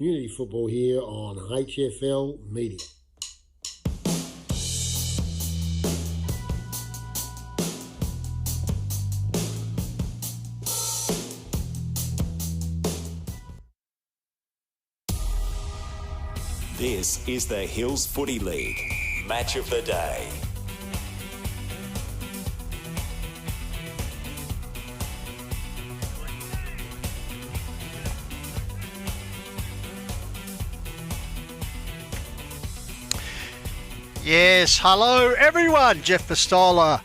Community football here on HFL Media. This is the Hills Footy League Match of the Day. Yes, hello everyone. Jeff Pistola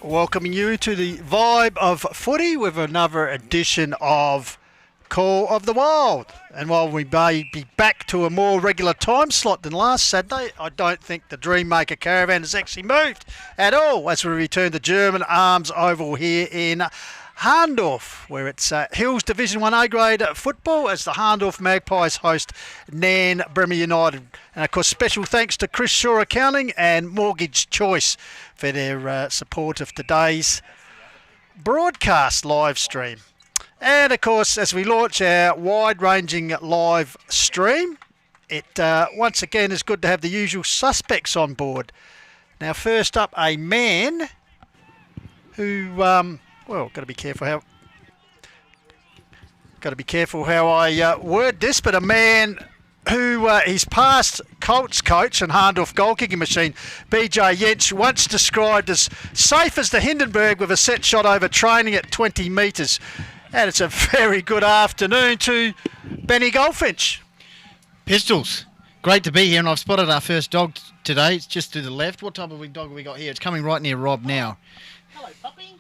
welcoming you to the Vibe of Footy with another edition of Call of the Wild. And while we may be back to a more regular time slot than last Saturday, I don't think the Dreammaker Caravan has actually moved at all as we return to German Arms Oval here in Hahndorf, where it's Hills Division 1A grade football as the Hahndorf Magpies host Nairne Bremer United. And of course, special thanks to Chris Shaw Accounting and Mortgage Choice for their support of today's broadcast live stream. And of course, as we launch our wide-ranging live stream, it once again is good to have the usual suspects on board. Now, first up, a man who, well, got to be careful how I word this, but a man who his past Colts coach and Hahndorf goal-kicking machine, BJ Jensch, once described as safe as the Hindenburg with a set shot over training at 20 metres. And it's a very good afternoon to Benny Goldfinch. Pistols, great to be here, and I've spotted our first dog today. It's just to the left. What type of dog have we got here? It's coming right near Rob now. Hello, puppy.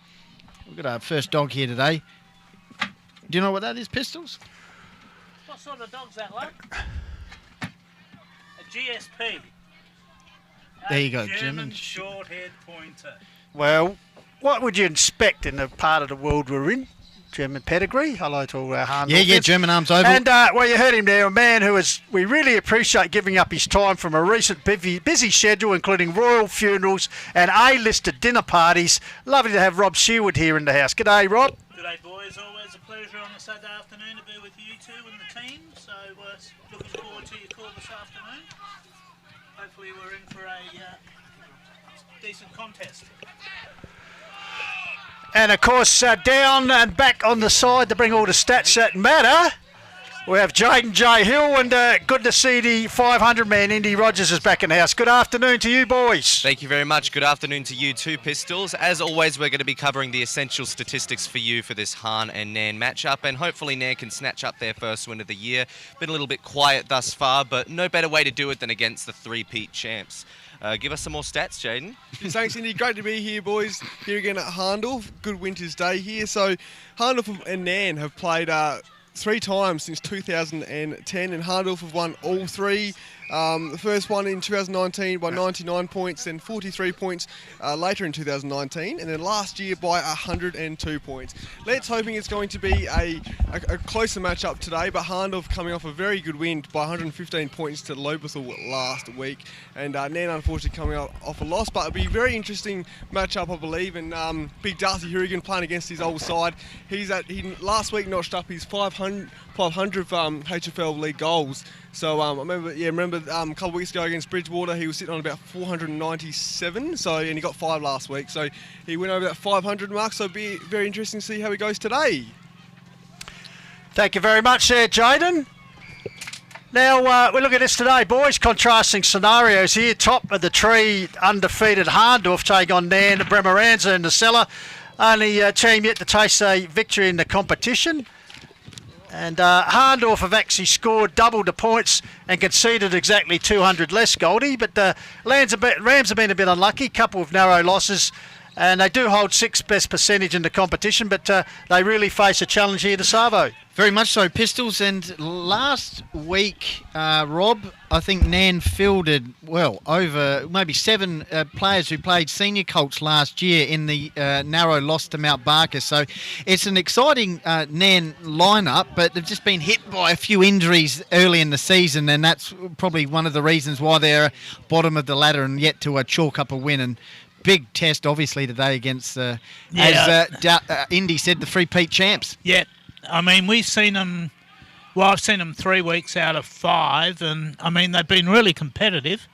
We've got our first dog here today. Do you know what that is, Pistols? What sort of dog's that, like? A GSP. There you go, German short-haired pointer. Well, what would you expect in the part of the world we're in? German pedigree. Hello to all our Hahndorf. Yeah, German Arms Oval. And, well, you heard him there, a man who is, we really appreciate giving up his time from a recent busy schedule, including royal funerals and A-listed dinner parties. Lovely to have Rob Sherwood here in the house. G'day, Rob. G'day, boys. Always a pleasure on a Saturday afternoon to be with you two and the team. So, looking forward to your call this afternoon. Hopefully we're in for a decent contest. And of course, down and back on the side to bring all the stats that matter, we have Jaden J. Hill, and good to see the 500-man Indy Rogers is back in the house. Good afternoon to you, boys. Thank you very much. Good afternoon to you too, Pistols. As always, we're going to be covering the essential statistics for you for this Hahn and Nairne matchup, and hopefully Nairne can snatch up their first win of the year. Been a little bit quiet thus far, but no better way to do it than against the three-peat champs. Give us some more stats, Jaden. Thanks, Indy. Great to be here, boys. Here again at Hahndorf. Good winter's day here. So, Hahndorf and Nairne have played 3 times since 2010, and Hahndorf have won all 3. The first one in 2019 by 99 points, then 43 points later in 2019, and then last year by 102 points. Let's hoping it's going to be a closer matchup today, but Hahndorf coming off a very good win by 115 points to Lobethal last week, and Nairne unfortunately coming off a loss, but it'll be a very interesting matchup, I believe, and big Darcy Hourigan playing against his old side. He last week notched up his 500th HFL League goals. So I remember a couple of weeks ago against Bridgewater, he was sitting on about 497. And he got 5 last week. So he went over that 500 mark. So it'll be very interesting to see how he goes today. Thank you very much there, Jaden. Now, we look at this today, boys. Contrasting scenarios here. Top of the tree, undefeated Hahndorf take on Nairne Bremer in the cellar. Only team yet to taste a victory in the competition. And Hahndorf have actually scored double the points and conceded exactly 200 less, Goldie. But Rams have been a bit unlucky, a couple of narrow losses. And they do hold 6th best percentage in the competition, but they really face a challenge here to Savo. Very much so, Pistols. And last week, Rob, I think Nairne fielded, over maybe 7 players who played senior Colts last year in the narrow loss to Mount Barker. So it's an exciting Nairne lineup, but they've just been hit by a few injuries early in the season, and that's probably one of the reasons why they're bottom of the ladder and yet to chalk up a win. And big test, obviously, today against, as Indy said, the three-peat champs. Yeah, I mean, we've seen them Well, I've seen them 3 weeks out of 5, and I mean they've been really competitive.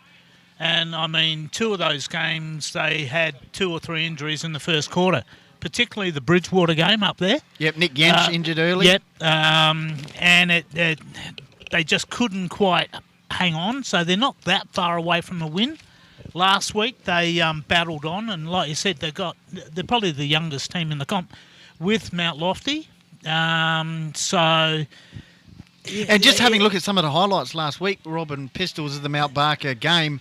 And I mean, 2 of those games they had 2 or 3 injuries in the first quarter, particularly the Bridgewater game up there. Yep, Nick Yench injured early. Yep, and they just couldn't quite hang on, so they're not that far away from a win. Last week they battled on, and like you said, they're probably the youngest team in the comp with Mount Lofty. And just having a look at some of the highlights last week, Rob and Pistols of the Mount Barker game,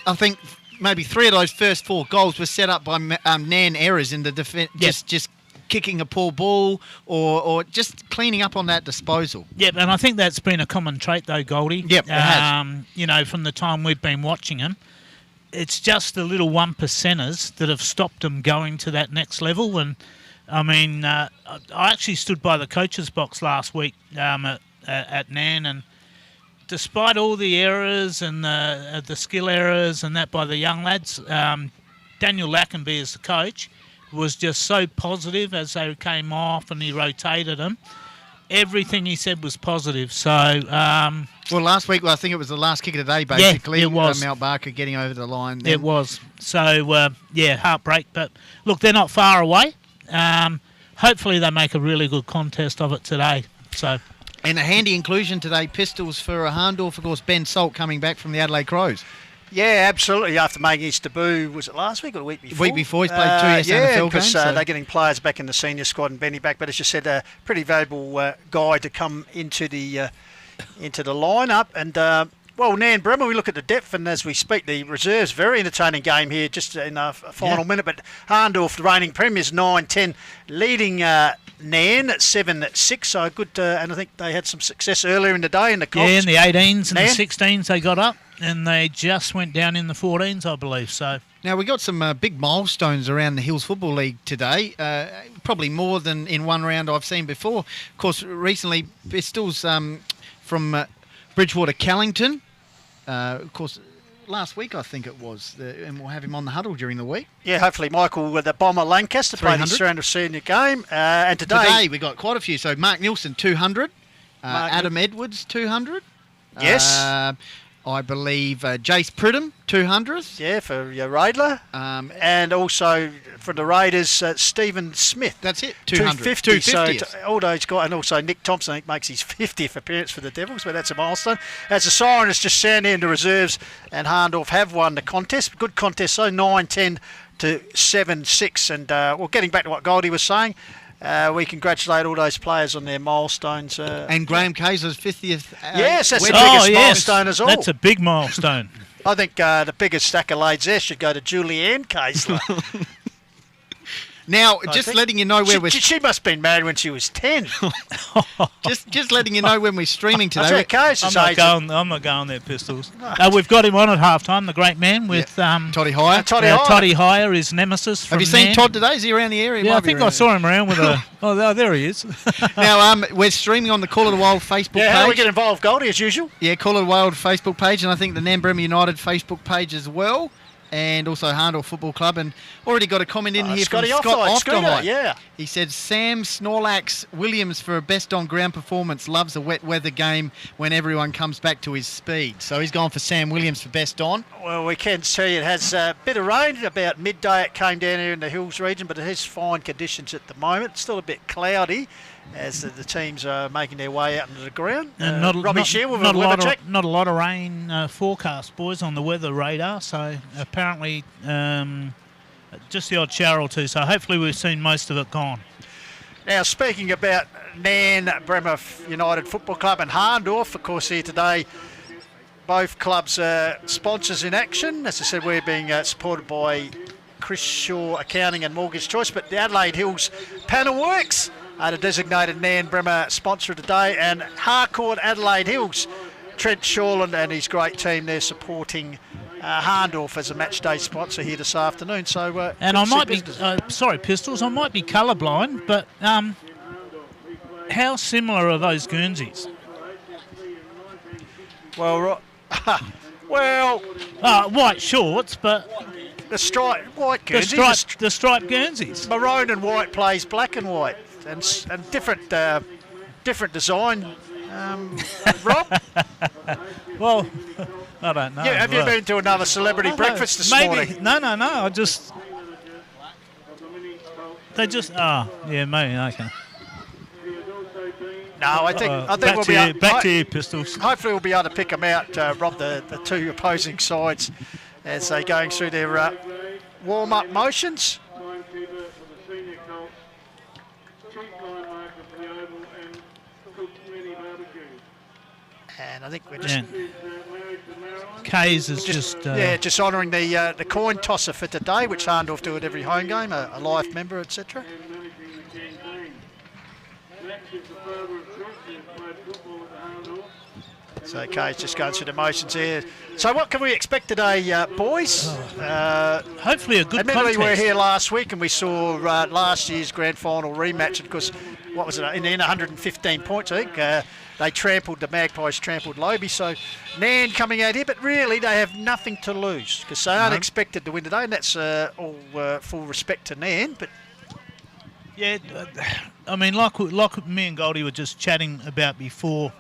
I think maybe 3 of those first 4 goals were set up by Nairne errors in the defence, just kicking a poor ball or just cleaning up on that disposal. Yep, and I think that's been a common trait though, Goldie. Yep, it has. From the time we've been watching them, it's just the little 1%ers that have stopped them going to that next level. And I mean, I actually stood by the coach's box last week at Nairne, and despite all the errors and the skill errors and that by the young lads, Daniel Lackenby as the coach was just so positive as they came off and he rotated them. Everything he said was positive. So, well, last week I think it was the last kick of the day. Basically, it was Mount Barker getting over the line. Then. It was. So heartbreak. But look, they're not far away. Hopefully, they make a really good contest of it today. So. And a handy inclusion today, Pistols for Hahndorf, of course, Ben Salt coming back from the Adelaide Crows. Yeah, absolutely. After making his debut, was it last week or the week before? Week before, he's played 2 SANFL games. They're getting players back in the senior squad and Benny back. But as you said, a pretty valuable guy to come into the lineup. And Nairne Bremer, we look at the depth, and as we speak, the reserves, very entertaining game here, just in a final minute. But Hahndorf, the reigning premiers, 9-10, leading Nairne at 7-6. So good, and I think they had some success earlier in the day in the comps. Yeah, in the 18s and Nairne. the 16s they got up, and they just went down in the 14s, I believe. So now we got some big milestones around the Hills Football League today. Probably more than in one round I've seen before. Of course, recently Pistols from Bridgewater Callington. Of course, last week I think it was, and we'll have him on the huddle during the week. Yeah, hopefully Michael with the Bomber Lancaster played his 300 senior game. And today we got quite a few. So Mark Nielsen 200, Adam Edwards 200. Yes. I believe Jace Pridham 200. Yeah, for your Raidler. And also for the Raiders, Stephen Smith. That's it, 200. 250. So Aldo's got, and also Nick Thompson, I think, makes his 50th appearance for the Devils, but that's a milestone. As the siren is just sounding in the reserves, and Hahndorf have won the contest. Good contest, so 9-10 to 7-6. And getting back to what Goldie was saying, we congratulate all those players on their milestones. And Graham Kayser's 50th. Yes, that's the biggest milestone as all. That's a big milestone. I think the biggest accolades there should go to Julianne Kaysler. Now, just letting you know where we're... She must have been married when she was 10. just letting you know when we're streaming today. I'm not going there, Pistols. We've got him on at halftime, the great man, with Toddy Hire. Toddy Hire, his nemesis from Have you seen Nairne. Todd today? Is he around the area? Yeah, I think I saw him around with a... Oh, there he is. Now, we're streaming on the Call of the Wild Facebook page. How do we get involved, Goldie, as usual? Yeah, Call of the Wild Facebook page, and I think the Nairne Bremer United Facebook page as well. And also Hahndorf Football Club, and already got a comment in here Scotty from Scott Ofterhite. Yeah. He said Sam Snorlax Williams for a best on ground performance, loves a wet weather game when everyone comes back to his speed. So he's gone for Sam Williams for best on. Well, we can see it has a bit of rain. About midday it came down here in the Hills region, but it has fine conditions at the moment. Still a bit cloudy as the teams are making their way out into the ground. And not a lot of rain forecast, boys, on the weather radar. So apparently just the odd shower or two. So hopefully we've seen most of it gone. Now, speaking about Nairne Bremer United Football Club and Hahndorf, of course, here today, both clubs are sponsors in action. As I said, we're being supported by Chris Shaw Accounting and Mortgage Choice, but the Adelaide Hills Panel Works are the designated Nairne Bremer sponsor today, and Harcourt Adelaide Hills, Trent Shawland and his great team, they're supporting Hahndorf as a match day sponsor here this afternoon. So, and I might be sorry, Pistols, I might be colourblind, but how similar are those Guernseys? Well, white shorts, but the white Guernsey, the striped Guernseys. Maroon and white plays black and white, and different design Rob, Well, I don't know. yeah, have you Well, been to another celebrity I breakfast this maybe, morning? No. I just. They just. Oh, yeah, maybe. Okay. No, I think Back we'll to be you, back to you, Pistols. Hopefully, we'll be able to pick them out, Rob, the two opposing sides as they're going through their warm-up motions. And I think we're just Kays is just. just honouring the coin tosser for today, which Hahndorf do at every home game, a life member, etc. So Kay's just going through the motions here. So what can we expect today, boys? Hopefully a good Admittedly, contest. we were here last week and we saw last year's grand final rematch. And of course, what was it? In the end, 115 points, I think. They trampled, the Magpies trampled Lobe. So Nairne coming out here, but really they have nothing to lose because they aren't expected to win today. And that's all full respect to Nairne. But Yeah, I mean, like me and Goldie were just chatting about before,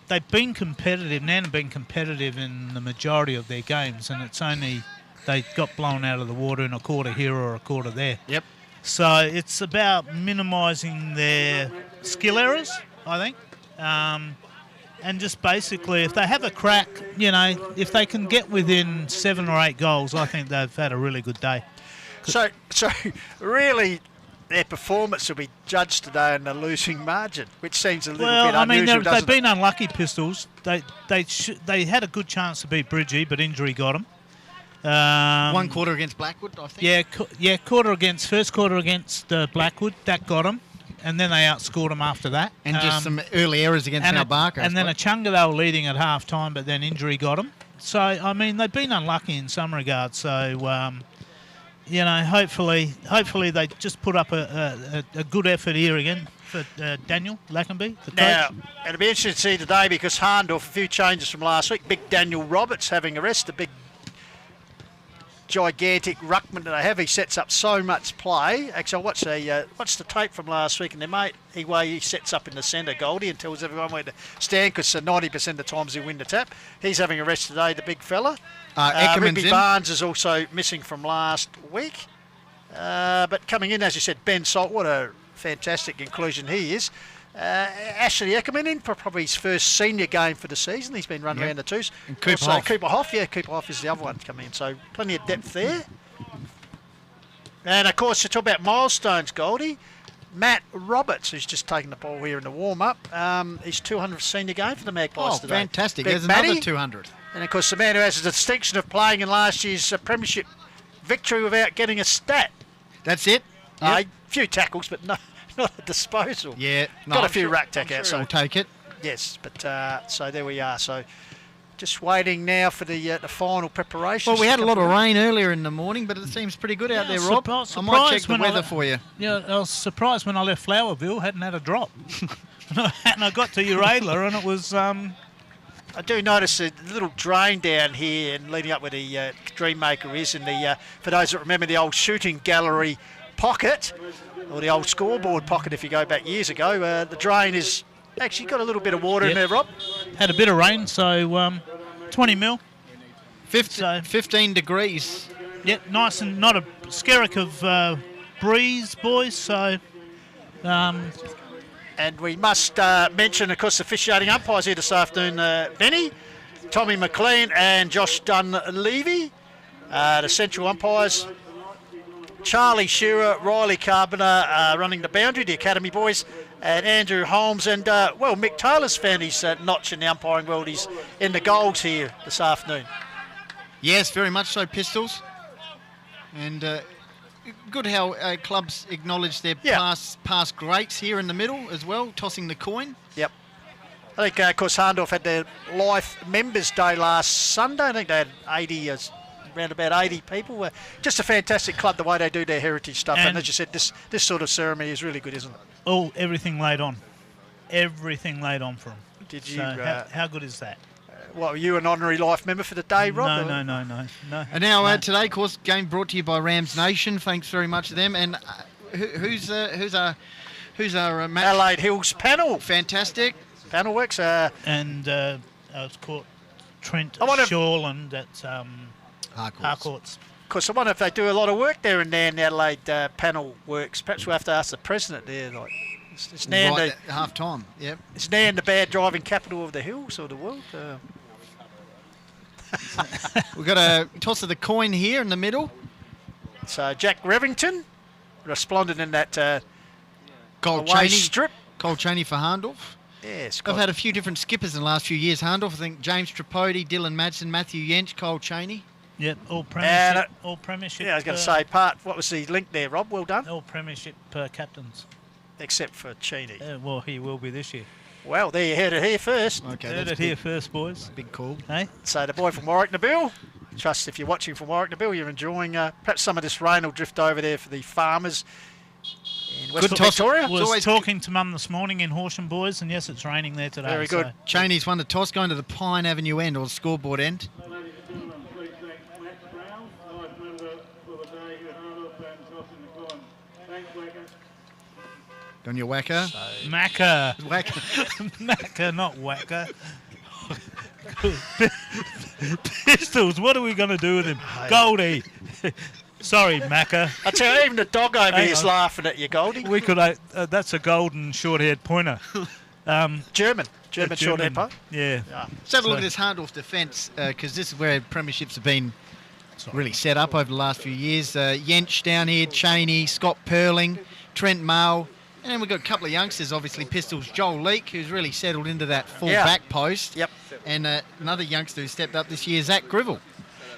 they've been competitive. Nairne have been competitive in the majority of their games, and it's only they got blown out of the water in a quarter here or a quarter there. Yep. So it's about minimising their skill errors, I think. And just basically, if they have a crack, if they can get within 7 or 8 goals, I think they've had a really good day. so really, their performance will be judged today in a losing margin, which seems a little bit Well, I mean, unusual, they've doesn't been unlucky, Pistols. They had a good chance to beat Bridgie, but injury got them. One quarter against Blackwood, I think. First quarter against Blackwood, that got them. And then they outscored them after that. And just some early errors against Mount Barker. And then a chunga they were leading at half time, but then injury got them. So, I mean, they've been unlucky in some regards. So, hopefully they just put up a good effort here again for Daniel Lackenby, the coach. Now, it'll be interesting to see today because Hahndorf, a few changes from last week. Big Daniel Roberts having a rest, the big gigantic ruckman that they have. He sets up so much play. Actually, I watched the tape from last week, and the way he sets up in the centre, Goldie, and tells everyone where to stand because 90% of the times he'll win the tap. He's having a rest today, the big fella. Eckerman's Rigby in. Barnes is also missing from last week. But coming in, as you said, Ben Salt, what a fantastic inclusion he is. Ashley Eckerman in for probably his first senior game for the season. He's been running around the twos. And Cooper Also, Hoff. Cooper Hoff is the other one to come in. So plenty of depth there. And of course, to talk about milestones, Goldie, Matt Roberts, who's just taken the ball here in the warm-up, his 200th senior game for the Magpies today. Fantastic. Big There's Matty. another 200. And of course, the man who has the distinction of playing in last year's premiership victory without getting a stat. That's it. A few tackles, but not a disposal. Yeah. Got a few rack tack I'm out. sure he'll take it. Yes, but so there we are. So just waiting now for the final preparations. Well, we had a lot of rain earlier in the morning, but it seems pretty good out there, Rob. I might check the weather for you. Yeah, I was surprised when I left Flowerville, hadn't had a drop. And I got to Uradler and it was... I do notice a little drain down here and leading up where the Dreammaker is, and for those that remember the old shooting gallery pocket, or the old scoreboard pocket if you go back years ago, the drain is actually got a little bit of water in there, Rob. Had a bit of rain, so 20 mil. 15 degrees. Yep, nice and not a skerrick of breeze, boys, so... And we must mention, of course, the officiating umpires here this afternoon, Benny, Tommy McLean and Josh Dunleavy. The central umpires, Charlie Shearer, Riley Carpenter running the boundary, the academy boys, and Andrew Holmes. And, Mick Taylor's found his notch in the umpiring world. He's in the goals here this afternoon. Yes, very much so, Pistols. And good how clubs acknowledge their past greats here in the middle as well, tossing the coin. Yep. I think, of course, Hahndorf had their Life Members' Day last Sunday. I think they had around about 80 people. Just a fantastic club, the way they do their heritage stuff. And as you said, this sort of ceremony is really good, isn't it? Everything laid on. Everything laid on for them. Did you? So how good is that? Were you an honourary Life member for the day, Rob? No. And now today, of course, game brought to you by Rams Nation. Thanks very much to them. And who's our match? Adelaide Hills panel. Fantastic. Panel works. And I was caught Trent Shawland at Harcourts. Of course, I wonder if they do a lot of work there in Nairne Adelaide Panel works. Perhaps we'll have to ask the president there. Like, is Nairne Right at half time. Yep. Is Nairne the bad driving capital of the hills or the world? We've got a toss of the coin here in the middle. So Jack Revington responded in that Gold away Cheney strip. Gold Cheney for Hahndorf. Yes, I've had a few different skippers in the last few years. Hahndorf, I think James Tripodi, Dylan Madsen, Matthew Yench, Cole Cheney. Yep, all premiership. All premiership. Yeah, I was going to say, what was the link there, Rob? Well done. All premiership captains. Except for Cheney. Well, he will be this year. Well, there you heard it here first. Okay, heard it here first, boys. Big call. Hey? So the boy from Warwick Nabil. Trust if you're watching from Warwick Nabil, you're enjoying. Perhaps some of this rain will drift over there for the farmers in Western Victoria. Was talking to Mum this morning in Horsham, boys, and yes, it's raining there today. Very good. So. Cheney's won the toss going to the Pine Avenue end or the scoreboard end. On your whacker. Macca. Whacker. Macca, not whacker. Pistols, what are we going to do with him? Goldie. Sorry, Macca. I tell you, even the dog over here is laughing at you, Goldie. We could. That's a golden short-haired pointer. German short-haired pup. Yeah. Let's have a look at this Hahndorf defence because this is where premierships have been really set up over the last few years. Yench down here, Cheney, Scott Perling, Trent Male. And then we've got a couple of youngsters, obviously, Pistols, Joel Leake, who's really settled into that full back post. Yep. And another youngster who stepped up this year, Zach Grivell.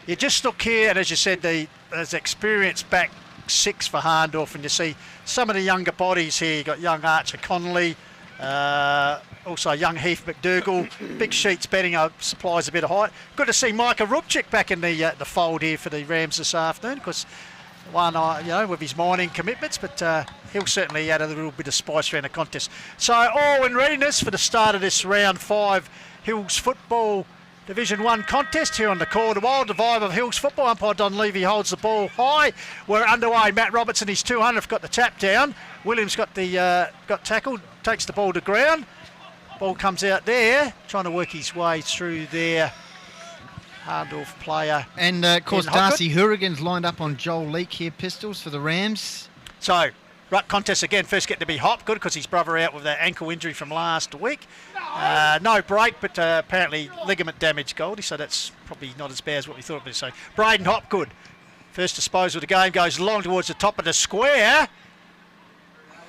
You just look here, and as you said, there's experienced back six for Hahndorf, and you see some of the younger bodies here. You've got young Archer Connolly, also young Heath McDougall. Big Sheets betting supplies a bit of height. Good to see Micah Rubchik back in the fold here for the Rams this afternoon, because one, with his mining commitments, but he'll certainly add a little bit of spice around the contest. So all in readiness for the start of this round 5 Hills Football Division 1 contest here on the Call of the Wild. The vibe of Hills Football. Umpire Don Levy holds the ball high. We're underway. Matt Robertson, his 200th, got the tap down. Williams got tackled, takes the ball to ground. Ball comes out there, trying to work his way through there. Hahndorf player. And, of course, Darcy Hurrigan's lined up on Joel Leake here, Pistols, for the Rams. So, ruck contest again. First get to be Hopgood because his brother out with that ankle injury from last week. No break, but apparently ligament damage, Goldie, so that's probably not as bad as what we thought it would be. So, Braden Hopgood, first disposal of the game, goes long towards the top of the square.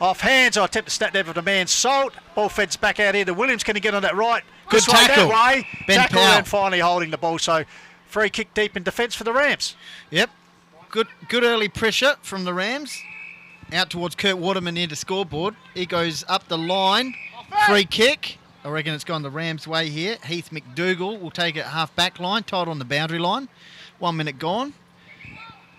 Off hands, I attempt to snap that with the man Salt. Ball feds back out here to Williams. Can he get on that right? Good tackle. That way. Ben tackle Powell. and finally holding the ball. So free kick deep in defence for the Rams. Yep. Good early pressure from the Rams. Out towards Kurt Waterman near the scoreboard. He goes up the line. Free kick. I reckon it's gone the Rams' way here. Heath McDougall will take it half back line, tied on the boundary line. 1 minute gone.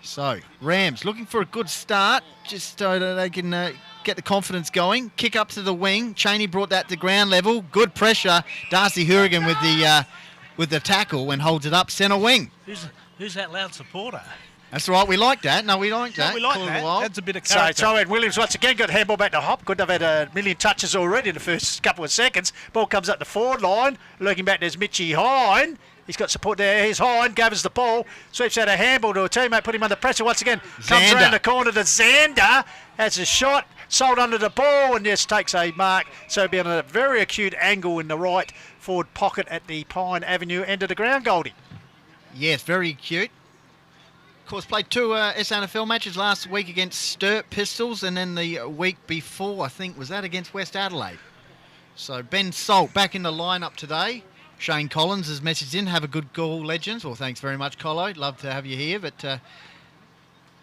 So, Rams looking for a good start, just so that they can get the confidence going. Kick up to the wing. Cheney brought that to ground level. Good pressure. Darcy Hurrigan with the tackle and holds it up centre wing. Who's that loud supporter? That's right. We like that. No, we like that. No, we like Call it that. a while. That's a bit of character. So Williams once again got handball back to Hopgood. They've had a million touches already in the first couple of seconds. Ball comes up the forward line. Looking back, there's Mitchie Hine. He's got support there. Here's Hine, gathers the ball, sweeps out a handball to a teammate, put him under pressure once again. Comes around the corner to Xander, has a shot, sold under the ball, and just takes a mark. So be on a very acute angle in the right forward pocket at the Pine Avenue end of the ground, Goldie. Yes, very cute. Of course, played 2 SNFL matches last week against Sturt Pistols, and then the week before, I think, was that against West Adelaide. So Ben Salt back in the lineup today. Shane Collins has messaged in, have a good goal, legends. Well, thanks very much, Colo. Love to have you here. But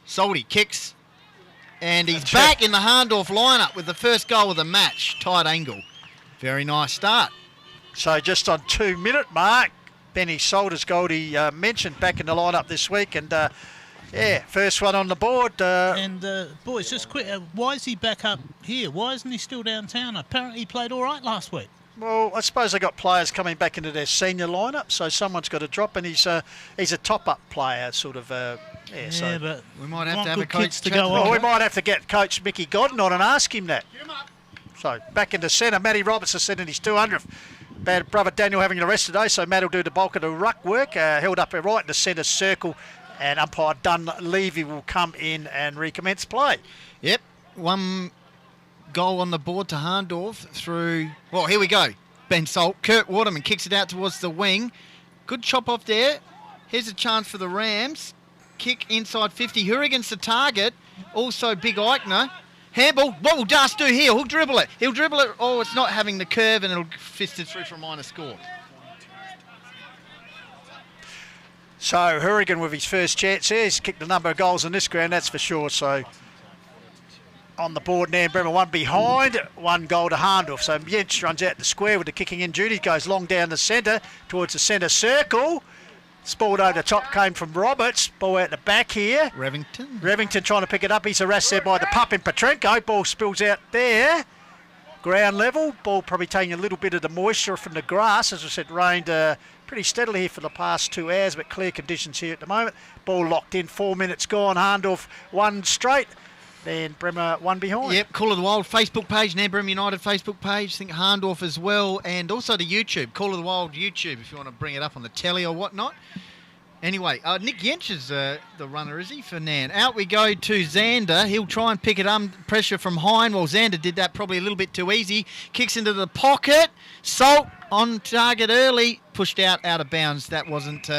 Salty kicks, and he's back in the Hahndorf lineup with the first goal of the match. Tight angle. Very nice start. So just on 2 minute mark, Benny Salters, Goldie mentioned, back in the lineup this week. And, first one on the board. Boys, just quick, why is he back up here? Why isn't he still downtown? Apparently he played all right last week. Well, I suppose they got players coming back into their senior lineup, so someone's got to drop, and he's a top-up player, sort of. But we might have to have a coach to go on. Well, we might have to get Coach Mickey Godden on and ask him that. So back into centre. Matty Robertson sending his 200th. Bad brother Daniel having a rest today, so Matt will do the bulk of the ruck work. Held up right in the centre circle, and umpire Dunleavy will come in and recommence play. Yep, one goal on the board to Hahndorf through... Well, here we go. Ben Salt. Kurt Waterman kicks it out towards the wing. Good chop off there. Here's a chance for the Rams. Kick inside 50. Hurrigan's the target. Also Big Eichner. Handball. What will Das do here? He'll dribble it. Oh, it's not having the curve, and it'll fist it through for a minor score. So Hurrigan with his first chance here. He's kicked a number of goals in this ground, that's for sure. So on the board, Nairne Bremer one behind, 1 goal to Hahndorf. So Jens runs out the square with the kicking in duty, goes long down the centre towards the centre circle. Spalled over the top, came from Roberts. Ball out the back here. Revington trying to pick it up. He's harassed there by the pup in Petrenko. Ball spills out there. Ground level. Ball probably taking a little bit of the moisture from the grass. As I said, rained pretty steadily here for the past 2 hours, but clear conditions here at the moment. Ball locked in, 4 minutes gone. Hahndorf 1 straight. Then Bremer 1 behind. Yep, Call of the Wild Facebook page, Nairne Bremer United Facebook page. I think Hahndorf as well, and also the YouTube, Call of the Wild YouTube, if you want to bring it up on the telly or whatnot. Anyway, Nick Jentsch is the runner, is he, for Nairne? Out we go to Xander. He'll try and pick it up. Pressure from Hine. Well, Xander did that probably a little bit too easy. Kicks into the pocket. Salt on target early. Pushed out of bounds. That wasn't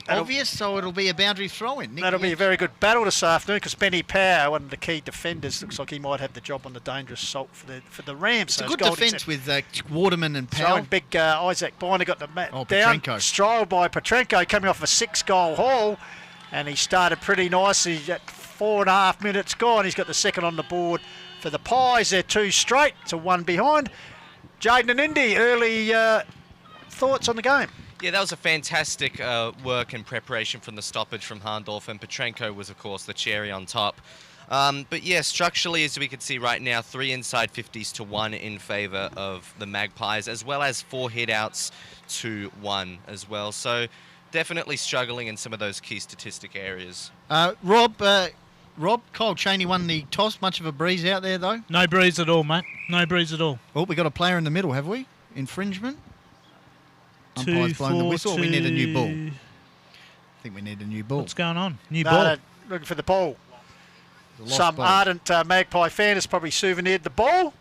obvious, so it'll be a boundary throw-in. That'll be a very good battle this afternoon because Benny Power, one of the key defenders, looks like he might have the job on the dangerous Salt for the Rams. It's a good defence with Waterman and Powell. Big Isaac Binder got the mat down. Petrenko. Strolled by Petrenko, coming off a 6-goal haul, and he started pretty nicely at 4.5 minutes gone. He's got the second on the board for the Pies. They're 2 straight to 1 behind. Jaden and Indy, early thoughts on the game? Yeah, that was a fantastic work and preparation from the stoppage from Hahndorf, and Petrenko was, of course, the cherry on top. But yeah, structurally, as we can see right now, 3 inside 50s to 1 in favour of the Magpies, as well as 4 hit-outs to 1 as well. So definitely struggling in some of those key statistic areas. Rob, Kyle Chaney won the toss. Much of a breeze out there, though? No breeze at all, mate. No breeze at all. Well, we got a player in the middle, have we? Infringement? Umpire's 2-4 blown the whistle. We need a new ball. to- I think we need a new ball. What's going on? New ball. No, looking for the ball. Lost Some ball. ardent Magpie fan has probably souvenired the ball.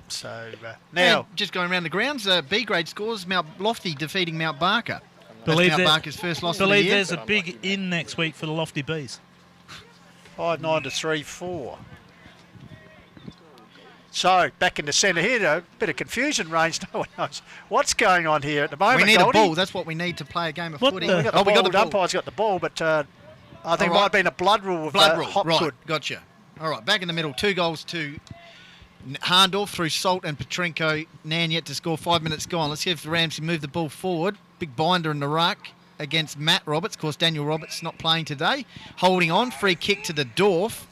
So now... And just going around the grounds, B grade scores, Mount Lofty defeating Mount Barker. Believe Mount that- Barker's first loss of the Believe year. there's a big in next week for the Lofty Bees. 5-9 to 3-4. So, back in the centre here, though, bit of confusion reigns. No one knows what's going on here at the moment. We need Goldie. a ball. That's what we need to play a game of What footy. the- We got the we ball. got the The ball. umpire's got the ball, but I think All it might right. have been a blood rule with Blood rule. Hopgood. Right, gotcha. All right, back in the middle. 2 goals to Hahndorf through Salt and Petrenko. Nairne yet to score. 5 minutes gone. Let's see if the Rams can move the ball forward. Big binder in the ruck against Matt Roberts. Of course, Daniel Roberts not playing today. Holding on. Free kick to the Dorf.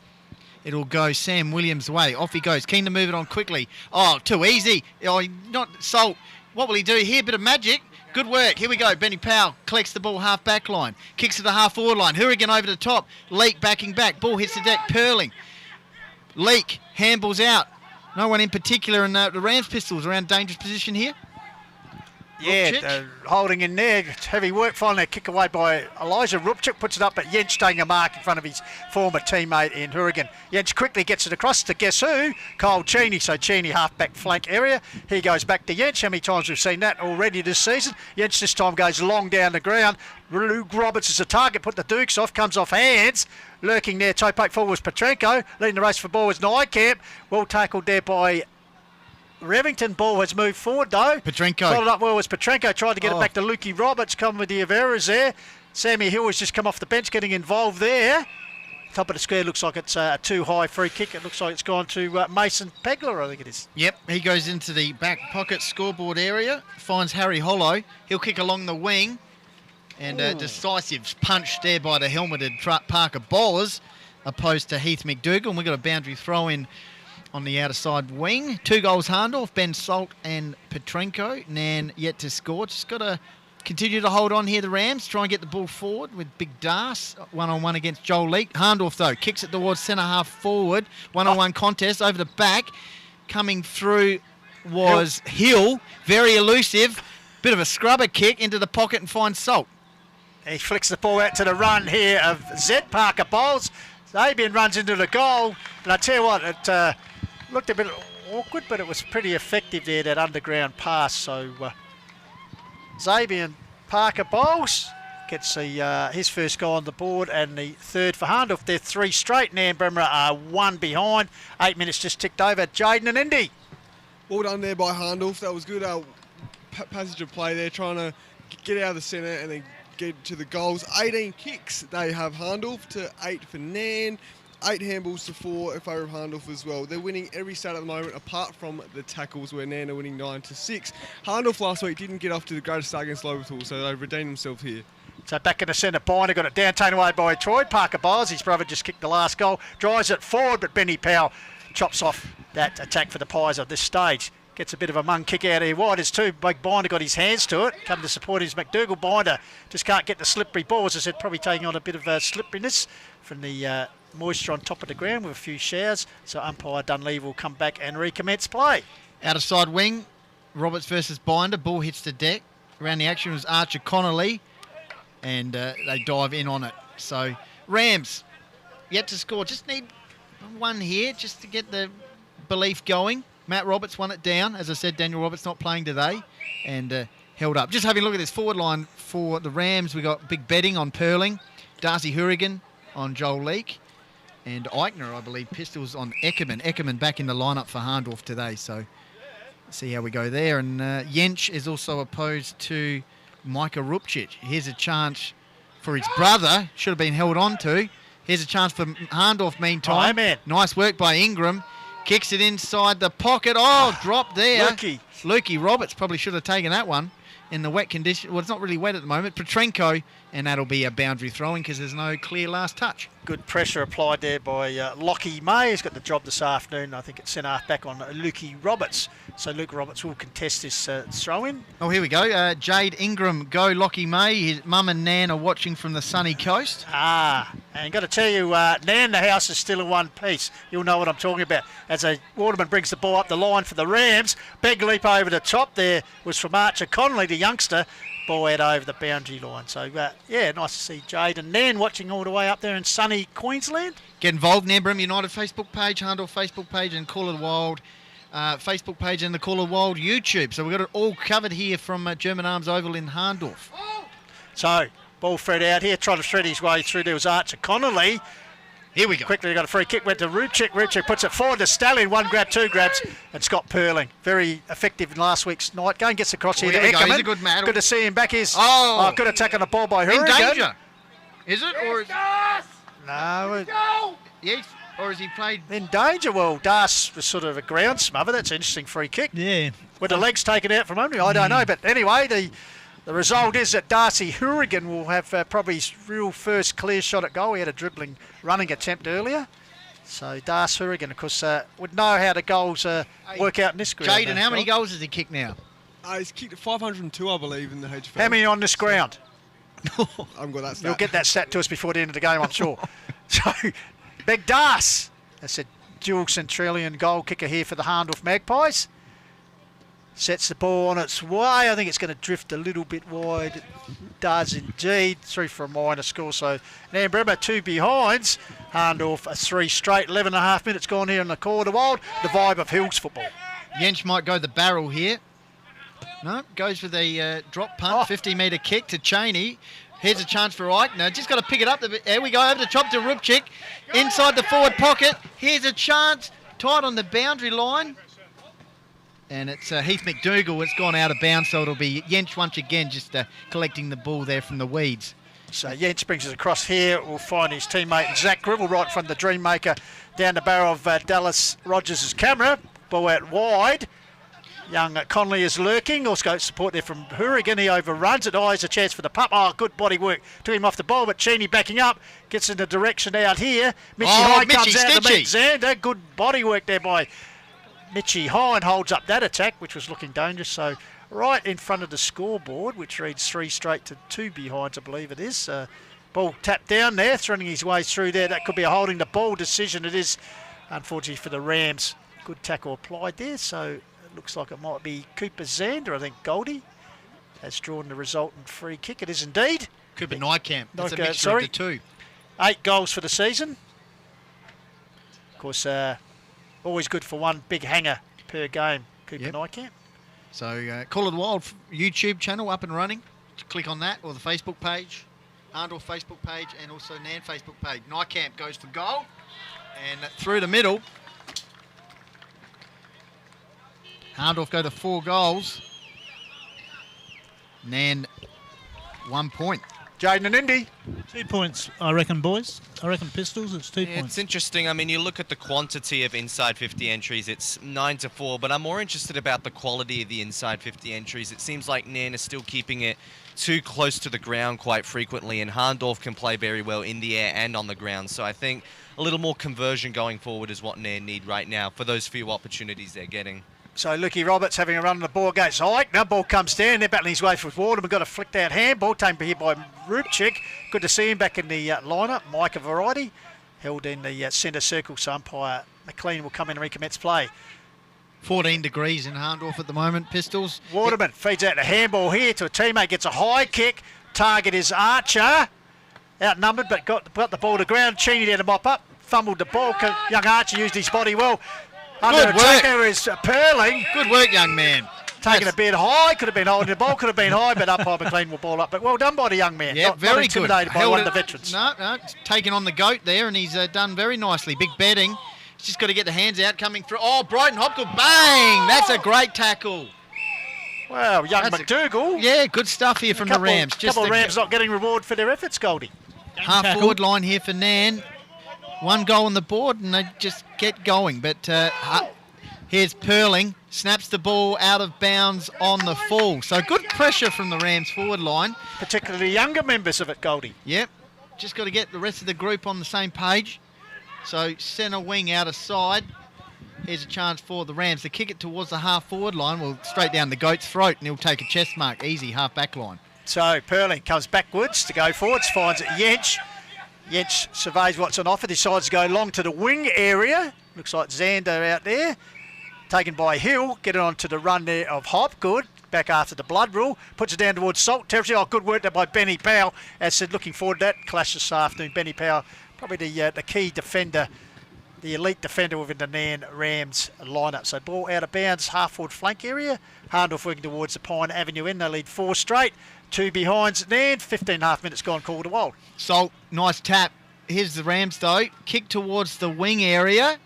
It'll go Sam Williams' way. Off he goes. Keen to move it on quickly. Oh, too easy. Oh, not Salt. What will he do here? Bit of magic. Good work. Here we go. Benny Powell collects the ball half back line. Kicks to the half forward line. Hurrigan over the top. Leak backing back. Ball hits the deck. Purling. Leak. Handballs out. No one in particular in the Rams Pistols around dangerous position here. Yeah, Rupchik. holding in there. Heavy work. Finally a kick away by Elijah Rupchik. Puts it up, but Jentsch taking a mark in front of his former teammate in Hurrigan. Jentsch quickly gets it across to guess who? Kyle Cheney. So Cheney half-back flank area. He goes back to Jentsch. How many times we've seen that already this season? Jentsch this time goes long down the ground. Luke Roberts is a target. Put the Dukes off. Comes off hands. Lurking there. Toe poke forward was Petrenko. Leading the race for ball was Niekamp. Well tackled there by Revington. Ball has moved forward though. Petrenko. Followed up well was Petrenko. Tried to get it back to Lukey Roberts. Come with the Averas there. Sammy Hill has just come off the bench getting involved there. Top of the square looks like it's a too high free kick. It looks like it's gone to Mason Pegler, I think it is. Yep, he goes into the back pocket scoreboard area. Finds Harry Hollow. He'll kick along the wing. And decisive punch there by the helmeted Parker bowlers opposed to Heath McDougall. And we've got a boundary throw in on the outer side wing. 2 goals Hahndorf, Ben Salt and Petrenko. Nairne yet to score. Just got to continue to hold on here, the Rams. Try and get the ball forward with Big Das. 1-on-1 against Joel Leak. Hahndorf, though, kicks it towards centre half forward. 1-on-1 contest over the back. coming through was Hill. Very elusive. Bit of a scrubber kick into the pocket and finds Salt. He flicks the ball out to the run here of Zed. Parker bowls. Zabian runs into the goal. And I tell you what, it looked a bit awkward, but it was pretty effective there, that underground pass. So Zabian Parker bowls. Gets his first goal on the board and the third for Hahndorf. They're 3 straight. Nairne Bremer are 1 behind. 8 minutes just ticked over. Jaden and Indy. Well done there by Hahndorf. That was good passage of play there, trying to get out of the centre and then get to the goals. 18 kicks they have Hahndorf to 8 for Nairne. 8 handballs to 4 in favour of Hahndorf as well. They're winning every stat at the moment, apart from the tackles, where Nairne are winning 9-6. Hahndorf last week didn't get off to the greatest start against Loberthal, so they've redeemed themselves here. So back in the centre, Binder got it down, taken away by Troy. Parker bowls. His brother just kicked the last goal. Drives it forward, but Benny Powell chops off that attack for the Pies at this stage. Gets a bit of a mung kick out here wide. It's too big. Binder got his hands to it. Come to support his McDougall. Binder just can't get the slippery ball. As I said, probably taking on a bit of slipperiness from the moisture on top of the ground with a few showers. So umpire Dunleavy will come back and recommence play. Out of side wing, Roberts versus Binder. Ball hits the deck. Around the action was Archer Connolly. And they dive in on it. So Rams yet to score. Just need one here just to get the belief going. Matt Roberts won it down. As I said, Daniel Roberts not playing today and held up. Just having a look at this forward line for the Rams. We got big betting on Perling, Darcy Hurrigan on Joel Leake, and Eichner, I believe, pistols on Eckerman. Eckerman back in the lineup for Hahndorf today. So see how we go there. And Jensch is also opposed to Micah Rupchich. Here's a chance for his brother. Should have been held on to. Here's a chance for Hahndorf meantime. Oh, man. Nice work by Ingram. Kicks it inside the pocket. Oh, dropped there. Lukey Roberts probably should have taken that one in the wet condition. Well, it's not really wet at the moment. Petrenko, and that'll be a boundary throwing because there's no clear last touch. Good pressure applied there by Lockie May. He's got the job this afternoon. I think it's centre half back on Lukey Roberts. So Luke Roberts will contest this throw-in. Oh, here we go. Jade Ingram, go Lockie May. His mum and Nan are watching from the sunny coast. And got to tell you, Nan, the house is still in one piece. You'll know what I'm talking about. As Waterman brings the ball up the line for the Rams. Big leap over the top there was from Archer Connolly, the youngster. Ball out over the boundary line. So, yeah, nice to see Jade and Nan watching all the way up there in sunny Queensland. Get involved, Nairne Bremer United Facebook page, Hahndorf Facebook page, and Call of the Wild Facebook page, and the Call of the Wild YouTube. So we've got it all covered here from German Arms Oval in Hahndorf. So, ball thread out here, trying to thread his way through. There was Archer Connolly. Here we go. Quickly got a free kick, went to Rupchik. Rupchik puts it forward to Stallion. 1 grab, 2 grabs, and Scott Perling. Very effective in last week's night game. Gets across here to Eckerman. He's a good man. Good to see him back. Good attack on the ball by In Hurrigan. danger. Is it? Or is No. yes, or has he played? In danger. Well, Das was sort of a ground smother. That's an interesting free kick. Yeah. With the legs taken out from under me, I don't know. But anyway, the result is that Darcy Hurrigan will have probably his real first clear shot at goal. He had a dribbling running attempt earlier. So Darcy Hurrigan, of course, would know how the goals work out in this ground. Jaden, how many goals has he kicked now? He's kicked 502, I believe, in the HFL. How many on this ground? I haven't got that stat. You'll get that stat to us before the end of the game, I'm sure. So, Big Das. That's a dual Centralian goal kicker here for the Hahndorf Magpies. Sets the ball on its way. I think it's going to drift a little bit wide. It does indeed. 3 for a minor score. So Nairne Bremer 2 behinds. Hahndorf a 3 straight. 11.5 minutes gone here in the Call of the Wild. The vibe of Hills football. Jensch might go the barrel here. No, goes for the drop punt. 50-metre kick to Cheney. Here's a chance for Eichner. Just got to pick it up. There we go. Over the top to Rupchik. Inside the forward pocket. Here's a chance. Tight on the boundary line. And it's Heath McDougall. It's gone out of bounds, so it'll be Jensch once again just collecting the ball there from the weeds. So Jensch brings it across here. We'll find his teammate Zach Gribble right from the Dreammaker down the barrel of Dallas Rogers' camera. Ball out wide. Young Conley is lurking. Also got support there from Hurrigan. He overruns it. Eyes a chance for the pup. Oh, good body work to him off the ball. But Cheney backing up. Gets in the direction out here. Mitchie Hine comes out to meet Xander. Good body work there by Mitchie Hine. Holds up that attack, which was looking dangerous. So right in front of the scoreboard, which reads 3 straight to 2 behinds, I believe it is. Ball tapped down there, threading his way through there. That could be a holding the ball decision. It is, unfortunately, for the Rams. Good tackle applied there, so it looks like it might be Cooper Zander, I think, Goldie, has drawn the resultant free kick. It is indeed. Cooper Nijkamp. That's a Nijkamp, mixture sorry. of the two. 8 goals for the season. Of course, always good for one big hanger per game, Cooper Nijkamp. So Call of the Wild YouTube channel up and running. Click on that, or the Facebook page, Hahndorf Facebook page, and also Nairne Facebook page. Nijkamp goes for goal, and through the middle. Hahndorf go to 4 goals. Nairne 1 point. Jaden and Indy. 2 points, I reckon, boys. I reckon Pistols, it's 2 points. It's interesting. I mean, you look at the quantity of inside 50 entries, it's 9-4, but I'm more interested about the quality of the inside 50 entries. It seems like Nairne is still keeping it too close to the ground quite frequently, and Hahndorf can play very well in the air and on the ground. So I think a little more conversion going forward is what Nairne need right now for those few opportunities they're getting. So Lukey Roberts having a run on the ball against Ike. Now ball comes down. They're battling his way for Waterman. Got a flicked out handball taken here by Rubchik. Good to see him back in the lineup. Micah Variety held in the centre circle. So umpire McLean will come in and recommence play. 14 degrees in Hahndorf at the moment. Pistols. Waterman feeds out the handball here to a teammate. Gets a high kick. Target is Archer. Outnumbered, but got the ball to ground. Cheney there to mop up. Fumbled the ball. Young Archer used his body well. Under attacker is Perling. Good work, young man. Taking a bit high, could have been holding the ball, could have been high, but umpire McLean will ball up. But well done by the young man. Yeah, not very intimidated good. by one of the veterans. No, taking on the goat there, and he's done very nicely. Big betting. He's just got to get the hands out coming through. Oh, Brighton Hopgood, bang! That's a great tackle. Wow, young McDougall. Yeah, good stuff here from the Rams. A couple of Rams not getting reward for their efforts, Goldie. Half forward line here for Nairne. 1 goal on the board, and they just get going. But here's Perling, snaps the ball out of bounds on the full. So good pressure from the Rams forward line. Particularly younger members of it, Goldie. Yep, just got to get the rest of the group on the same page. So centre wing out of side. Here's a chance for the Rams to kick it towards the half forward line. Well, straight down the goat's throat, and he'll take a chest mark. Easy, half back line. So Perling comes backwards to go forwards, finds Yench. Yench surveys what's on offer, decides to go long to the wing area. Looks like Zander out there. Taken by Hill, get it on to the run there of Hopgood. Back after the blood rule, puts it down towards Salt territory. Oh, good work there by Benny Powell. As said, looking forward to that clash this afternoon. Benny Powell, probably the key defender, the elite defender within the Nairne Rams lineup. So ball out of bounds, half forward flank area. Hahndorf working towards the Pine Avenue end. They lead 4 straight. 2 behinds Nairne. 15.5 minutes gone, Call to Wild. Salt, nice tap. Here's the Rams though. Kick towards the wing area.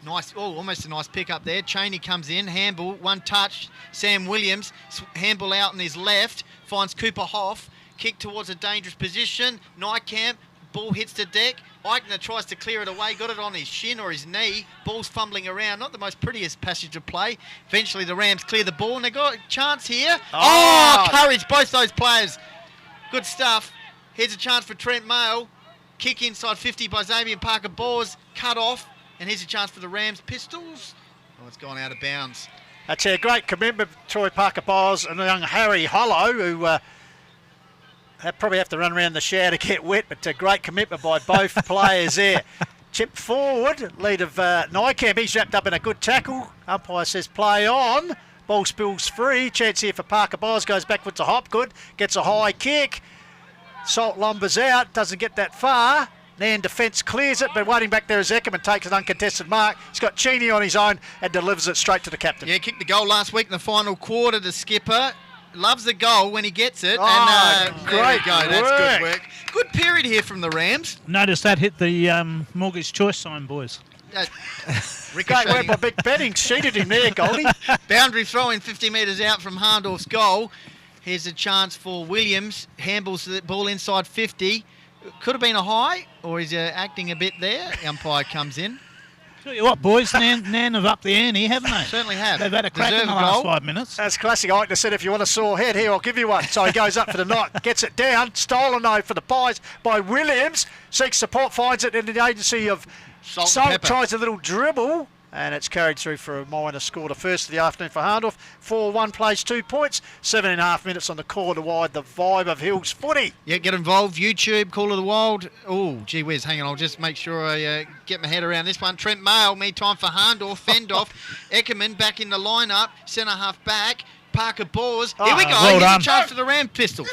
Nice, almost a nice pick up there. Cheney comes in, handball, 1 touch. Sam Williams, handball out on his left, finds Cooper Hoff. Kick towards a dangerous position. Nijkamp, ball hits the deck. Eichner tries to clear it away, got it on his shin or his knee. Ball's fumbling around, not the most prettiest passage of play. Eventually the Rams clear the ball and they got a chance here. Oh, courage, both those players. Good stuff. Here's a chance for Trent Mail. Kick inside 50 by Xavier Parker Bors, cut off. And here's a chance for the Rams Pistols. Oh, it's gone out of bounds. That's a great commitment, Troy Parker Bowles and young Harry Hollow, who probably have to run around the shower to get wet, but a great commitment by both players there. Chip forward, lead of Nijkamp. He's wrapped up in a good tackle. Umpire says play on. Ball spills free. Chance here for Parker Bowles. Goes backwards to Hopgood. Gets a high kick. Salt lumbers out. Doesn't get that far. Nairne defence clears it, but waiting back there is Eckerman, takes an uncontested mark. He's got Cheney on his own and delivers it straight to the captain. Yeah, kicked the goal last week in the final quarter. The skipper loves the goal when he gets it. Oh, and great there we go. That's work. good work. Good period here from the Rams. Notice that hit the mortgage choice sign, boys. Great work by Big Betting. Cheated him there, Goldie. Boundary throw in 50 metres out from Hahndorf's goal. Here's a chance for Williams. Handballs the ball inside 50. Could have been a high, or he's acting a bit there. The umpire comes in. Tell you what, boys, Nairne have upped the ante, haven't they? Certainly have. They've had a crack in the last 5 minutes. That's classic. Eichner said, if you want a sore head, here, I'll give you one. So he goes up for the night, gets it down. Stolen though for the Pies by Williams. Seeks support, finds it in the agency of Salt. Tries a little dribble. And it's carried through for a minor score. The first of the afternoon for Hahndorf. 4-1 plays 2 points. 7.5 minutes on the corner wide. The vibe of Hills footy. Yeah, get involved. YouTube, Call of the Wild. Oh, gee whiz, hang on. I'll just make sure I get my head around this one. Trent Mail, meantime for Hahndorf. Fendoff. Eckerman back in the lineup. Centre half back. Parker Bors. Here we go. Well Here's done. a chance for the Ram Pistols.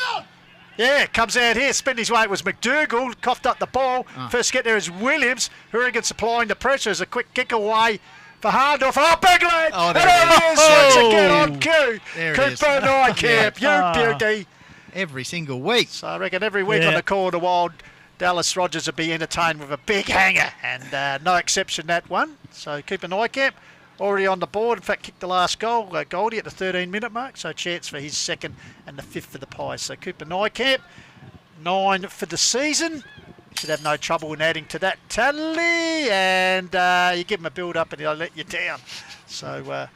Yeah, comes out here. Spin his way. It was McDougall. Coughed up the ball. First get there is Williams. Hourigan supplying the pressure as a quick kick away for Hahndorf. Oh, big leg! Oh, there and it it is. is. Oh. Again on cue. There it Cooper is. Nycamp. You beauty. Every single week. So I reckon every week on the corner wild, Dallas Rogers will be entertained with a big hanger. And no exception that one. So Cooper Nycamp already on the board. In fact, kicked the last goal. Goldie at the 13-minute mark. So chance for his second and the fifth for the Pies. So Cooper Nycamp, 9 for the season. Should have no trouble in adding to that tally. And you give him a build-up and he'll let you down. So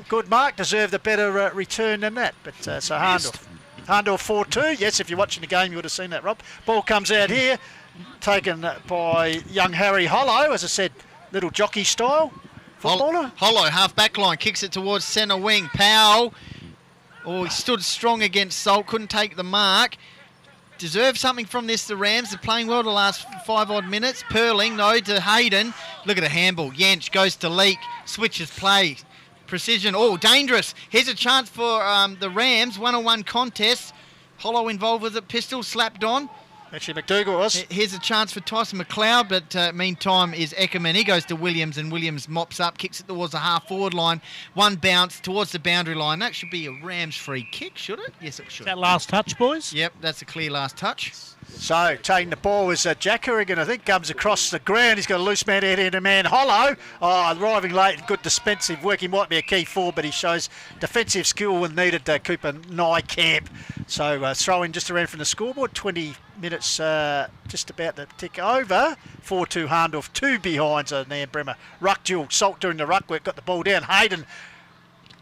good mark. Deserved a better return than that. But so Hahndorf. Hahndorf 4-2. Yes, if you're watching the game, you would have seen that, Rob. Ball comes out here. Taken by young Harry Hollow. As I said, little jockey style. Footballer. Hollow, half back line, kicks it towards centre wing. Powell. Oh, he stood strong against Salt, couldn't take the mark. Deserve something from this, the Rams. They're playing well the last 5-odd minutes. Perling, no, to Hayden. Look at the handball. Yench goes to Leak, switches play. Precision, oh, dangerous. Here's a chance for the Rams. 1-on-1 contest. Hollow involved with it, pistol slapped on. Actually, McDougall was. Here's a chance for Tyson McLeod, but meantime is Eckerman. He goes to Williams, and Williams mops up, kicks it towards the half-forward line. One bounce towards the boundary line. That should be a Rams free kick, should it? Yes, it should. That last touch, boys? Yep, that's a clear last touch. So, taking the ball was Jack Hourigan, I think, comes across the ground. He's got a loose man out here, the man Hollow. Oh, arriving late and good defensive work. He might be a key forward, but he shows defensive skill when needed, Cooper Nycamp. So, throw in just around from the scoreboard. 20 minutes just about to tick over. 4-2 Hahndorf, 2 behinds Nairne Bremer. Ruck duel, Salt doing the ruck work, got the ball down. Hayden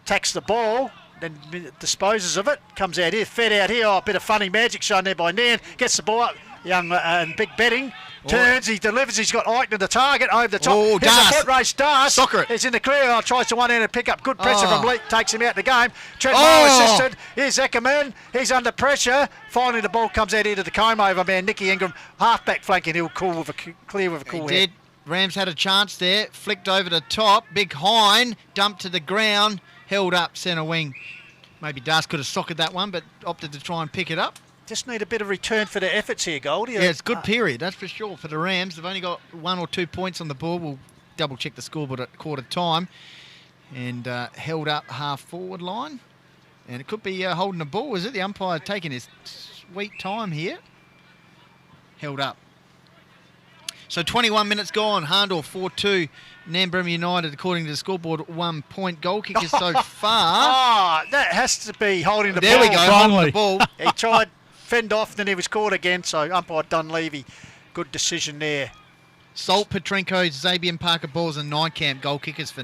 tacks the ball. Then disposes of it, comes out here, fed out here. Oh, a bit of funny magic shown there by Nairn. Gets the ball up, young and big betting. Turns, he delivers, he's got Eichner the target over the top. Oh, Here's Das. a foot race, Das. Soccer it. He's in the clear, tries to one end and pick up good pressure Oh. from Leak, takes him out the game. Trent Oh. Moore assisted, here's Eckerman, he's under pressure. Finally the ball comes out here to the comb over man, Nicky Ingram, half-back flanking, he'll clear with a cool He head. did. Rams had a chance there, flicked over the top. Big Hine dumped to the ground, held up centre wing. Maybe Das could have socketed that one, but opted to try and pick it up. Just need a bit of return for their efforts here, Goldie. Yeah, it's good period, that's for sure, for the Rams. They've only got 1 or 2 points on the board. We'll double-check the scoreboard at quarter time. And held up half-forward line. And it could be holding the ball, is it? The umpire taking his sweet time here. Held up. So 21 minutes gone. Hahndorf 4-2. Nairne Bremer United, according to the scoreboard, 1 point. Goal kickers so far. Oh, that has to be holding the There ball. we go, holding the ball. He tried fend off, then he was caught again. So umpire Dunleavy, good decision there. Salt, Petrenko, Zabian, Parker, Balls and Nycamp goal kickers for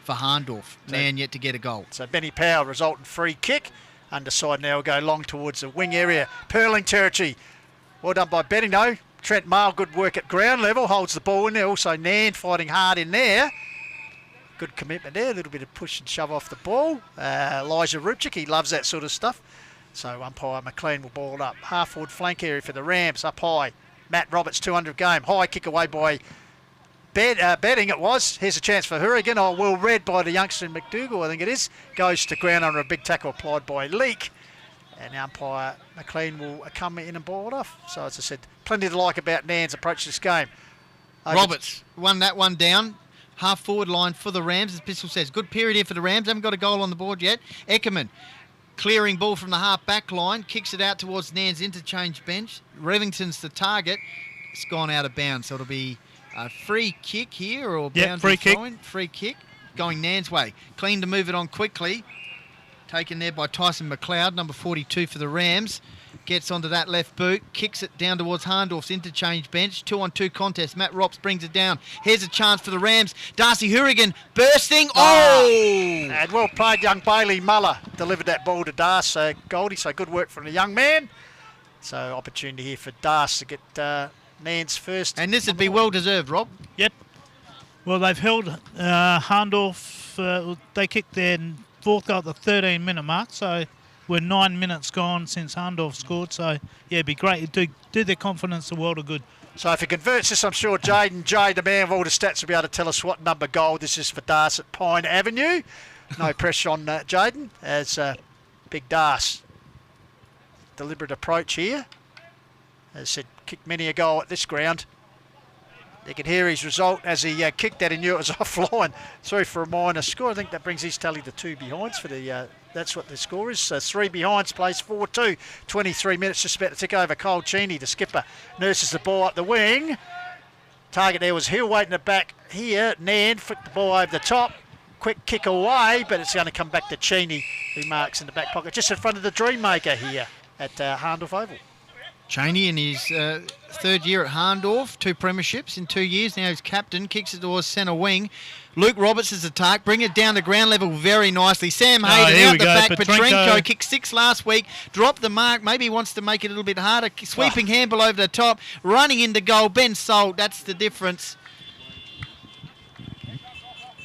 Hahndorf. Nairne yet to get a goal. So Benny Powell resultant free kick. Underside now will go long towards the wing area. Perling territory. Well done by Benny, though. Trent Mail, good work at ground level, holds the ball in there. Also Nairne fighting hard in there. Good commitment there, a little bit of push and shove off the ball. Elijah Rupchik, he loves that sort of stuff. So umpire McLean will ball it up. Half-forward flank area for the Rams, up high. Matt Roberts, 200 game. High kick away by Betting it was. Here's a chance for Hourigan. Oh, well read by the youngster in McDougall, I think it is. Goes to ground under a big tackle applied by Leak. And umpire McLean will come in and ball it off. So, as I said, plenty to like about Nairne's approach to this game. Roberts won that one down. Half forward line for the Rams, as Pistol says. Good period here for the Rams. Haven't got a goal on the board yet. Eckerman clearing ball from the half back line. Kicks it out towards Nairne's interchange bench. Revington's the target. It's gone out of bounds. So it'll be a free kick here or boundary throw-in. Free kick going Nairne's way. Clean to move it on quickly. Taken there by Tyson McLeod, number 42 for the Rams. Gets onto that left boot, kicks it down towards Hahndorf's interchange bench. 2-on-2 contest. Matt Rops brings it down. Here's a chance for the Rams. Darcy Hourigan bursting. Oh! And well played, young Bailey Muller. Delivered that ball to Das Goldie, so good work from the young man. So opportunity here for Das to get Nairne's first. And this would be well deserved, Rob. Yep. Well, they've held Hahndorf. They kicked their fourth goal at the 13-minute mark, so we're 9 minutes gone since Hahndorf scored. So, yeah, it'd be great. It'd do their confidence a world of good. So if he converts this, I'm sure Jade, the man of all the stats, will be able to tell us what number goal this is for Das at Pine Avenue. No pressure on Jaden, as Big Das. Deliberate approach here. As I said, kicked many a goal at this ground. You can hear his result as he kicked that. He knew it was offline. Through for a minor score. I think that brings his tally to 2 behinds for the. That's what the score is. 3 behinds, plays 4-2. 23 minutes just about to tick over. Cole Cheney, the skipper, nurses the ball up the wing. Target there was Hill waiting at the back here. Nairne flicked the ball over the top. Quick kick away, but it's going to come back to Cheney, who marks in the back pocket, just in front of the Dreammaker here at Hahndorf Oval. Cheney in his third year at Hahndorf, 2 premierships in 2 years. Now he's captain, kicks it towards centre wing. Luke Roberts' attack, bring it down to ground level very nicely. Sam Hayden out the back. Petrenko kicked 6 last week, dropped the mark. Maybe he wants to make it a little bit harder. Sweeping handball over the top, running into goal. Ben Salt, that's the difference.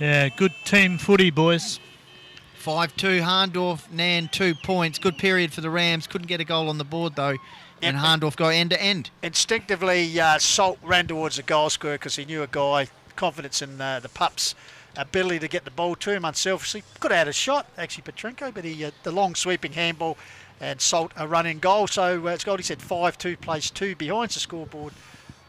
Yeah, good team footy, boys. 5-2, Hahndorf, Nairne 2 points. Good period for the Rams. Couldn't get a goal on the board, though. And Hahndorf go end to end. Instinctively, Salt ran towards the goal square because he knew a guy, confidence in the pup's ability to get the ball to him unselfishly. Could have had a shot, actually, Petrenko, but he the long sweeping handball and Salt a running goal. So as Goldie said, 5-2, plays 2 behinds the scoreboard.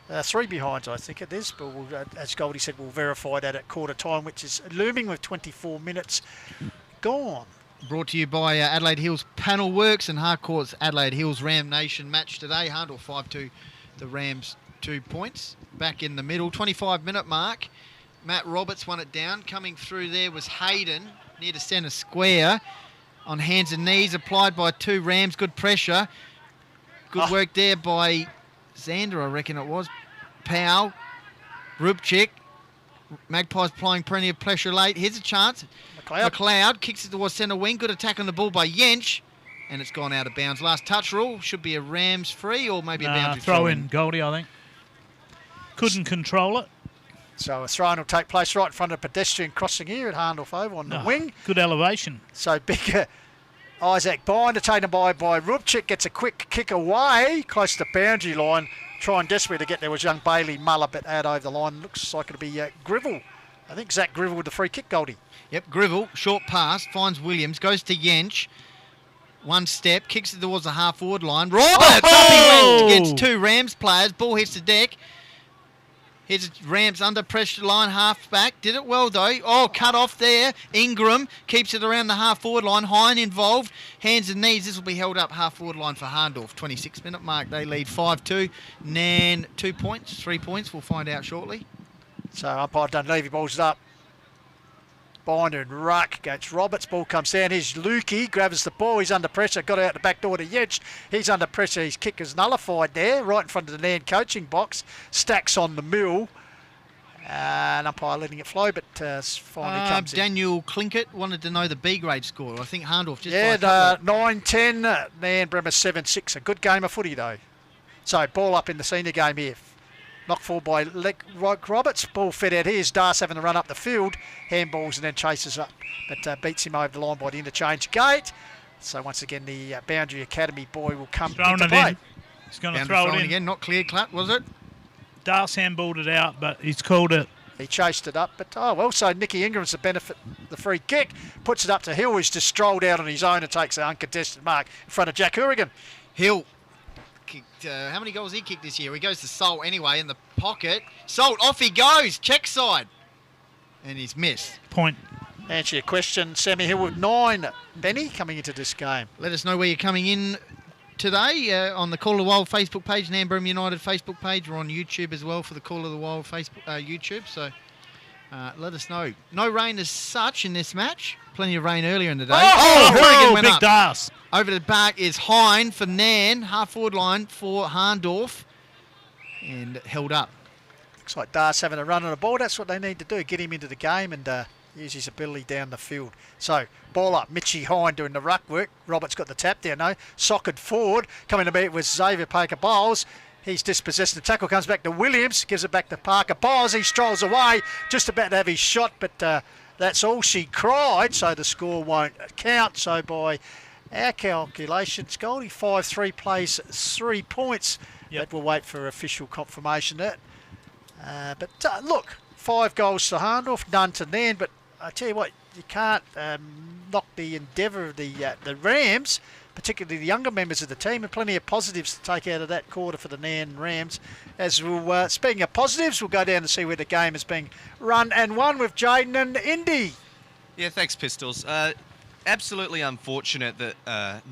3 behinds, I think it is. But as Goldie said, we'll verify that at quarter time, which is looming with 24 minutes gone. Brought to you by Adelaide Hills Panel Works and Harcourt's Adelaide Hills Ram Nation match today. Hahndorf 5-2, the Rams 2 points. Back in the middle, 25-minute mark. Matt Roberts won it down. Coming through there was Hayden near the centre square. On hands and knees, applied by 2 Rams. Good pressure. Good work there by Xander, I reckon it was. Powell, Rubchik. Magpies applying plenty of pressure late. Here's a chance. McLeod kicks it towards centre wing. Good attack on the ball by Yench. And it's gone out of bounds. Last touch rule. Should be a Rams free or maybe a boundary throw in. Goldie, I think. Couldn't control it. So a throw-in will take place right in front of the pedestrian crossing here at Hahndorf Oval on the wing. Good elevation. So big Isaac Binder taken by Rubchik. Gets a quick kick away close to the boundary line. Trying desperately to get there was young Bailey Muller, but out over the line. Looks like it'll be Grivell. I think Zach Grivell with the free kick, Goldie. Yep, Grivell, short pass, finds Williams, goes to Yench. 1 step, kicks it towards the half-forward line. Roberts! Up he went against 2 Rams players. Ball hits the deck. Here's Rams under pressure line, half back. Did it well, though. Oh, cut off there. Ingram keeps it around the half-forward line. Hine involved. Hands and knees. This will be held up half-forward line for Hahndorf. 26-minute mark. They lead 5-2. Nairne 2 points, 3 points. We'll find out shortly. So umpire Dunleavy balls it up. Binder and ruck against Roberts. Ball comes down. Here's Lukey. Grabs the ball. He's under pressure. Got out the back door to Yench. He's under pressure. His kick is nullified there. Right in front of the Nairne coaching box. Stacks on the mill. And umpire letting it flow, but finally comes in. Daniel Clinkett wanted to know the B grade score. I think Hahndorf just 9-10. Nairne Bremer 7-6. A good game of footy though. So ball up in the senior game here. Knocked forward by Roberts. Ball fed out. Here's Das having to run up the field. Handballs and then chases up. But beats him over the line by the interchange gate. So once again, the Boundary Academy boy will come into play. He's going to throw it in. Again. Not clear cut, was it? Das handballed it out, but he's called it. He chased it up. But, so Nicky Ingram's the benefit the free kick. Puts it up to Hill, who's just strolled out on his own and takes an uncontested mark in front of Jack Hourigan. Hill. Kicked, how many goals he kicked this year? He goes to Salt anyway in the pocket. Salt, off he goes. Check side. And he's missed. Point. Answer your question, Sammy Hill with 9. Benny coming into this game. Let us know where you're coming in today on the Call of the Wild Facebook page, Nairne Bremer United Facebook page. We're on YouTube as well for the Call of the Wild Facebook YouTube. So let us know. No rain as such in this match. Plenty of rain earlier in the day. Hourigan went big up. Das. Over the back is Hine for Nairne, half-forward line for Hahndorf, and held up. Looks like Das having a run on the ball. That's what they need to do, get him into the game and use his ability down the field. So, ball up. Mitchie Hine doing the ruck work. Roberts got the tap down, though. Socked forward. Coming to meet with Xavier Paker Bowles. He's dispossessed. The tackle comes back to Williams, gives it back to Parker Byles. He strolls away, just about to have his shot, but that's all she cried, so the score won't count. So by our calculations, Goldie 5-3 plays 3 points. Yep. But we'll wait for official confirmation of that. But look, 5 goals to Hahndorf, none to Nairne. But I tell you what, you can't knock the endeavour of the Rams, particularly the younger members of the team, and plenty of positives to take out of that quarter for the Nairne Rams. As we'll, speaking of positives, we'll go down and see where the game is being run and won with Jaden and Indy. Yeah, thanks, Pistols. Absolutely unfortunate that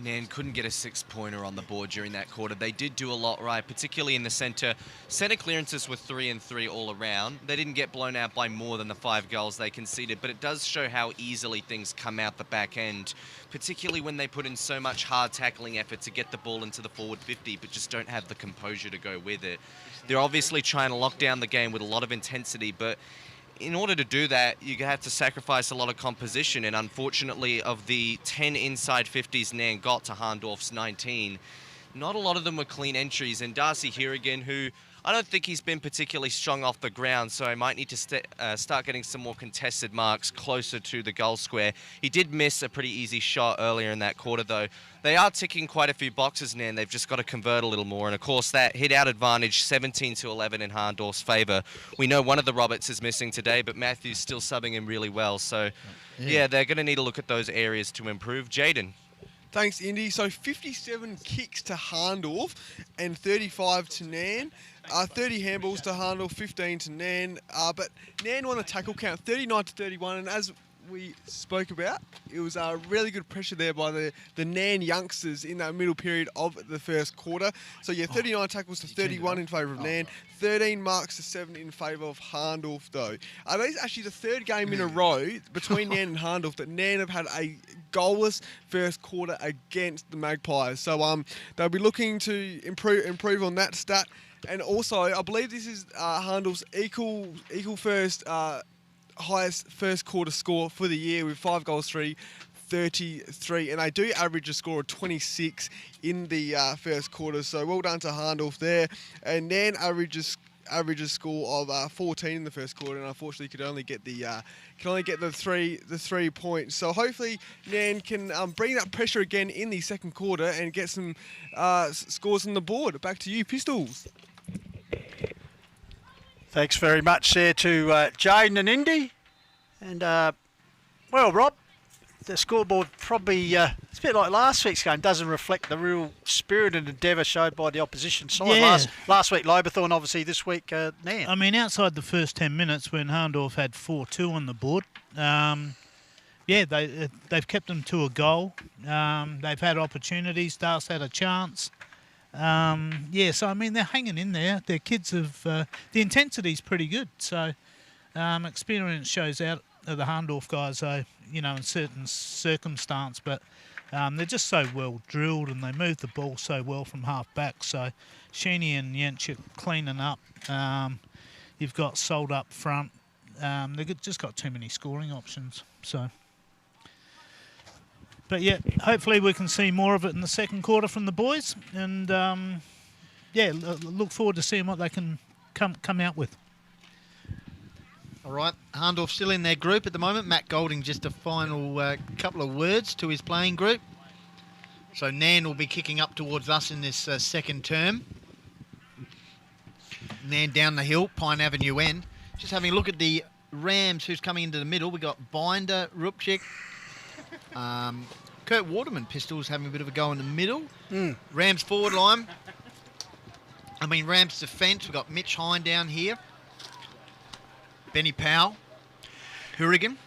Nairne couldn't get a 6-pointer on the board during that quarter. They did do a lot right, particularly in the centre. Centre clearances were 3 and 3 all around. They didn't get blown out by more than the 5 goals they conceded, but it does show how easily things come out the back end, particularly when they put in so much hard tackling effort to get the ball into the forward 50, but just don't have the composure to go with it. They're obviously trying to lock down the game with a lot of intensity, but in order to do that, you have to sacrifice a lot of composition, and unfortunately, of the 10 inside 50s Nairne got to Hahndorf's 19, not a lot of them were clean entries, and Darcy Heerigan, who I don't think he's been particularly strong off the ground, so I might need to start getting some more contested marks closer to the goal square. He did miss a pretty easy shot earlier in that quarter, though. They are ticking quite a few boxes now, and they've just got to convert a little more. And, of course, that hit-out advantage, 17-11 in Hahndorf's favour. We know one of the Roberts is missing today, but Matthew's still subbing him really well. So, yeah, they're going to need to look at those areas to improve. Jaden. Thanks, Indy. So 57 kicks to Hahndorf and 35 to Nairne. 30 handballs to Hahndorf, 15 to Nairne. But Nairne won a tackle count, 39-31, and as we spoke about, it was really good pressure there by the Nairne youngsters in that middle period of the first quarter. So, yeah, 39 tackles to 31 in favour of Nairne, 13 marks to 7 in favour of Hahndorf, though. This is actually the third game in a row between Nairne and Hahndorf that Nairne have had a goalless first quarter against the Magpies. So they'll be looking to improve on that stat. And also, I believe this is Hahndorf's equal first highest first quarter score for the year with 5 goals, 33, and they do average a score of 26 in the first quarter. So well done to Hahndorf there. And Nairne averages score of 14 in the first quarter, and unfortunately could only get the 3 points. So hopefully Nairne can bring that pressure again in the second quarter and get some scores on the board. Back to you, Pistols. Thanks very much there to Jaden and Indy. And, well, Rob, the scoreboard probably, it's a bit like last week's game, doesn't reflect the real spirit and endeavour showed by the opposition side. Yeah. Last week, Loberthorn, obviously this week, Nairne. I mean, outside the first 10 minutes when Hahndorf had 4-2 on the board, they've kept them to a goal. They've had opportunities. Darce had a chance. So, I mean, they're hanging in there. Their kids have... the intensity's pretty good. So, experience shows out of the Hahndorf guys, in certain circumstance. But they're just so well drilled and they move the ball so well from half back. So, Sheeny and Jenchik cleaning up. You've got Sold up front. They've just got too many scoring options. So... But yeah, hopefully we can see more of it in the second quarter from the boys, and look forward to seeing what they can come out with. All right, Hahndorf still in their group at the moment. Matt Golding just a final couple of words to his playing group. So Nairne will be kicking up towards us in this second term. Nairne down the hill, Pine Avenue end. Just having a look at the Rams who's coming into the middle. We've got Binder, Rupchik. Kurt Waterman, Pistols, having a bit of a go in the middle. Rams forward line. Rams defence. We've got Mitch Hine down here. Benny Powell. Hourigan.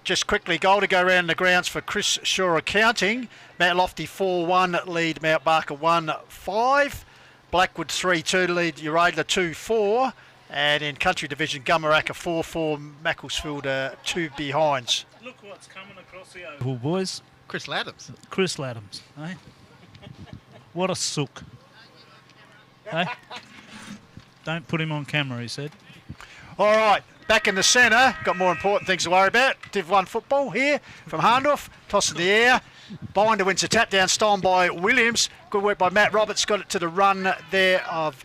Just quickly, goal to go around the grounds for Chris Shaw accounting. Mount Lofty 4-1 lead Mount Barker 1-5. Blackwood 3-2 lead Uradla 2-4. And in Country Division, Gumaraka 4-4, Macclesfield 2 behinds. Look what's coming across the oval, boys. Chris Laddams. Chris Laddams, eh? What a sook. Eh? Don't put him on camera, he said. All right, back in the centre. Got more important things to worry about. Div 1 football here from Hahndorf. Toss in the air. Binder wins a tap down, stolen by Williams. Good work by Matt Roberts. Got it to the run there of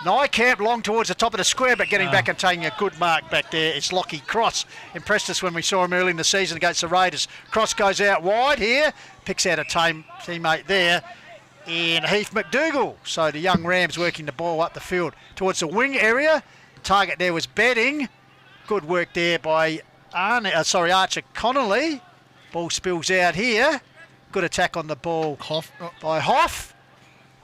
Nykamp long towards the top of the square, but getting back and taking a good mark back there. It's Lockie Cross. Impressed us when we saw him early in the season against the Raiders. Cross goes out wide here, picks out a teammate there in Heath McDougall. So the young Rams working the ball up the field towards the wing area. Target there was Bedding. Good work there by Archer Connolly. Ball spills out here. Good attack on the ball by Hoff.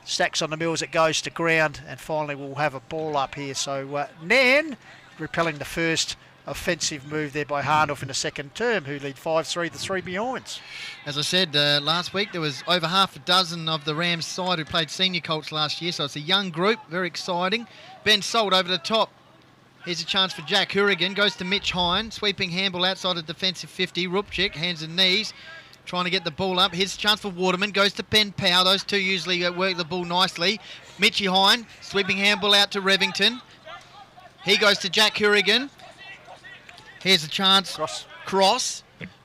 Stacks on the mills, it goes to ground, and finally we'll have a ball up here. So Nairne repelling the first offensive move there by Hahndorf in the second term, who lead 5-3, the 3 behinds. As I said last week, there was over half a dozen of the Rams side who played senior Colts last year, so it's a young group, very exciting. Ben Sold over the top. Here's a chance for Jack Hourigan, goes to Mitch Hine, sweeping handball outside of defensive 50. Rupchik, hands and knees, trying to get the ball up. Here's a chance for Waterman, goes to Ben Powell. Those two usually work the ball nicely. Mitchy Hine, sweeping handball out to Revington. He goes to Jack Hourigan. Here's a chance. Cross.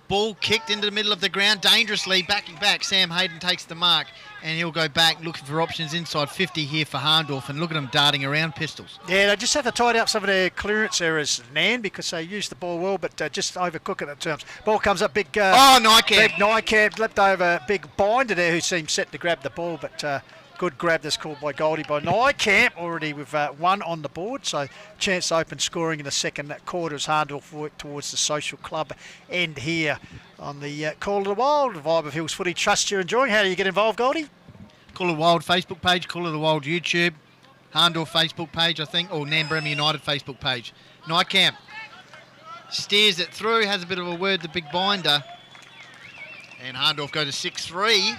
Ball kicked into the middle of the ground, dangerously backing back. Sam Hayden takes the mark, and he'll go back looking for options inside 50 here for Hahndorf, and look at them darting around Pistols. Yeah, they just have to tidy up some of their clearance errors, Nan, because they used the ball well, but just overcook it at times. Ball comes up big. Nykamp. Big Nykamp leapt over big Binder there, who seemed set to grab the ball, but good grab that's called by Goldie by Nykamp. Already with one on the board, so chance to open scoring in the second quarter as Hahndorf work towards the social club end here on the Call of the Wild. Vibe of Hills Footy. Trust you're enjoying. How do you get involved, Goldie? Call of the Wild Facebook page, Call of the Wild YouTube, Hahndorf Facebook page, I think, or Nairne Bremer United Facebook page. Nykamp steers it through, has a bit of a word to Big Binder, and Hahndorf go to 6-3.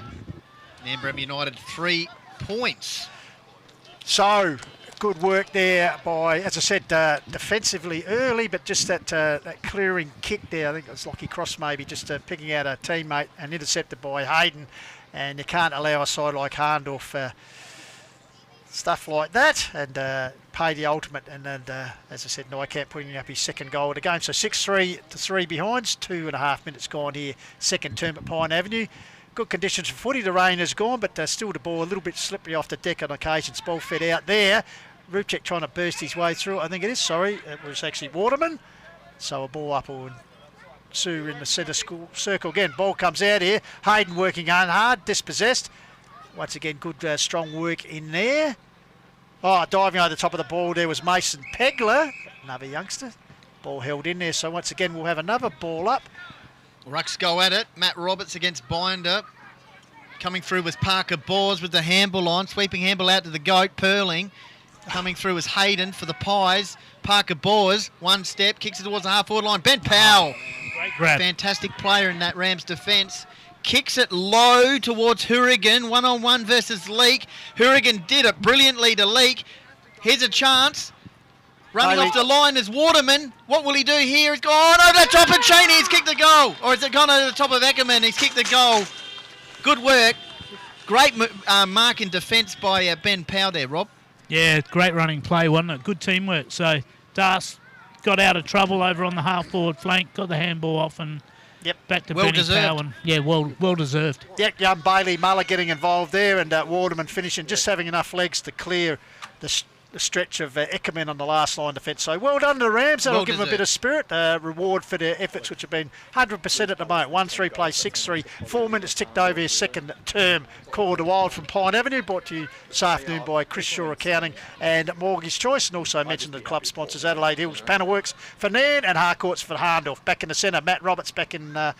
Nairne Bremer United 3 points. So good work there by, as I said, defensively early, but just that clearing kick there. I think it was Lockie Cross maybe just picking out a teammate and intercepted by Hayden. And you can't allow a side like Hahndorf stuff like that and pay the ultimate. And then, as I said, Nykamp putting up his second goal of the game. So 6-3 to 3 behinds, 2.5 minutes gone here, second term at Pine Avenue. Good conditions for footy. The rain has gone, but still the ball a little bit slippery off the deck on occasions. Ball fed out there. Rupchik trying to burst his way through. I think it is, sorry. It was actually Waterman. So a ball up on Sue in the centre circle again. Ball comes out here. Hayden working hard, dispossessed. Once again, good strong work in there. Diving over the top of the ball there was Mason Pegler, another youngster. Ball held in there, so once again we'll have another ball up. Rucks go at it. Matt Roberts against Binder. Coming through was Parker Bors with the handball on. Sweeping handball out to the goat, Perling. Coming through was Hayden for the Pies. Parker Bors, one step, kicks it towards the half-forward line. Ben Powell, Great grab. fantastic player in that Rams defence. Kicks it low towards Hourigan, one-on-one versus Leake. Hourigan did it brilliantly to Leake. Here's a chance. Running off the line is Waterman. What will he do here? He's gone over the top of Cheney. He's kicked the goal. Or has it gone over the top of Eckerman? He's kicked the goal. Good work. Great mark in defence by Ben Powell there, Rob. Yeah, great running play, wasn't it? Good teamwork. So Das got out of trouble over on the half-forward flank, got the handball off, and back to Benny Powell. And, yeah, well deserved. Yep, young Bailey Muller getting involved there, and Waterman finishing, just having enough legs to clear the stretch of Eckerman on the last line defence. So well done to the Rams. That'll give them a bit of spirit. Reward for their efforts, which have been 100% at the moment. 1-3 play, 6-3. 4 minutes ticked over his second term. Call of the Wild from Pine Avenue, brought to you this afternoon by Chris Shaw Accounting and Mortgage Choice, and also mentioned the club sponsors Adelaide Hills Panel Works for Nairne and Harcourts for Hahndorf. Back in the centre, Matt Roberts back in the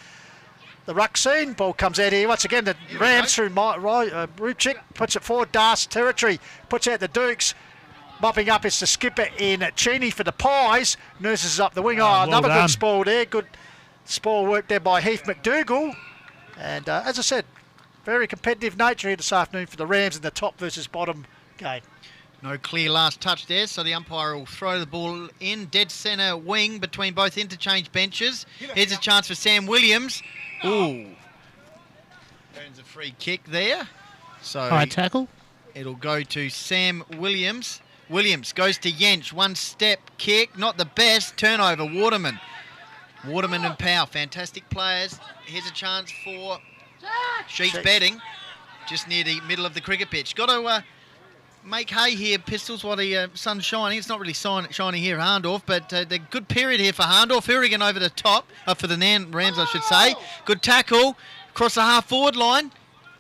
ruck scene. Ball comes out here once again. The Rams through Rupchik, puts it forward. Das territory, puts out the Dukes. Mopping up is the skipper in Cheney for the Pies. Nurses up the wing. Another good spoil there. Good spoil work there by Heath McDougall. And as I said, very competitive nature here this afternoon for the Rams in the top versus bottom game. No clear last touch there, so the umpire will throw the ball in. Dead centre wing between both interchange benches. Here's a chance for Sam Williams. Ooh. Earns a free kick there. So High tackle. It'll go to Sam Williams. Williams goes to Yench. One step kick. Not the best. Turnover. Waterman. Waterman and Powell. Fantastic players. Here's a chance for Sheets Betting. Just near the middle of the cricket pitch. Got to make hay here, Pistols, while the sun's shining. It's not really shining here at Hahndorf, but the good period here for Hahndorf. Hourigan over the top, for the Rams, I should say. Good tackle, across the half-forward line.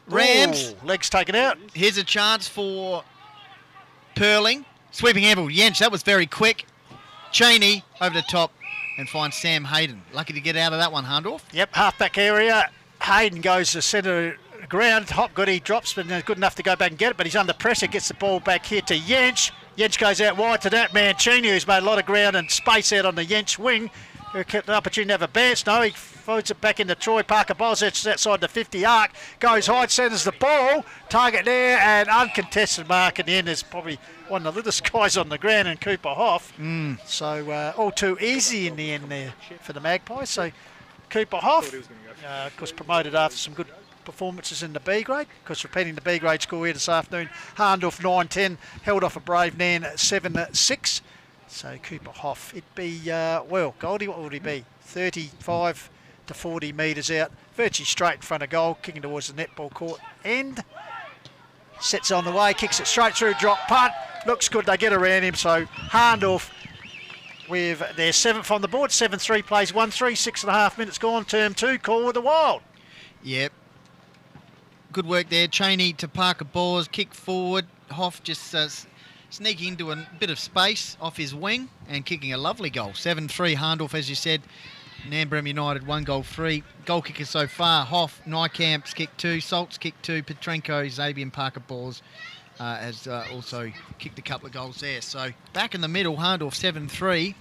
Rams. Ooh, legs taken out. Here's a chance for Perling. Sweeping handball, Jensch, that was very quick. Cheney over the top and finds Sam Hayden. Lucky to get out of that one, Hahndorf. Yep, half-back area. Hayden goes to centre ground. Hopgoody drops, but good enough to go back and get it, but he's under pressure. Gets the ball back here to Jensch. Jensch goes out wide to that man, Cheney, who's made a lot of ground and space out on the Jensch wing. Who kept the opportunity to have a bounce. No, he floats it back into Troy Parker Bowles. That's outside the 50 arc. Goes high, centres the ball. Target there, and uncontested mark in the end. There's probably one of the littlest guys on the ground in Cooper Hoff. So all too easy in the end there for the Magpies. So Cooper Hoff, of course, promoted after some good performances in the B grade. Of course, repeating the B grade score here this afternoon. Hahndorf 9-10, held off a brave Nairne 7-6. So Cooper Hoff, it'd be, well, Goldie, what would he be? 35 to 40 metres out, virtually straight in front of goal, kicking towards the netball court end. Sets on the way, kicks it straight through, drop punt. Looks good, they get around him. So Hahndorf with their 7th on the board, 7-3 plays 1-3, 6.5 minutes gone, term 2, call with the Wild. Yep. Good work there. Cheney to Parker Bowles, kick forward. Hoff just sneaking into a bit of space off his wing and kicking a lovely goal. 7-3 Hahndorf, as you said. Nairne Bremer United 1 goal 3. Goal kickers so far: Hoff, Nykamp's kick 2, Salt's kick 2, Petrenko, Xavier and Parker Bowles has also kicked a couple of goals there. So back in the middle, Hahndorf 7-3.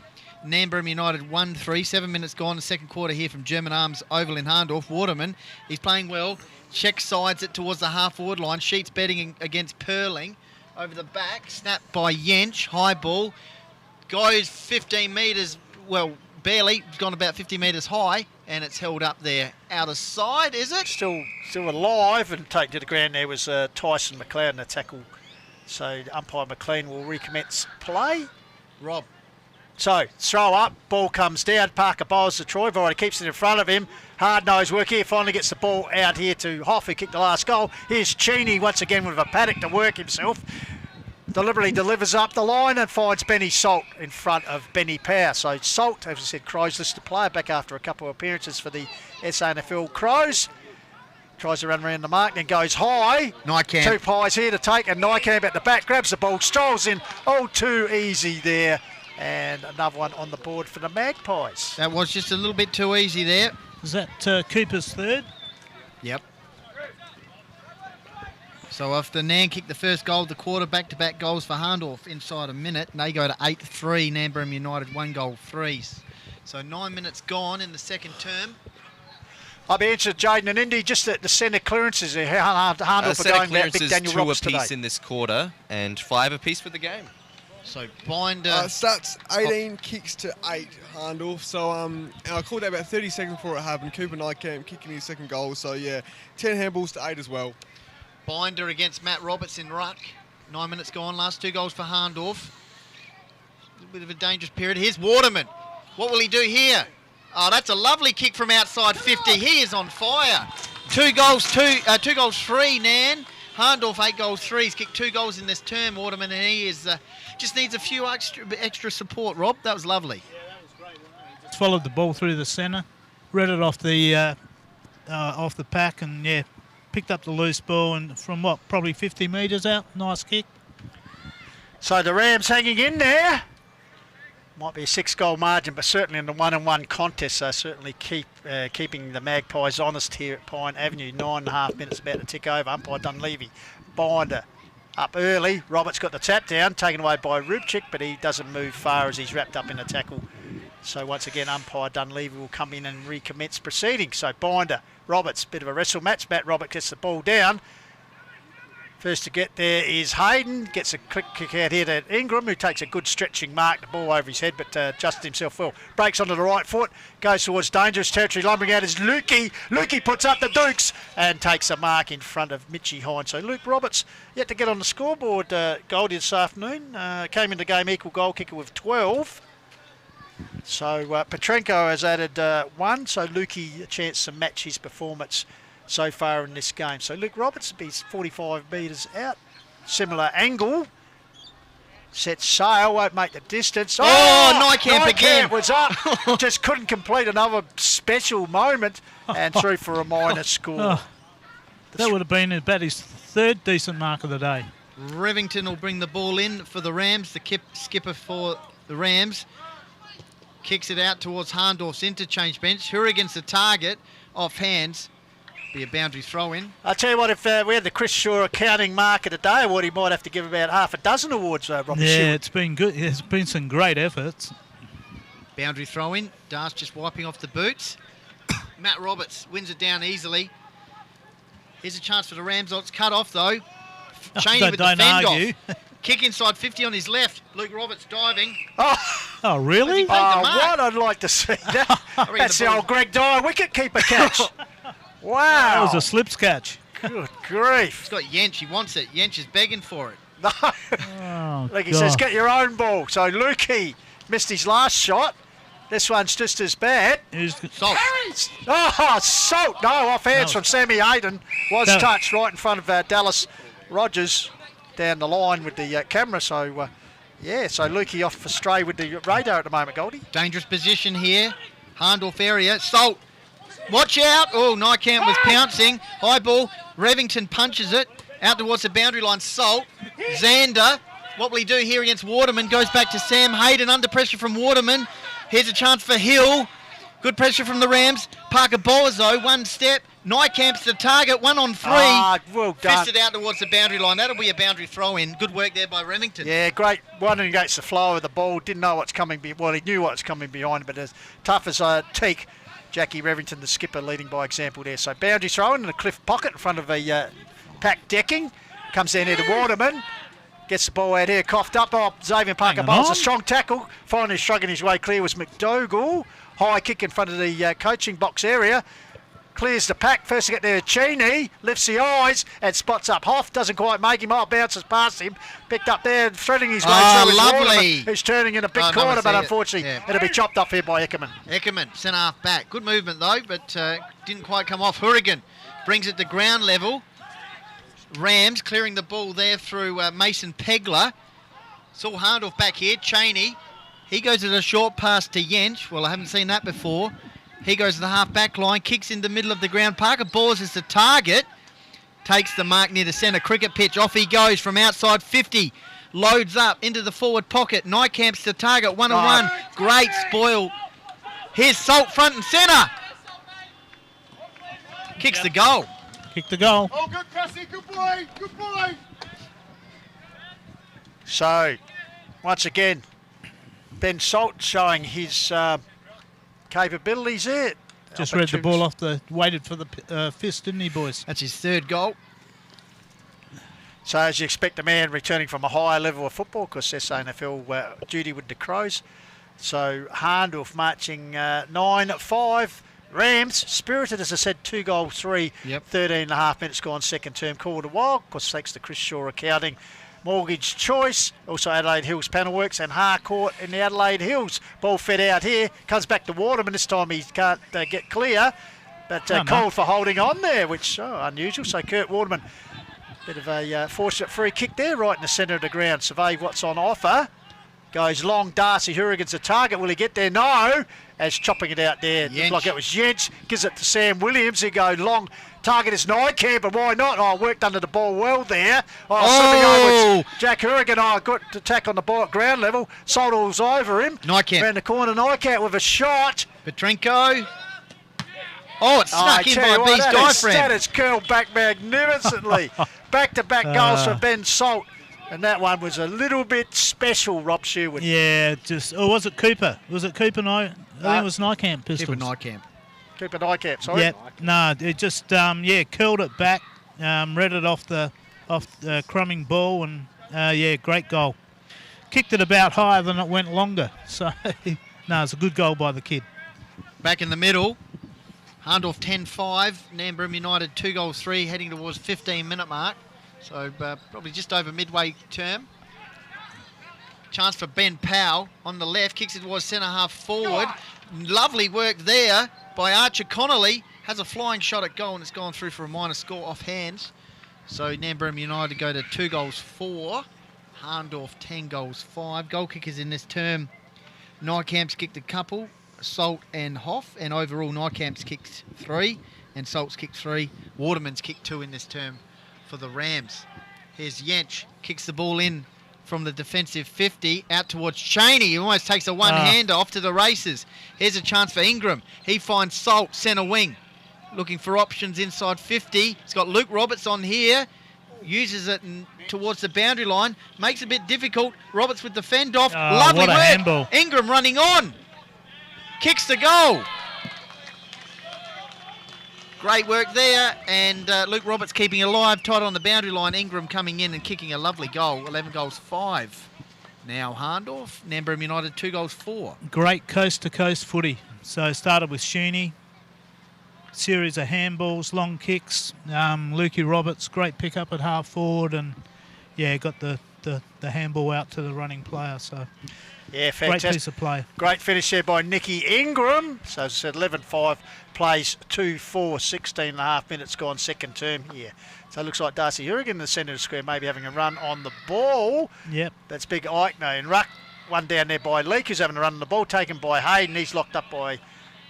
Nairne Bremer United 1-3. 7 minutes gone, the second quarter here from German Arms Oval in Hahndorf. Waterman, he's playing well. Check sides it towards the half-forward line. Sheets betting against Perling. Over the back, snapped by Jensch. High ball. Goes 15 metres, well, barely. It's gone about 50 metres high, and it's held up there. Out of side, is it? Still alive, and take to the ground there was Tyson McLeod in the tackle. So umpire McLean will recommence play. Rob. So, throw up, ball comes down. Parker Bowles to Troy. Already keeps it in front of him. Hard nose work here. Finally gets the ball out here to Hoff, who kicked the last goal. Here's Cheney once again with a paddock to work himself. Deliberately delivers up the line and finds Benny Salt in front of Benny Power. So Salt, as I said, Crows listed player, back after a couple of appearances for the SANFL Crows. Tries to run around the mark, then goes high. Nykamp. 2 pies here to take, and Nykamp at the back grabs the ball, strolls in. All too easy there. And another one on the board for the Magpies. That was just a little bit too easy there. Is that Cooper's third? Yep. So after Nairne kicked the first goal of the quarter, back-to-back goals for Hahndorf inside a minute. And they go to 8-3. Nairne Bremer United 1 goal 3. So 9 minutes gone in the second term. I'll be interested, Jaden and Indy, just the centre clearances there. How Hahndorf are going without big Daniel Roberts today. 2 apiece in this quarter and 5 apiece for the game. So Binder... Stats 18, kicks to 8, Hahndorf. So and I called that about 30 seconds before it happened. Cooper Nykamp kicking his second goal. So yeah, 10 handballs to 8 as well. Binder against Matt Roberts in ruck. 9 minutes gone, last 2 goals for Hahndorf. A little bit of a dangerous period. Here's Waterman. What will he do here? Oh, that's a lovely kick from outside 50. He is on fire. 2 goals 3, Nairne. Hahndorf 8 goals 3. He's kicked 2 goals in this term, Waterman, and he is just needs a few extra support, Rob. That was lovely. Yeah, that was great, wasn't it? Just followed the ball through the centre, read it off the pack, and yeah, picked up the loose ball, and from what, probably 50 metres out. Nice kick. So the Rams hanging in there. Might be a 6-goal margin, but certainly in the 1-on-1 contest, so certainly keeping the Magpies honest here at Pine Avenue. 9.5 minutes about to tick over. Umpire Dunleavy. Binder up early. Roberts got the tap down, taken away by Rubchik, but he doesn't move far as he's wrapped up in a tackle. So once again, umpire Dunleavy will come in and recommence proceedings. So Binder, Roberts, bit of a wrestle match. Matt Roberts gets the ball down. First to get there is Hayden. Gets a quick kick out here to Ingram, who takes a good stretching mark. The ball over his head, but adjusted himself well. Breaks onto the right foot. Goes towards dangerous territory. Lumbering out is Lukey. Lukey puts up the Dukes and takes a mark in front of Mitchie Hine. So Luke Roberts yet to get on the scoreboard, Goldie, this afternoon. Came into the game equal goal kicker with 12. So Petrenko has added 1. So Lukey a chance to match his performance so far in this game. So Luke Roberts will be 45 metres out. Similar angle Set sail, won't make the distance. Nijkamp again. Was up. Just couldn't complete another special moment and through for a minor score. Oh, that would have been about his third decent mark of the day. Revington will bring the ball in for the Rams. The skipper for the Rams kicks it out towards Hahndorf's interchange bench. Hurrigan's the target, off hands. Be a boundary throw in. I'll tell you what, if we had the Chris Shaw accounting mark of the day award, he might have to give about half a dozen awards, Robbie. Yeah, it's been good. There's been some great efforts. Boundary throw in. Das just wiping off the boots. Matt Roberts wins it down easily. Here's a chance for the Rams. It's cut off though. Cheney with the fend off. Kick inside 50 on his left. Luke Roberts diving. Oh, really? What? I'd like to see that. That's the old Greg Dyer wicket-keeper catch. Wow. That was a slips catch. Good grief. He's got Yench. He wants it. Yench is begging for it. No. Oh, Like he says, get your own ball. So Lukey missed his last shot. This one's just as bad. Salt. Salt. No, off hands from Sammy Hayden. Was touched right in front of Dallas Rogers down the line with the camera. So, so Lukey off for stray with the radar at the moment, Goldie. Dangerous position here. Hahndorf area. Salt. Watch out. Oh, Nijkamp was pouncing. High ball. Revington punches it out towards the boundary line. Salt. Xander. What will he do here against Waterman? Goes back to Sam Hayden. Under pressure from Waterman. Here's a chance for Hill. Good pressure from the Rams. Parker Boazo, one step. Nijkamp's the target, 1 on 3. Well done. Fisted out towards the boundary line. That'll be a boundary throw in. Good work there by Remington. Yeah, great. Running against the flow of the ball. Didn't know what's coming. Well, he knew what's coming behind, but as tough as teak. Jackie Revington, the skipper, leading by example there. So boundary throw in the cliff pocket in front of a packed decking. Comes down here to Waterman. Gets the ball out here, coughed up. Xavier Parker bowls a strong tackle. Finally shrugging his way clear was McDougall. High kick in front of the coaching box area. Clears the pack. First to get there, Cheney. Lifts the eyes and spots up Hoff. Doesn't quite make him. Bounces past him. Picked up there, threading his way through his Waterman, who's turning in a big corner, but unfortunately it'll be chopped up here by Eckerman. Eckerman, centre half back. Good movement though, but didn't quite come off. Hurrigan brings it to ground level. Rams clearing the ball there through Mason Pegler. Saul Hahndorf back here. Cheney. He goes at a short pass to Yench. Well, I haven't seen that before. He goes to the half-back line, kicks in the middle of the ground. Parker Bors is the target. Takes the mark near the centre cricket pitch. Off he goes from outside 50. Loads up into the forward pocket. Nijkamp's the target, 1 on 1. Great spoil. Here's Salt front and centre. Kicks the goal. Kick the goal. Oh, good, Cressy. Good boy. Good boy. So, once again, Ben Salt showing his capabilities there. Just read the ball off waited for the fist, didn't he, boys? That's his third goal. So as you expect a man returning from a higher level of football, because SANFL duty with the Crows. So Hahndorf marching 9-5. Rams, spirited, as I said, 2 goals, 3, 13 and a half minutes gone, second term. Called a while, of course, thanks to Chris Shaw accounting. Mortgage Choice, also Adelaide Hills Panel Works, and Harcourt in the Adelaide Hills. Ball fed out here, comes back to Waterman. This time he can't get clear, but called for holding on there, which unusual. So Kurt Waterman, bit of a fortunate free kick there, right in the centre of the ground. Survey what's on offer. Goes long, Darcy Hurrigan's the target. Will he get there? No. As chopping it out there. Looked like it was Yench. Gives it to Sam Williams. He goes long. Target is Nijkamp, but why not? Worked under the ball well there. Slipping over Jack Hurrigan. Good attack on the ball at ground level. Soldall's over him. Nijkamp. Around the corner, Nijkamp with a shot. Petrenko. Oh, it's snuck in by B's diaphragm. That is curled back magnificently. Back-to-back goals for Ben Salt. And that one was a little bit special, Rob Sherwood. Yeah, was it Cooper? Was it Cooper? I think it was Nijkamp Pistols. Cooper Nijkamp, sorry. Yeah, no, it just curled it back, read it off the crumbing ball, and great goal. Kicked it about higher than it went longer. So, no, it's a good goal by the kid. Back in the middle, Hahndorf 10-5, Nairne Bremer United 2 goals 3, heading towards 15-minute mark. So probably just over midway term. Chance for Ben Powell on the left. Kicks it towards centre half forward. Lovely work there by Archer Connolly. Has a flying shot at goal and it's gone through for a minor score off hands. So Nairne Bremer United go to 2 goals 4. Hahndorf 10 goals 5. Goal kickers in this term. Nykamp's kicked a couple, Salt and Hoff, and overall Nykamp's kicked 3 and Salt's kicked 3. Waterman's kicked 2 in this term for the Rams. Here's Jench, kicks the ball in from the defensive 50 out towards Cheney. He almost takes a one-hander off to the races. Here's a chance for Ingram. He finds Salt, centre wing, looking for options inside 50. He's got Luke Roberts on here. Uses it towards the boundary line. Makes it a bit difficult. Roberts with the fend off. Lovely what a work. handball. Ingram running on. Kicks the goal. Great work there. And Luke Roberts keeping alive, tight on the boundary line. Ingram coming in and kicking a lovely goal. 11 goals 5. Now Hahndorf. Nairne Bremer United 2 goals 4. Great coast-to-coast footy. So started with Sheeny. Series of handballs, long kicks. Lukey Roberts, great pickup at half forward, and got the handball out to the running player. So Yeah, fantastic. great piece of play. Great finish there by Nicky Ingram. So as I said, 11-5, plays 2-4, 16 and a half minutes gone second term here. So it looks like Darcy Hurrigan in the centre of the square, maybe having a run on the ball. Yep. That's big Eichner in ruck. One down there by Leake, who's having a run on the ball, taken by Hayden. He's locked up by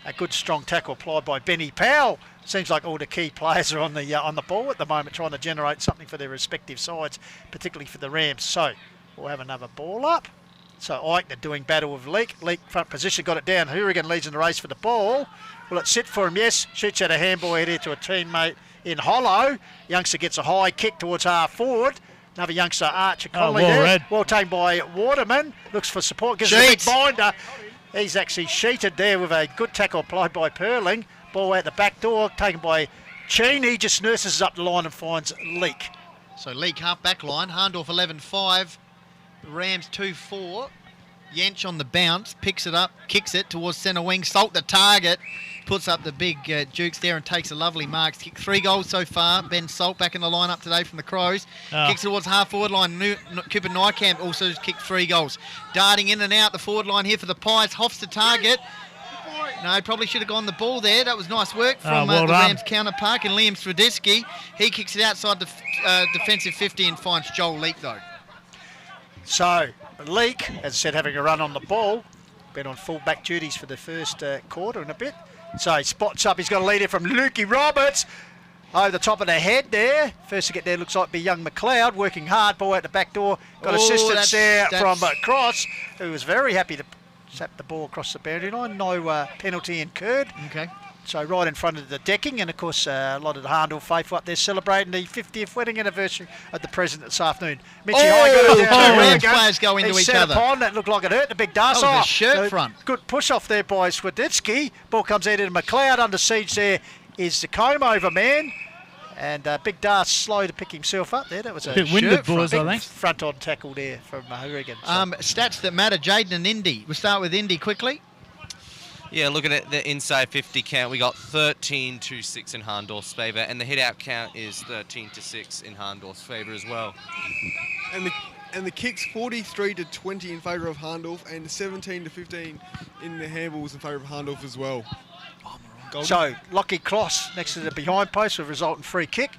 a good strong tackle applied by Benny Powell. Seems like all the key players are on the ball at the moment, trying to generate something for their respective sides, particularly for the Rams. So we'll have another ball up. So Eichner doing battle with Leake. Leake front position, got it down. Hurrigan leads in the race for the ball. Will it sit for him? Yes. Shoots out a handball head here to a teammate in hollow. Youngster gets a high kick towards half forward. Another youngster, Archer Conley well there. read. Well taken by Waterman. Looks for support. Gives it a big binder. He's actually sheeted there with a good tackle applied by Perling. Ball out the back door, taken by Cheney. Just nurses up the line and finds Leake. So Leake half back line. Hahndorf 11-5. Rams 2-4. Jench on the bounce, picks it up, kicks it towards centre wing. Salt the target, puts up the big Dukes there and takes a lovely mark. Kicked 3 goals so far. Ben Salt back in the lineup today from the Crows. Kicks towards half forward line. Cooper Nykamp also kicked 3 goals. Darting in and out the forward line here for the Pies. Hoff's the target. No, probably should have gone the ball there. That was nice work from the Rams counterpart. And Liam Straditsky, he kicks it outside the defensive 50 and finds Joel Leake though. So Leake, as I said, having a run on the ball. Been on full-back duties for the first quarter and a bit. So he spots up. He's got a leader from Lukey Roberts. Over the top of the head there. First to get there looks like be young McLeod, working hard. Ball out the back door. Got assistance there from Cross, who was very happy to zap the ball across the boundary line. No penalty incurred. Okay. So right in front of the decking, and of course a lot of the Hahndorf faithful up there celebrating the 50th wedding anniversary of the president this afternoon. Mitchie High got it down. Rams players go into each other. Upon. That looked like it hurt the big Darcy. Oh, the shirt front. Good push off there by Swaditsky. Ball comes out into McLeod. Under siege there is the comb over man. And Big Darce slow to pick himself up there. That was a bit winded, boys, I think. Front on tackle there from Hurrigan. So. Stats that matter, Jaden and Indy. We'll start with Indy quickly. Yeah, looking at the inside 50 count, we got 13-6 in Hahndorf's favour, and the hit-out count is 13-6 in Hahndorf's favour as well. And the kicks 43-20 in favour of Hahndorf, and 17-15 in the handballs in favour of Hahndorf as well. So Lockie Kloss next to the behind post with a resultant free kick.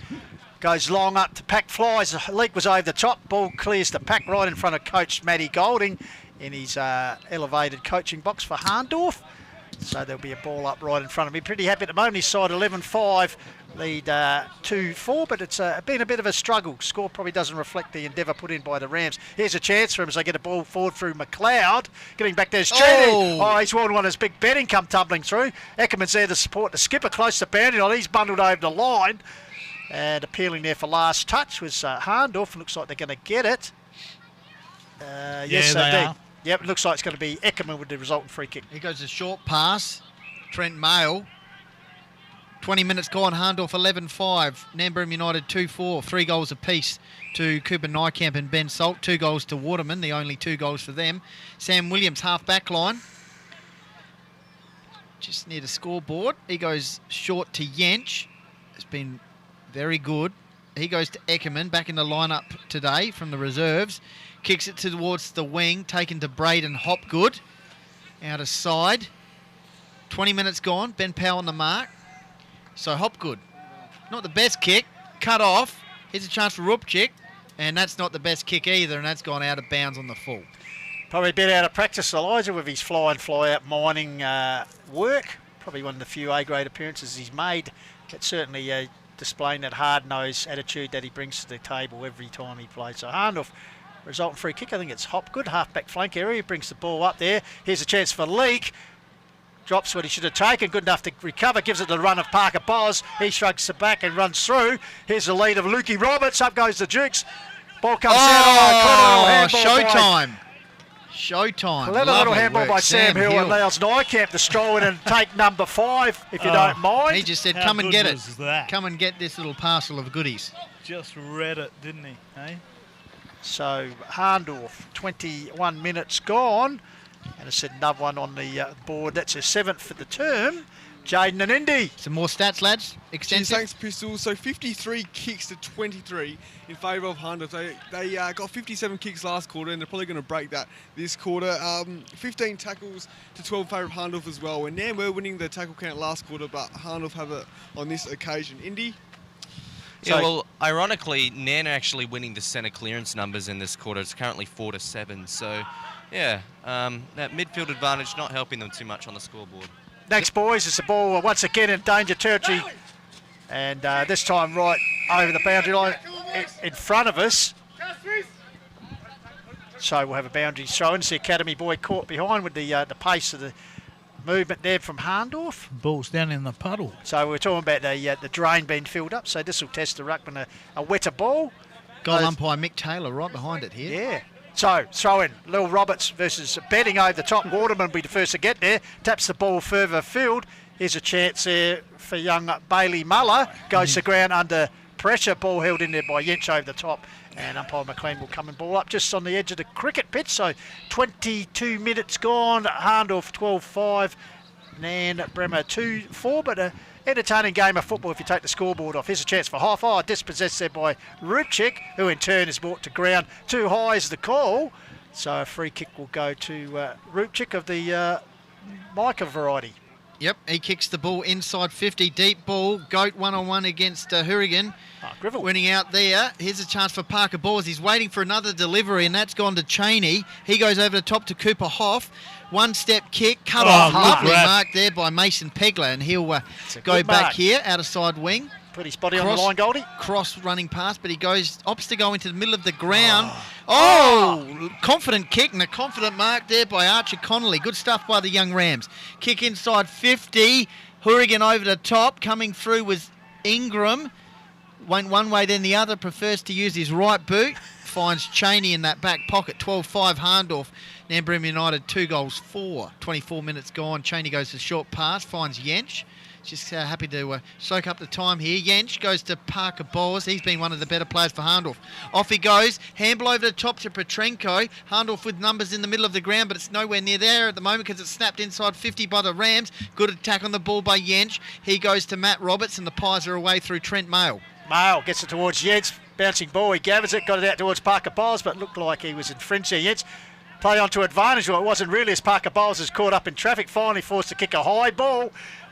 Goes long up to pack, flies. Leake was over the top. Ball clears the pack right in front of coach Matty Golding in his elevated coaching box for Hahndorf. So there'll be a ball up right in front of me. Pretty happy at the moment. His side 11-5, lead 2-4, but it's been a bit of a struggle. Score probably doesn't reflect the endeavour put in by the Rams. Here's a chance for him as they get a ball forward through McLeod. Getting back there's Cheney. Oh, he's one as big betting come tumbling through. Eckerman's there to support the skipper close to boundary line. He's bundled over the line. And appealing there for last touch was Hahndorf. Looks like they're going to get it. Yes, they indeed. are. Yep, it looks like it's going to be Eckerman with the resultant free kick. Here goes a short pass. Trent Mail. 20 minutes gone. Hahndorf 11-5. Nairne Bremer United 2-4. 3 goals apiece to Cooper Nykamp and Ben Salt. 2 goals to Waterman. The only 2 goals for them. Sam Williams half back line. Just near the scoreboard. He goes short to Jench. It's been very good. He goes to Eckerman, back in the lineup today from the reserves. Kicks it towards the wing, taken to Braden Hopgood. Out of side. 20 minutes gone. Ben Powell on the mark. So Hopgood, not the best kick. Cut off. Here's a chance for Rupchik. And that's not the best kick either, and that's gone out of bounds on the full. Probably a bit out of practice, Elijah, with his fly-out mining work. Probably one of the few A-grade appearances he's made. But certainly displaying that hard-nosed attitude that he brings to the table every time he plays. So Hahndorf, resultant free kick. I think it's Hopgood, half-back flank area. Brings the ball up there. Here's a chance for Leake. Drops what he should have taken, good enough to recover, gives it the run of Parker Bowes. He shrugs it back and runs through. Here's the lead of Lukey Roberts, up goes the Dukes. Ball comes out. Showtime. Showtime. Clever little handball by Sam Hill and allows Nijkamp to stroll in and take number 5, if you don't mind. He just said, come and get it. Come and get this little parcel of goodies. Just read it, didn't he? Eh? So Hahndorf, 21 minutes gone. And I said another one on the board. That's her 7th for the term. Jaden and Indy. Some more stats, lads. Extensive. Thanks, Pistols. So 53 kicks to 23 in favour of Hahndorf. They got 57 kicks last quarter, and they're probably going to break that this quarter. 15 tackles to 12 in favour of Hahndorf as well. And Nairne were winning the tackle count last quarter, but Hahndorf have it on this occasion. Indy? Yeah, well, ironically, Nairne are actually winning the centre clearance numbers in this quarter. It's currently 4-7. So, yeah, that midfield advantage not helping them too much on the scoreboard. Next, boys, it's the ball once again in danger territory. And this time right over the boundary line in front of us. So we'll have a boundary throw in. It's the Academy boy caught behind with the pace of the movement there from Hahndorf. Ball's down in the puddle. So we're talking about the drain being filled up. So this will test the ruckman a wetter ball. Goal umpire Mick Taylor right behind it here. Yeah. So, throw in. Lil Roberts versus Betting over the top. Waterman will be the first to get there. Taps the ball further field. Here's a chance there for young Bailey Muller. Goes to ground under pressure. Ball held in there by Yench over the top. And umpire McLean will come and ball up just on the edge of the cricket pitch. So, 22 minutes gone. Hahndorf 12-5. Nairne Bremer 2-4. But a entertaining game of football if you take the scoreboard off. Here's a chance for Hoff. Oh, dispossessed there by Rupchik, who in turn is brought to ground. Too high is the call. So a free kick will go to Rupchik of the Micah variety. Yep, he kicks the ball inside 50, deep ball. Goat one-on-one against Hourigan. Grivell. Winning out there. Here's a chance for Parker Bowes. He's waiting for another delivery, and that's gone to Cheney. He goes over the top to Cooper Hoff. One-step kick, cut off. Lovely mark there by Mason Pegler, and he'll go back here, out of side wing. Put his body on the line, Goldie. Cross running past, but he opts to go into the middle of the ground. Oh, confident kick and a confident mark there by Archer Connolly. Good stuff by the young Rams. Kick inside 50. Hourigan over the top. Coming through was Ingram. Went one way, then the other. Prefers to use his right boot. Finds Cheney in that back pocket. 12-5 Hahndorf. Nairne Bremer United 2 goals 4. 24 minutes gone. Cheney goes to short pass. Finds Yench. Just happy to soak up the time here. Yench goes to Parker Bowes. He's been one of the better players for Hahndorf. Off he goes. Handball over the top to Petrenko. Hahndorf with numbers in the middle of the ground, but it's nowhere near there at the moment because it's snapped inside 50 by the Rams. Good attack on the ball by Yench. He goes to Matt Roberts, and the Pies are away through Trent Mail. Mail gets it towards Yench. Bouncing ball. He gathers it. Got it out towards Parker Bowles, but looked like he was in fringe there. Yench play on to advantage. Well, it wasn't really, as Parker Bowles is caught up in traffic. Finally forced to kick a high ball.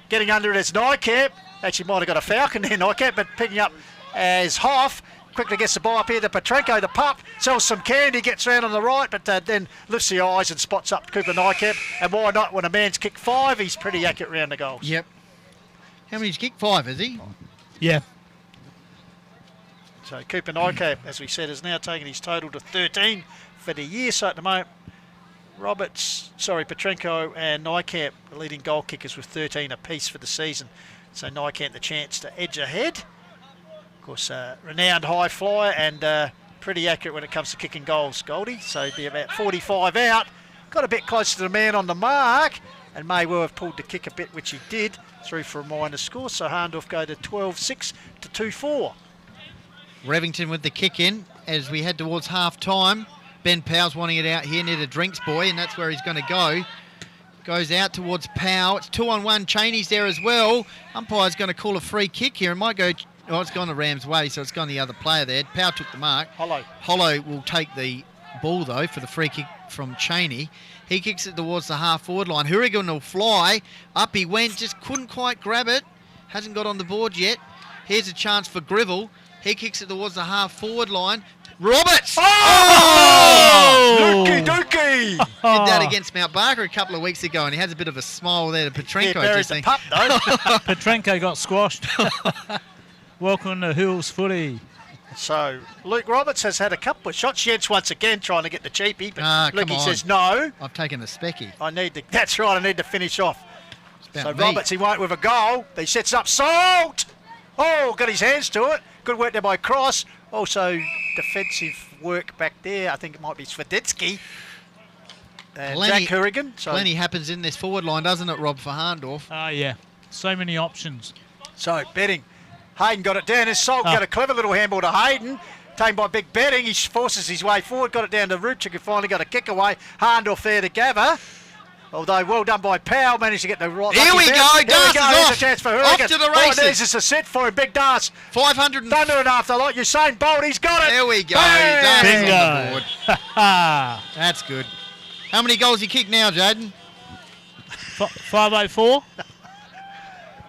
Getting under it as Nijkamp. Actually might have got a falcon there, Nijkamp, but picking up as Hoff. Quickly gets the ball up here to Petrenko, the pup. Sells some candy, gets round on the right, but then lifts the eyes and spots up Cooper Nijkamp. And why not, when a man's kicked 5, he's pretty accurate round the goals. Yep. How many's kicked? 5, is he? Yeah. So Cooper Nijkamp, as we said, has now taken his total to 13 for the year. So at the moment, Petrenko and Nijkamp, the leading goal kickers, with 13 apiece for the season. So Nijkamp the chance to edge ahead. Of course, renowned high flyer and pretty accurate when it comes to kicking goals, Goldie. So he'd be about 45 out. Got a bit closer to the man on the mark and may well have pulled the kick a bit, which he did, through for a minor score. So Hahndorf go to 12-6 to 2-4. Revington with the kick in as we head towards half-time. Ben Powell's wanting it out here near the drinks boy, and that's where he's going to go. Goes out towards Powell. It's 2-on-1. Cheney's there as well. Umpire's going to call a free kick here. It might go... Oh, it's gone the Rams' way, so it's gone the other player there. Powell took the mark. Hollow will take the ball, though, for the free kick from Cheney. He kicks it towards the half-forward line. Hourigan will fly. Up he went. Just couldn't quite grab it. Hasn't got on the board yet. Here's a chance for Grivell. He kicks it towards the half-forward line. Roberts! Oh! Dookie, dookie! Did that against Mount Barker a couple of weeks ago, and he has a bit of a smile there to Petrenko. He buries the pup, though. Petrenko got squashed. Welcome to Hills Footy. So, Luke Roberts has had a couple of shots. Jets once again trying to get the cheapie, but come Lukey on. says no. I've taken the specky. That's right, I need to finish off. So me. Roberts, he won't with a goal. He sets up Salt. Oh, got his hands to it. Good work there by Cross. Also, defensive work back there. I think it might be Svedetsky. And Jack Hurrigan. So, plenty happens in this forward line, doesn't it, Rob, for Hahndorf? Oh, yeah. So many options. so betting. Hayden got it down. His Salt got a clever little handball to Hayden. Taken by Big Betting. He forces his way forward. Got it down to Rupchik, who finally got a kick away. Hahndorf there to gather. Although well done by Powell, managed to get the right. Here we go. Das is Here's off. a chance for Off Hurrigan. to the Oh, races. there's just a set for him. Big Das. 500. Thunder and after like Usain Bolt. He's got it. There we go. Bang! Das is Bingo. on the board. That's good. How many goals he kicked now, Jaden? 504.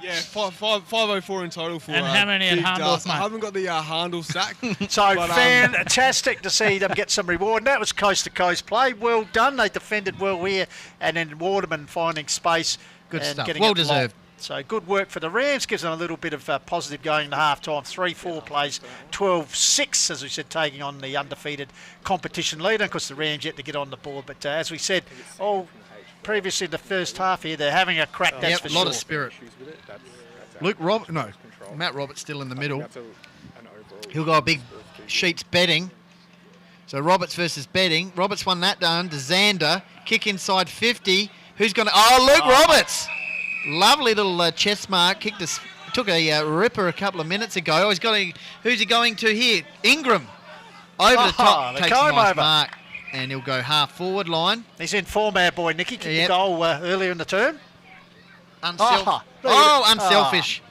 Yeah, 504 in total for. And how many at Big Hahndorf, Dust. mate? I haven't got the Hahndorf sack. So But, fantastic to see them get some reward. And that was coast to coast play. Well done. They defended well here, and then Waterman finding space. Good and stuff. getting Well it long. deserved. So good work for the Rams. Gives them a little bit of positive going into half time. 3-4 plays, 12-6, as we said, taking on the undefeated competition leader. Of course, the Rams yet to get on the board. But as we said, previously in the first half here, they're having a crack, that's Yep, for a lot sure. of spirit. Matt Roberts still in the middle. He'll go a big Sheets betting. So Roberts versus betting. Roberts won that down to Xander. Kick inside 50. Who's going to... Oh, Luke Roberts! Lovely little chest mark. Took a ripper a couple of minutes ago. Oh, who's he going to here? Ingram. Over the top. the Takes a comb nice over. mark. And he'll go half forward line. He's in form, our boy Nicky. Kicked Yep. the goal earlier in the term. Unselfish.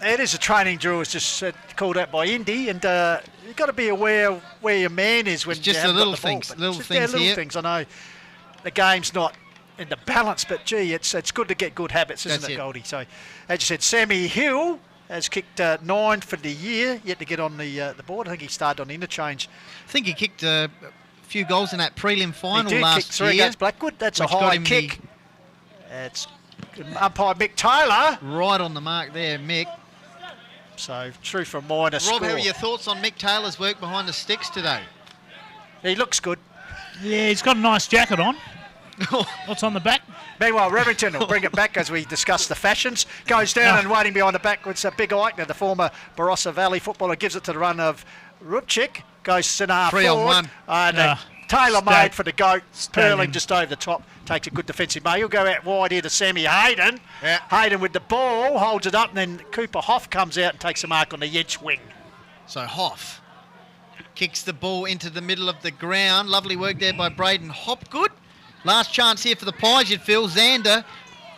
It is a training drill. It's just called out by Indy, and you've got to be aware of where your man is when It's just you the haven't little got the ball. things, But little just, things little here. things. I know the game's not in the balance, but gee, it's good to get good habits, isn't That's it, it. Goldie? So, as you said, Sammy Hill has kicked 9 for the year, yet to get on the board. I think he started on interchange. I think he kicked a few goals in that prelim final He did last kick 3 year. against Blackwood. That's a which got high him kick. It's umpire Mick Taylor. Right on the mark there, Mick. So true for minor Rob, score. how are your thoughts on Mick Taylor's work behind the sticks today? He looks good. Yeah, he's got a nice jacket on. What's on the back? Meanwhile, Remington will bring it back as we discuss the fashions. Goes down and waiting behind the back with Big Eichner, the former Barossa Valley footballer, gives it to the run of Rupchik. Goes centre half 3 on forward. 1. And Taylor Stag- made for the goat. Staggering. Perling just over the top. Takes a good defensive mate. He'll go out wide here to Sammy Hayden. Yeah. Hayden with the ball, holds it up, and then Cooper Hoff comes out and takes a mark on the Yench wing. So Hoff kicks the ball into the middle of the ground. Lovely work there by Braden Hopgood. Last chance here for the Pies, you'd feel. Xander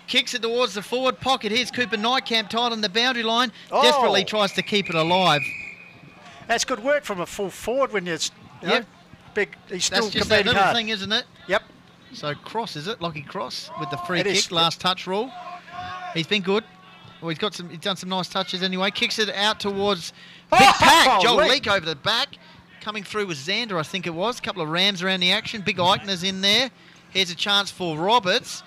kicks it towards the forward pocket. Here's Cooper Nightcamp tied on the boundary line. Oh. Desperately tries to keep it alive. That's good work from a full forward when you're Yep. big. He's still That's just that competing little hard. thing, isn't it? Yep. So Cross, is it? Lockie Cross with the free It is. kick, last touch rule. He's been good. Well, he's done some nice touches anyway. Kicks it out towards Big Pack. Joel Leak. Leak over the back. Coming through with Xander, I think it was. A couple of Rams around the action. Big Eichner's in there. Here's a chance for Roberts.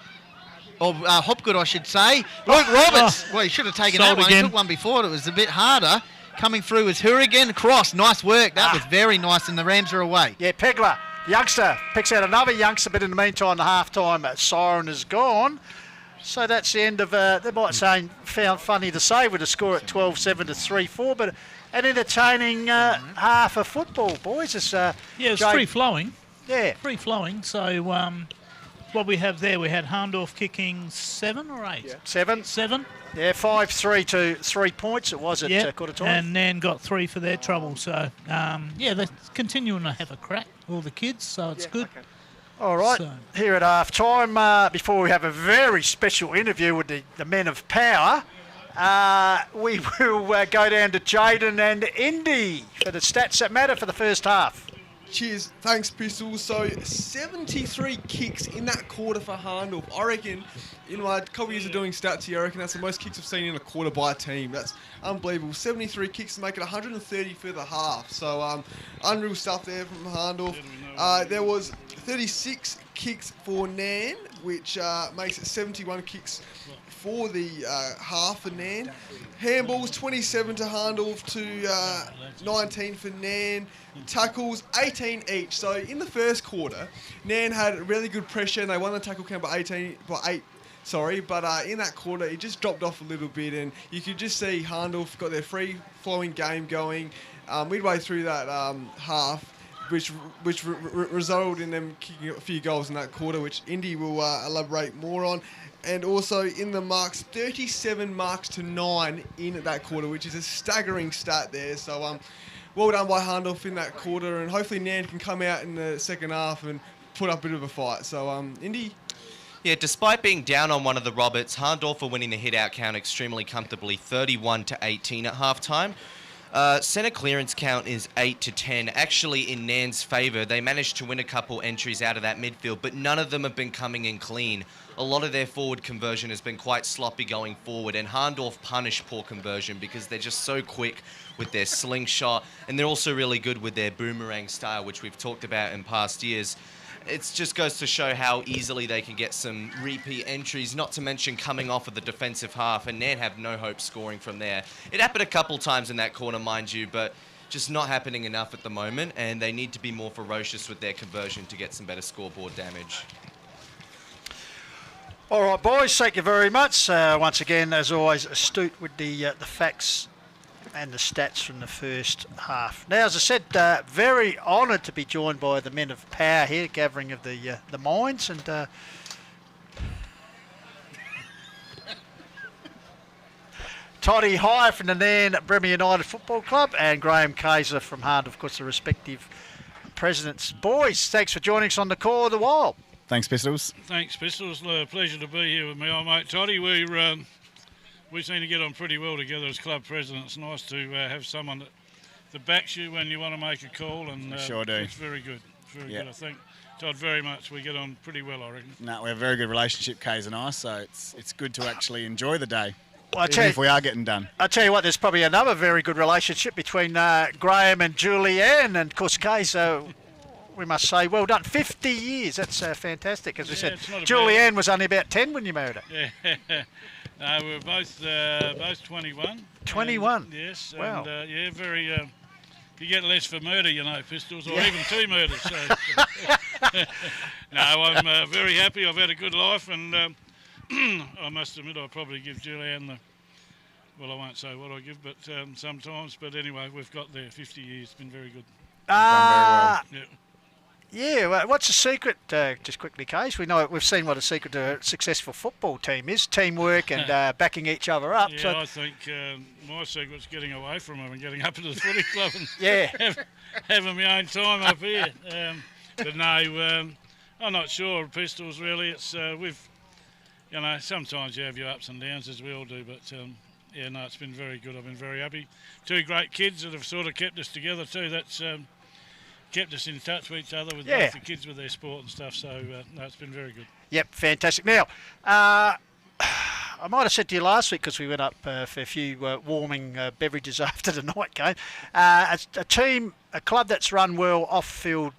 Or Hopgood, I should say. Luke Roberts. Well, he should have taken Sold that one. again. He took one before. It was a bit harder. Coming through is Hurrigan. Cross. Nice work. That was very nice, and the Rams are away. Yeah, Pegler, youngster, picks out another youngster, but in the meantime, the half-time siren is gone. So that's the end of, they might say, found funny to say with a score at 12-7 to 3-4, but an entertaining half of football, boys. It's, Yeah, it's Jake- free-flowing. Yeah, Free flowing. So what we have there, we had Hahndorf kicking 7 or 8? 7. 7. Yeah, 5-3 to 3 points it was at quarter time. And Nan got 3 for their trouble. So yeah, they're continuing to have a crack, all the kids. So it's good. All right, So- here at half-time, before we have a very special interview with the men of power, we will go down to Jaden and Indy for the stats that matter for the first half. Cheers. Thanks, Pistols. So 73 kicks in that quarter for Hahndorf. I reckon, in my couple of years of doing stats here, I reckon that's the most kicks I've seen in a quarter by a team. That's unbelievable. 73 kicks to make it 130 for the half. So unreal stuff there from Hahndorf. There was 36 kicks for Nairne, which makes it 71 kicks for the half for Nairne. Handballs 27 to Hahndorf to 19 for Nairne. Tackles 18 each. So in the first quarter, Nairne had really good pressure and they won the tackle count by 8. But in that quarter, it just dropped off a little bit, and you could just see Hahndorf got their free-flowing game going midway through that half, which resulted in them kicking a few goals in that quarter, which Indy will elaborate more on. And also in the marks, 37 marks to 9 in that quarter, which is a staggering stat there. So well done by Hahndorf in that quarter, and hopefully Nairne can come out in the second half and put up a bit of a fight. So Indy. Yeah, despite being down on one of the Roberts, Hahndorf are winning the hit-out count extremely comfortably, 31 to 18 at halftime. Centre clearance count is 8 to 10. Actually, in Nairne's favour, they managed to win a couple entries out of that midfield, but none of them have been coming in clean. A lot of their forward conversion has been quite sloppy going forward, and Hahndorf punish poor conversion because they're just so quick with their slingshot, and they're also really good with their boomerang style, which we've talked about in past years. It just goes to show how easily they can get some repeat entries, not to mention coming off of the defensive half, and Nairne have no hope scoring from there. It happened a couple times in that corner, mind you, but just not happening enough at the moment, and they need to be more ferocious with their conversion to get some better scoreboard damage. All right, boys, thank you very much. Once again, as always, astute with the facts and the stats from the first half. Now, as I said, very honoured to be joined by the men of power here, gathering of the minds, and Toddy High from the Nairne Bremer United Football Club, and Graham Kaiser from Hahndorf, of course, the respective presidents. Boys, thanks for joining us on the Call of the Wild. Thanks, Pistols. Thanks, Pistols. Pleasure to be here with my old mate Toddy. We seem to get on pretty well together as club presidents. It's nice to have someone that backs you when you want to make a call, and sure do. It's very good. It's very good. I think Todd very much. We get on pretty well, I reckon. No, we have a very good relationship, Kays and I. So it's good to actually enjoy the day. Well, even if we are getting done. I'll tell you what, there's probably another very good relationship between Graham and Julianne, and of course Kays. We must say, well done. 50 years, that's fantastic. As we said, Julianne was only about 10 when you married her. Yeah, no, we were both 21. 21? And, yes, wow. And very, you get less for murder, you know, Pistols, or even 2 murders. So. No, I'm very happy. I've had a good life, and I must admit I probably give Julianne I won't say what I give, but sometimes. But anyway, we've got there 50 years. It's been very good. Done very well. Yeah, well, what's the secret, just quickly, Case? We've seen what a secret to a successful football team is, teamwork and backing each other up. Yeah, so I think my secret's getting away from them and getting up into the footy club and having my own time up here. But no, I'm not sure, Pistols, really. It's sometimes you have your ups and downs, as we all do, but it's been very good. I've been very happy. 2 great kids that have sort of kept us together too. That's kept us in touch with each other, with both the kids with their sport and stuff, so it's been very good. Yep, fantastic. Now, I might have said to you last week, because we went up for a few warming beverages after the night game, a club that's run well off-field,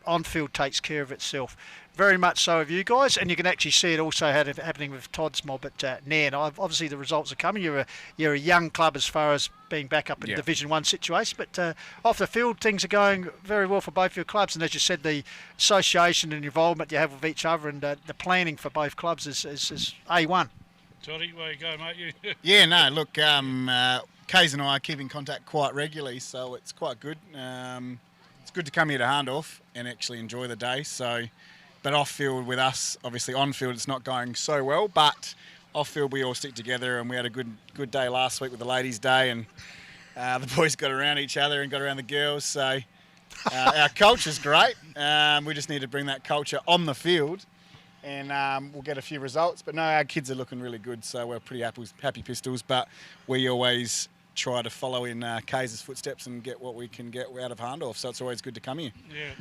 on-field takes care of itself. Very much so of you guys, and you can actually see it also happening with Todd's mob at Nairne. Obviously, the results are coming. You're a young club as far as being back up in Division 1 situation, but off the field, things are going very well for both your clubs. And as you said, the association and involvement you have with each other and the planning for both clubs is A1. Toddy, where you go, mate? Yeah, no, look, Kays and I keep in contact quite regularly, so it's quite good. It's good to come here to Hahndorf and actually enjoy the day. But off-field with us, obviously on-field it's not going so well, but off-field we all stick together, and we had a good day last week with the ladies' day, and the boys got around each other and got around the girls, so our culture's great. We just need to bring that culture on the field, and we'll get a few results. But no, our kids are looking really good, so we're pretty happy Pistols, but we always try to follow in Kay's footsteps and get what we can get out of Hahndorf. So it's always good to come here. Yeah,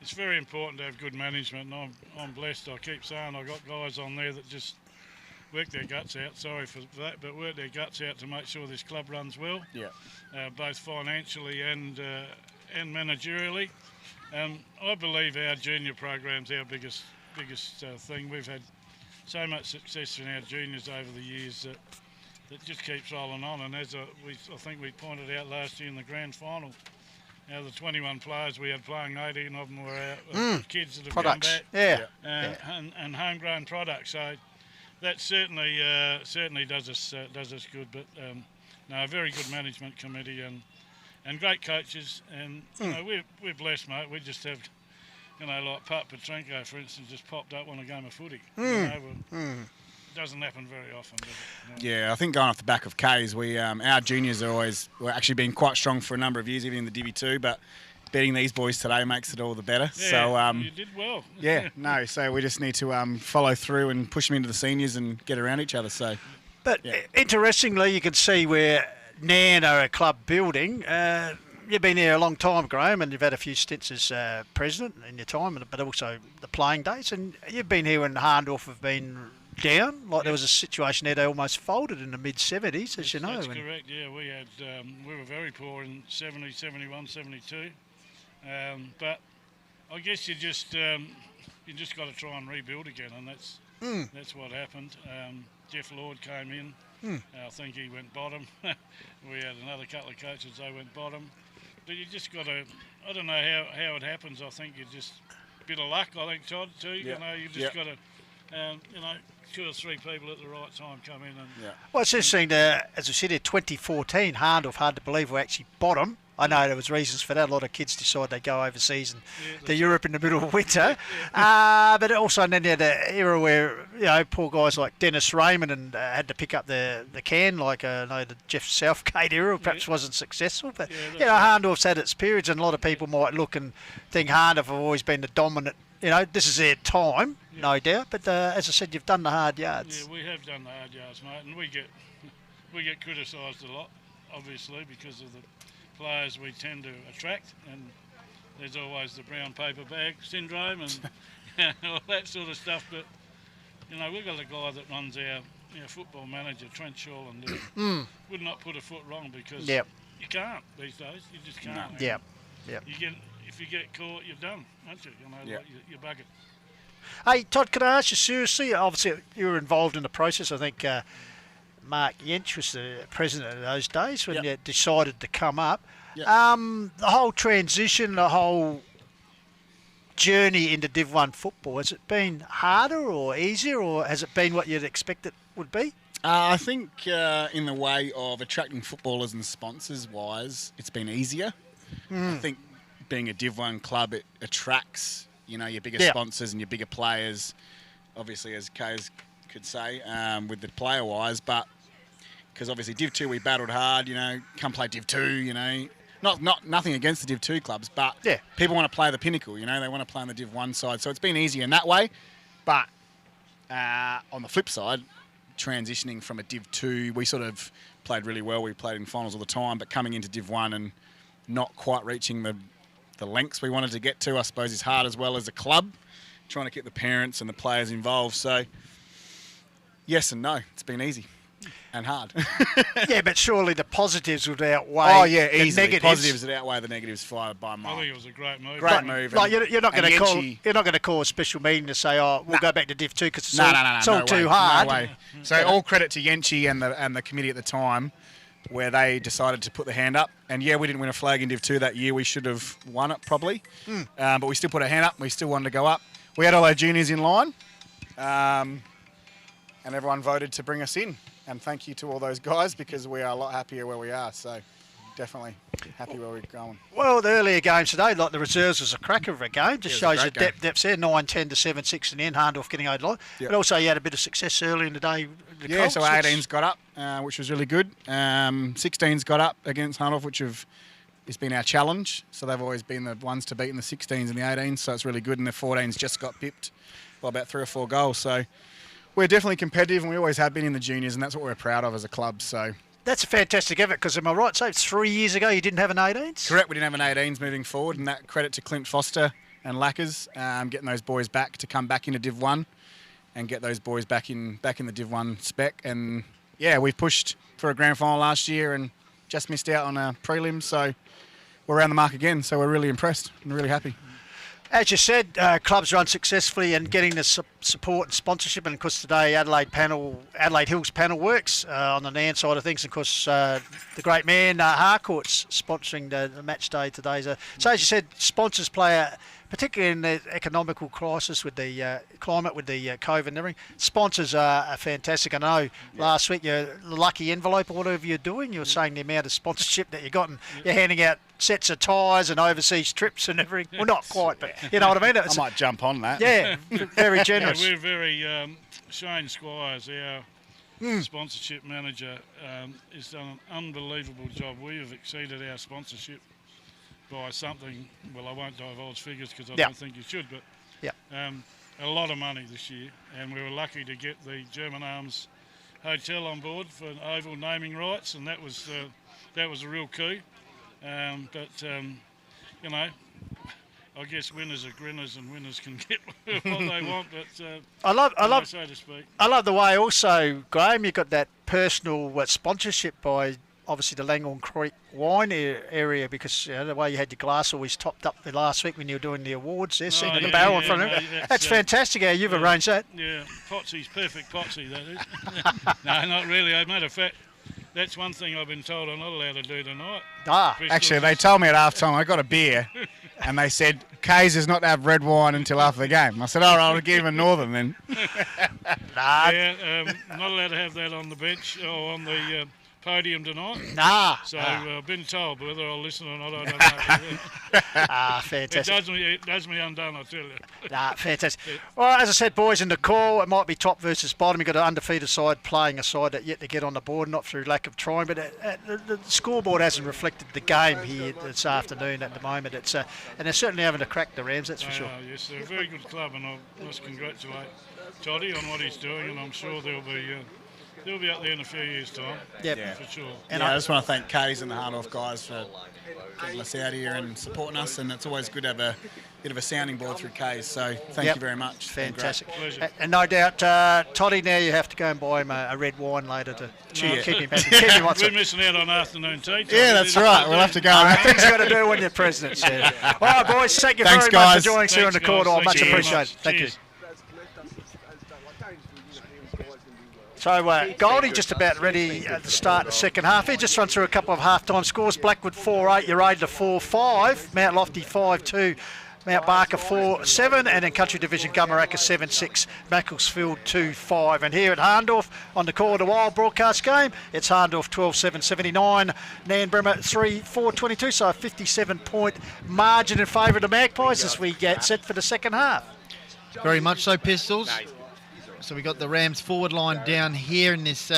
it's very important to have good management, and I'm blessed. I keep saying I've got guys on there that just work their guts out. Sorry for that, but work their guts out to make sure this club runs well. Yeah. Both financially and managerially. I believe our junior program's our biggest thing. We've had so much success in our juniors over the years that just keeps rolling on. And as I think we pointed out last year in the grand final, the 21 players we had playing, 18 of them were our kids that have products. come back. Yeah. And homegrown products. So that certainly does us good. But no, a very good management committee and great coaches. And you know, we're blessed, mate. We just have, you know, like Pat Petrenko, for instance, just popped up on a game of footy. You know, it doesn't happen very often, does it? No. Yeah, I think going off the back of K's, our juniors were actually been quite strong for a number of years, even in the Divi 2, but beating these boys today makes it all the better. Yeah, so you did well. yeah, no, so we just need to follow through and push them into the seniors and get around each other. So, But interestingly, you can see where Nairne are a club building. You've been here a long time, Graham, and you've had a few stints as president in your time, but also the playing days. And you've been here when Hahndorf have been down. Like there was a situation there, they almost folded in the mid-70s, as you know. That's correct, yeah. We were very poor in 70, 71, 72. But I guess you just got to try and rebuild again, and that's what happened. Jeff Lord came in. I think he went bottom. We had another couple of coaches, they went bottom. But you just got to, I don't know how it happens. I think you just, a bit of luck, I think, Todd, too. Yeah. You know, you just got to, you know, 2 or 3 people at the right time come in. And Well, it's interesting, as we said here, 2014, Hahndorf, hard to believe, were actually bottom. I know there was reasons for that. A lot of kids decided they'd go overseas and to Europe in the middle of winter. But also, and then you had the era where, you know, poor guys like Dennis Raymond and had to pick up the can, like I know the Jeff Southgate era, perhaps wasn't successful. But, you know, Hahndorf's had its periods, and a lot of people might look and think Hahndorf have always been the dominant. You know, this is their time, no doubt. But as I said, you've done the hard yards. Yeah, we have done the hard yards, mate, and we get criticised a lot, obviously, because of the players we tend to attract, and there's always the brown paper bag syndrome and all that sort of stuff. But you know, we've got a guy that runs our football manager, Trent Shawland, who would not put a foot wrong, because you can't these days. You just can't. Yeah. If you get caught, you're done, aren't you? You know, you're buggered. Hey, Todd, can I ask you seriously? Obviously, you were involved in the process. I think Mark Jench was the president of those days when you decided to come up. The whole transition, the whole journey into Div 1 football, has it been harder or easier, or has it been what you'd expect it would be? I think in the way of attracting footballers and sponsors-wise, it's been easier. I think being a Div 1 club, it attracts, you know, your bigger sponsors and your bigger players, obviously, as Kays could say, with the player-wise, but because obviously Div 2 we battled hard, you know, come play Div 2, you know. Nothing against the Div 2 clubs, but people want to play the pinnacle, you know, they want to play on the Div 1 side. So it's been easier in that way. But on the flip side, transitioning from a Div 2, we sort of played really well. We played in finals all the time, but coming into Div 1 and not quite reaching the lengths we wanted to get to, I suppose, is hard as well as a club, trying to keep the parents and the players involved. So yes and no, it's been easy and hard. Yeah, but surely the positives would outweigh the negatives. Positives would outweigh the negatives by a mile. I think it was a great move. Great move. Like you're not going to call a special meeting to say, we'll go back to Div 2 because it's all too hard. No way. So all credit to Yenchi and the committee at the time, where they decided to put the hand up. And we didn't win a flag in Div 2 that year. We should have won it probably. But we still put a hand up. We still wanted to go up. We had all our juniors in line. And everyone voted to bring us in. And thank you to all those guys, because we are a lot happier where we are. So definitely happy where we're going. Well, the earlier games today, like the reserves, was a cracker of a game. Just shows the depths there. 9-10 to 7-6 in the end. Hahndorf getting over the line. But also you had a bit of success early in the day. So 18's got up, which was really good. 16's got up against Hahndorf, which has been our challenge. So they've always been the ones to beat in the 16s and the 18s. So it's really good. And the 14's just got pipped by about 3 or 4 goals. So we're definitely competitive, and we always have been in the juniors, and that's what we're proud of as a club. So That's a fantastic effort because, am I right? So 3 years ago you didn't have an 18s? Correct, we didn't have an 18s moving forward, and that credit to Clint Foster and Lackers, getting those boys back to come back into Div 1 and get those boys back in the Div 1 spec. And yeah, we pushed for a grand final last year and just missed out on a prelim, so we're around the mark again. So we're really impressed and really happy. As you said, clubs run successfully and getting the support and sponsorship, and of course today Adelaide Hills panel works on the Nairne side of things. Of course, the great man Harcourt's sponsoring the match day today. So as you said, sponsors play particularly in the economical crisis with the climate, with the COVID and everything. Sponsors are fantastic. I know last week you're the lucky envelope or whatever you're doing. You were saying the amount of sponsorship that you got, and you're handing out sets of tyres and overseas trips and everything. Well, not quite, but you know what I mean? I might jump on that. Yeah, very generous. Yeah, we're very, Shane Squires, our sponsorship manager, has done an unbelievable job. We have exceeded our sponsorship by something, well, I won't divulge figures because I don't think you should, but a lot of money this year. And we were lucky to get the German Arms Hotel on board for an oval naming rights, and that was a real coup. You know, I guess winners are grinners, and winners can get what they want. But I love, so to speak. I love the way also, Graham, you've got that personal sponsorship by obviously the Langhorne Creek wine area, because the way you had your glass always topped up the last week when you were doing the awards there, sitting in the barrel in front of it. That's fantastic how you've arranged that. Yeah, Potsy's perfect Potsy, that is. No, not really. As a matter of fact, that's one thing I've been told I'm not allowed to do tonight. Actually, they told me at half time I got a beer and they said K's is not to have red wine until after the game. I said, all right, I'll give him a Northern then. Yeah, not allowed to have that on the bench or on the podium tonight. So I've been told, but whether I'll listen or not, I don't know. Fantastic. It does me undone, I tell you. Fantastic. Well, as I said, boys, in the call, it might be top versus bottom. You've got an undefeated side playing a side that yet to get on the board, not through lack of trying, but the scoreboard hasn't reflected the game here this afternoon at the moment. It's and they're certainly having to crack the Rams, that's for sure. Yes, they're a very good club, and I must congratulate Toddy on what he's doing, and I'm sure they'll be out there in a few years' time. For sure. And I just want to thank K's and the Hahndorf guys for getting us out here and supporting us, and it's always good to have a bit of a sounding board through K's, so thank you very much. Fantastic. And no doubt, Toddy, now you have to go and buy him a red wine later to keep him happy. We're missing out on afternoon tea. Yeah, that's right. We'll have to go. Things you've got to do when you're president. All right, boys, thank you very much for joining us here on the court. Much appreciated. Thank you. So Goldie just about ready to start the second half. He just run through a couple of half-time scores. Blackwood 4-8, Uraidla 4-5, Mount Lofty 5-2, Mount Barker 4-7, and in Country Division Gumaraka 7-6, Macclesfield 2-5. And here at Hahndorf on the Call of the Wild broadcast game, it's Hahndorf 12-7-79, Nairne Bremer 3-4-22, so a 57-point margin in favour of the Magpies as we get set for the second half. Very much so, Pistols. So we got the Rams forward line down here in this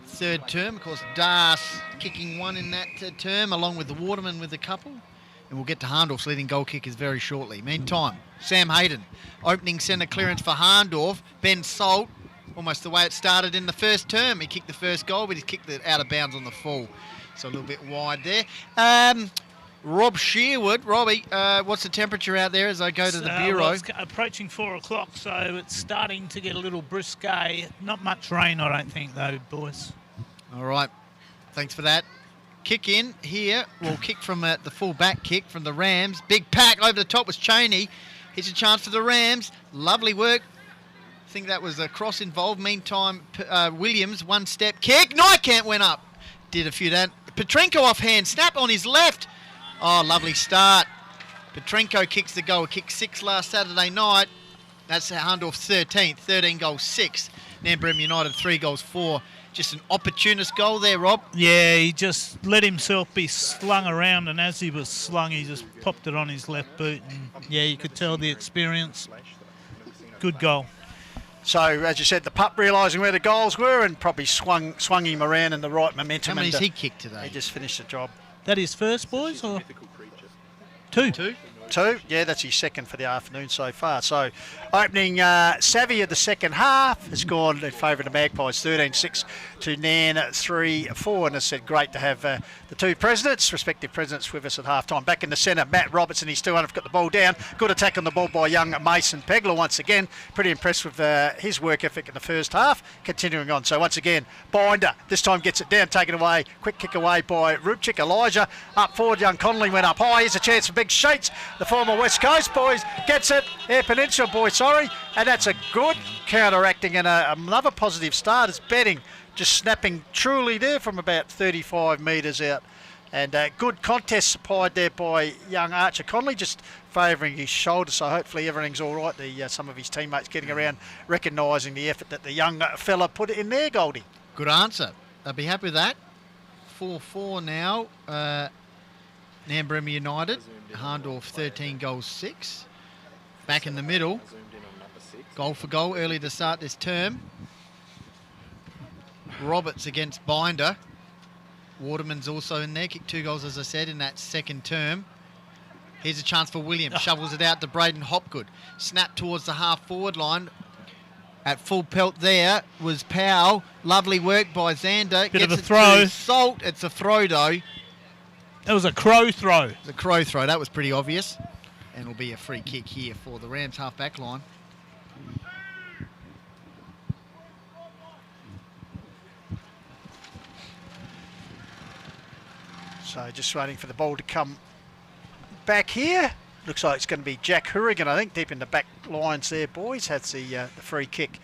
third term. Of course, Das kicking one in that term, along with the Waterman with a couple. And we'll get to Hahndorf's leading goal kickers very shortly. Meantime, Sam Hayden, opening centre clearance for Hahndorf. Ben Salt, almost the way it started in the first term. He kicked the first goal, but he kicked it out of bounds on the full. So a little bit wide there. Rob Shearwood. Robbie, what's the temperature out there as I go to the Bureau? Well, it's approaching 4 o'clock, so it's starting to get a little risque. Not much rain, I don't think, though, boys. All right. Thanks for that. Kick in here. We'll kick from the full back kick from the Rams. Big pack over the top was Cheney. Here's a chance for the Rams. Lovely work. I think that was a cross involved. Meantime, Williams, one step kick. Niekamp went up. Did a few that. Petrenko offhand. Snap on his left. Oh, lovely start. Petrenko kicks the goal. Kicked 6 last Saturday night. That's Hahndorf 13th. 13 goals, 6. Nairne Bremer United 3 goals, 4. Just an opportunist goal there, Rob. Yeah, he just let himself be slung around, and as he was slung, he just popped it on his left boot. And yeah, you could tell the experience. Good goal. So, as you said, the pup realising where the goals were and probably swung him around in the right momentum. How many has he kicked today? He just finished the job. That is first, boys, or 2? 2? 2. Yeah, that's his second for the afternoon so far. So opening savvy of the second half has gone in favour of the Magpies, 13-6 to Nairne 3-4. And as I said, great to have the two respective presidents with us at half-time. Back in the centre, Matt Robertson, he's 200, got the ball down. Good attack on the ball by young Mason Pegler once again. Pretty impressed with his work ethic in the first half. Continuing on. So once again, Binder this time gets it down, taken away. Quick kick away by Rubchik. Elijah up forward. Young Connolly went up high. Here's a chance for Big Sheets. The former West Coast boys gets it. Air Peninsula boy, sorry. And that's a good counteracting and another positive start is betting. Just snapping truly there from about 35 metres out. And good contest supplied there by young Archer Connolly, just favouring his shoulder. So hopefully everything's all right. Some of his teammates getting around, recognising the effort that the young fella put in there, Goldie. Good answer. I'll be happy with that. 4-4 now. Nairne Bremer United. Hahndorf 13 goals 6. Back in the middle. Goal for goal early to start this term. Roberts against Binder. Waterman's also in there. Kicked 2 goals, as I said, in that second term. Here's a chance for Williams. Shovels it out to Braden Hopgood. Snap towards the half-forward line. At full pelt there was Powell. Lovely work by Xander. Bit of a throw. Salt. It's a throw, though. That was a crow throw. It was a crow throw. That was pretty obvious. And it'll be a free kick here for the Rams half-back line. So just waiting for the ball to come back here. Looks like it's going to be Jack Hurrigan, I think, deep in the back lines there, boys. That's the free kick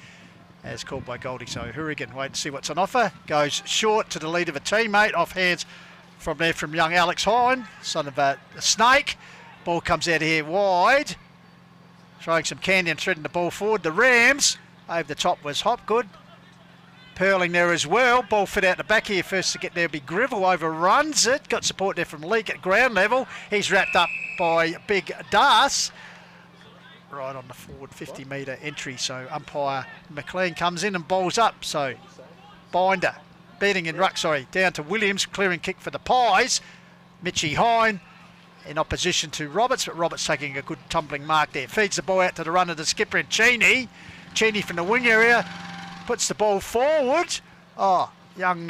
as called by Goldie. So Hurrigan, wait and see what's on offer. Goes short to the lead of a teammate. Off hands from there from young Alex Hine, son of a snake. Ball comes out of here wide. Throwing some candy and threading the ball forward. The Rams, over the top was Hopgood. Purling there as well. Ball fit out the back here. First to get there will be Grivell. Overruns it. Got support there from Leake at ground level. He's wrapped up by Big Das. Right on the forward 50-metre entry. So umpire McLean comes in and bowls up. So Binder beating in ruck, down to Williams. Clearing kick for the Pies. Mitchie Hine in opposition to Roberts, but Roberts taking a good tumbling mark there. Feeds the ball out to the runner, the skipper and Cheney. Cheney from the wing area. Puts the ball forward. Oh, young,